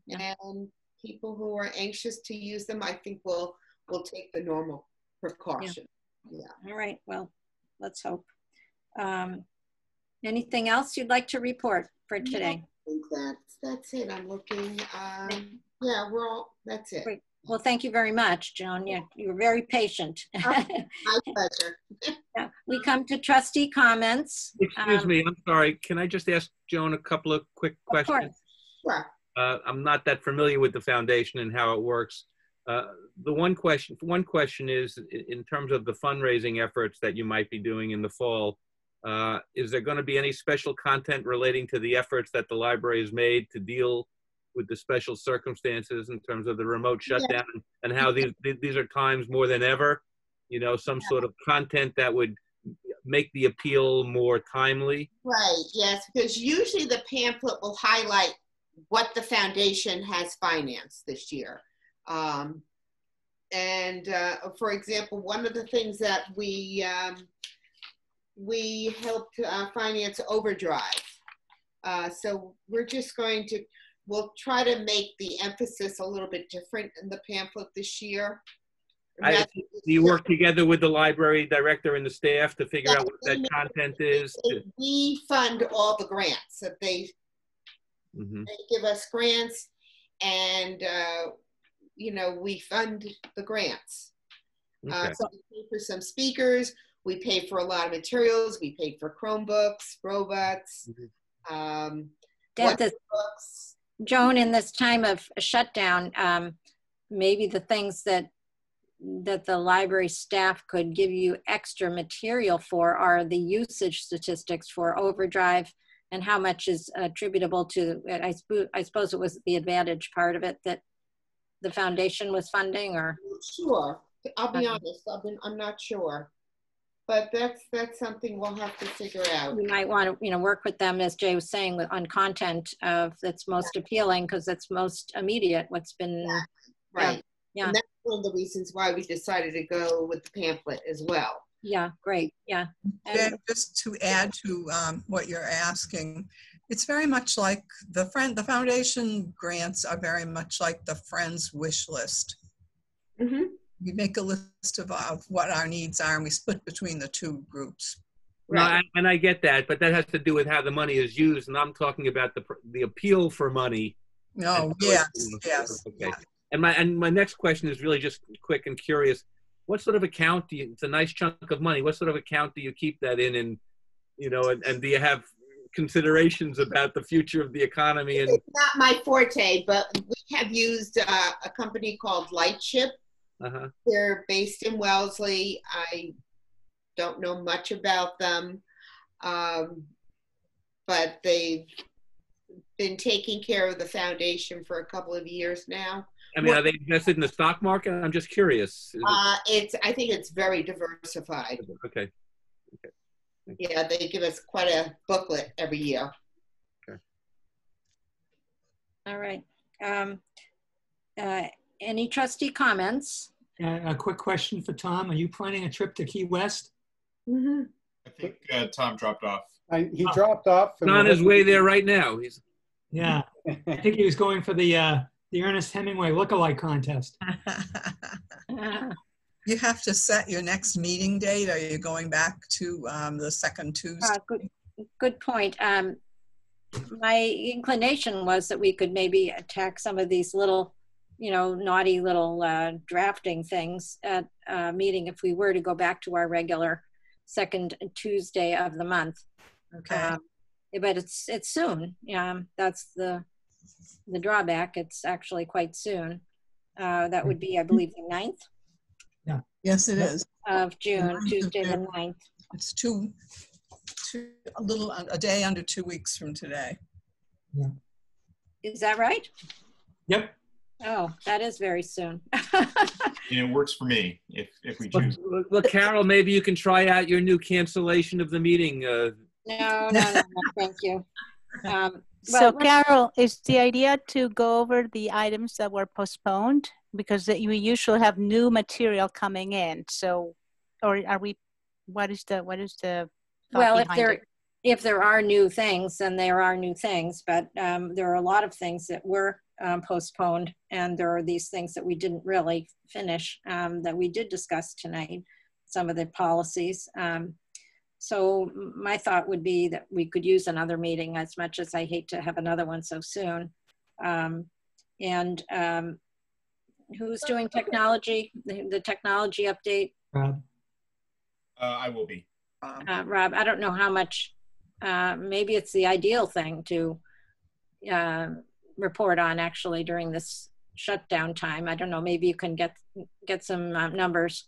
and people who are anxious to use them, I think will take the normal precaution.
All right. Well, let's hope. Anything else you'd like to report for today?
I think that's it. I'm looking. That's it.
Great. Well, thank you very much, Joan. You were very patient.
My pleasure.
We come to trustee comments.
Excuse me, I'm sorry. Can I just ask Joan a couple of quick
Of course.
questions?
Sure.
I'm not that familiar with the foundation and how it works. The one question is, in terms of the fundraising efforts that you might be doing in the fall, is there going to be any special content relating to the efforts that the library has made to deal with the special circumstances in terms of the remote shutdown, and how these are times more than ever? You know, some sort of content that would make the appeal more timely?
Right, yes, because usually the pamphlet will highlight what the foundation has financed this year. For example, one of the things that we helped finance Overdrive. So we're just we'll try to make the emphasis a little bit different in the pamphlet this year.
Do you work together with the library director and the staff to figure out what that content is?
We fund all the grants that they give us grants, and you know, we fund the grants.
Okay.
So we pay for some speakers, we pay for a lot of materials, we paid for Chromebooks, robots, books.
Joan, in this time of shutdown, maybe the things that the library staff could give you extra material for are the usage statistics for Overdrive and how much is attributable to, I suppose it was the Advantage part of it that the foundation was funding, or?
Sure, I'll be honest, I'm not sure. But that's something we'll have to figure out.
You might want to, you know, work with them, as Jay was saying, on content that's most appealing, because that's most immediate. What's been
right.
Yeah.
And that's one of the reasons why we decided to go with the pamphlet as well.
Yeah, great. Yeah.
And just to add to what you're asking, it's very much like the foundation grants are very much like the Friends wish list. We make a list of what our needs are, and we split between the two groups.
Right. No, and I get that, but that has to do with how the money is used, and I'm talking about the appeal for money.
No, yes.
Okay. Yeah. And my next question is really just quick and curious. What sort of account it's a nice chunk of money. What sort of account do you keep that in? And, you know, and do you have considerations about the future of the economy? And
it's not my forte, but we have used a company called Lightship. They're based in Wellesley. I don't know much about them, but they've been taking care of the foundation for a couple of years now.
I mean, are they invested in the stock market? I'm just curious.
I think it's very diversified.
Okay.
Yeah, they give us quite a booklet every year.
Okay.
All right. Any trustee comments?
A quick question for Tom. Are you planning a trip to Key West?
I think Tom dropped off.
He dropped off.
He's on his way there right now.
Yeah, I think he was going for the Ernest Hemingway lookalike contest.
You have to set your next meeting date. Are you going back to the second Tuesday?
Good point. My inclination was that we could maybe attack some of these little, you know, naughty little drafting things at a meeting if we were to go back to our regular second Tuesday of the month.
Okay.
But it's soon. Yeah, that's the drawback. It's actually quite soon. That would be, I believe, the 9th.
Yeah.
Yes, it is.
Of June, Tuesday the 9th.
It's a day under 2 weeks from today.
Yeah.
Is that right?
Yep.
Oh, that is very soon.
And it works for me if we choose.
Well, Carol, maybe you can try out your new cancellation of the meeting.
No, thank you.
So Carol, is the idea to go over the items that were postponed? Because we usually have new material coming in. So, or are we, what is the
well, if there are new things, then there are new things, but there are a lot of things that were postponed, and there are these things that we didn't really finish that we did discuss tonight, some of the policies. So my thought would be that we could use another meeting, as much as I hate to have another one so soon. Who's doing technology, the technology update?
I will be.
Rob, I don't know how much, maybe it's the ideal thing to report on actually during this shutdown time. I don't know, maybe you can get some numbers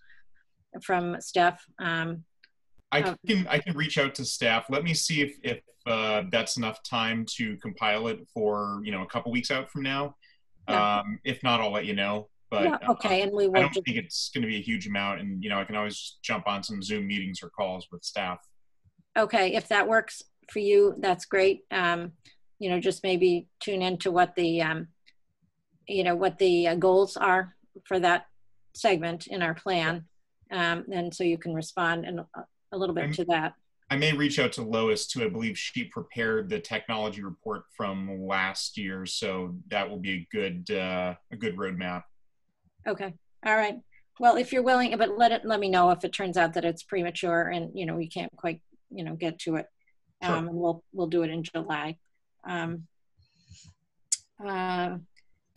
from Steph.
I can reach out to staff. Let me see if that's enough time to compile it for, a couple weeks out from now.
Yeah.
If not, I'll let you know. But
yeah, okay, and we will.
I don't think it's going to be a huge amount, and I can always just jump on some Zoom meetings or calls with staff.
Okay, if that works for you, that's great. Just maybe tune into what the what the goals are for that segment in our plan, and so you can respond and a little bit to that.
I may reach out to Lois too. I believe she prepared the technology report from last year, so that will be a good roadmap. Okay.
All right. Well, if you're willing, but let me know if it turns out that it's premature and we can't quite get to it.
Sure.
And we'll do it in July.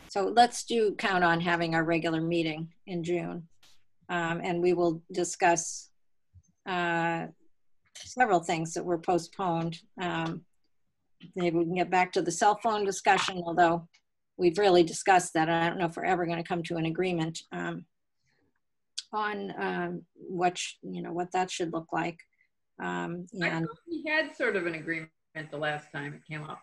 So let's count on having our regular meeting in June, and we will discuss several things that were postponed. Maybe we can get back to the cell phone discussion, although we've really discussed that. I don't know if we're ever going to come to an agreement on what that should look like.
I thought we had sort of an agreement the last time it came up.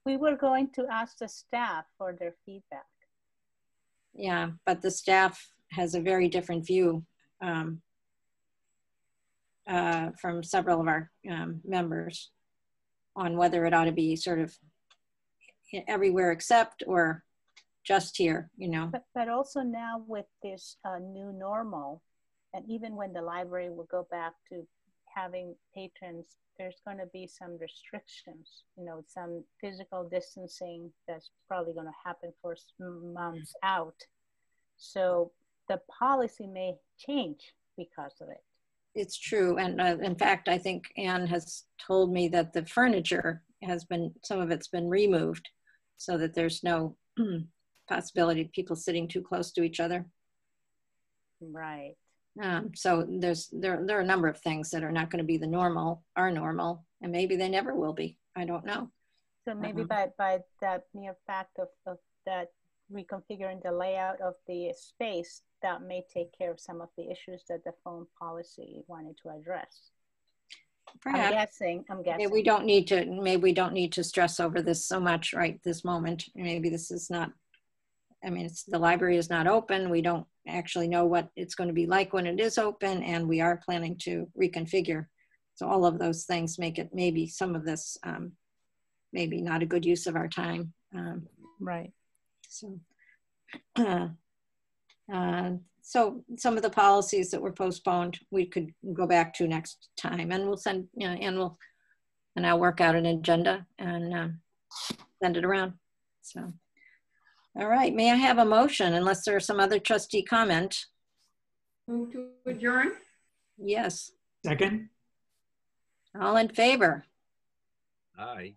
We were going to ask the staff for their feedback.
Yeah, but the staff has a very different view from several of our members on whether it ought to be sort of everywhere except or just here,
But also now with this new normal, and even when the library will go back to having patrons, there's going to be some restrictions, some physical distancing that's probably going to happen for months out. So the policy may change because of it.
It's true. And in fact, I think Anne has told me that the furniture some of it's been removed so that there's no possibility of people sitting too close to each other.
Right.
So there are a number of things that are not going to be our normal, and maybe they never will be. I don't know.
So maybe by that mere fact of that reconfiguring the layout of the space, that may take care of some of the issues that the phone policy wanted to address.
Perhaps.
I'm guessing.
Maybe we don't need to stress over this so much right this moment. Maybe this is not. The library is not open. We don't actually know what it's going to be like when it is open, and we are planning to reconfigure. So all of those things make it maybe some of this maybe not a good use of our time.
Right.
So, so some of the policies that were postponed, we could go back to next time, and we'll send, and I'll work out an agenda and send it around. So. All right, may I have a motion unless there's some other trustee comment?
Move to adjourn?
Yes.
Second?
All in favor?
Aye.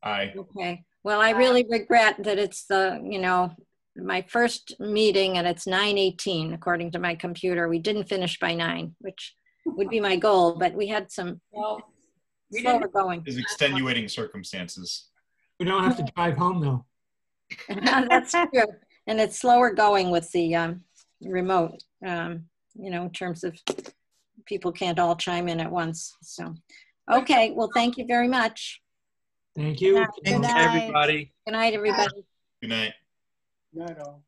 Aye.
Okay, well, I really regret that it's my first meeting and it's 9:18 according to my computer. We didn't finish by 9, which would be my goal, but we had some slower going.
There's extenuating circumstances.
We don't have to drive home though.
That's true. And it's slower going with the remote, in terms of people can't all chime in at once. So, okay. Well, thank you very much.
Thank you.
Good night, everybody.
Good night, everybody.
Good night.
Not all.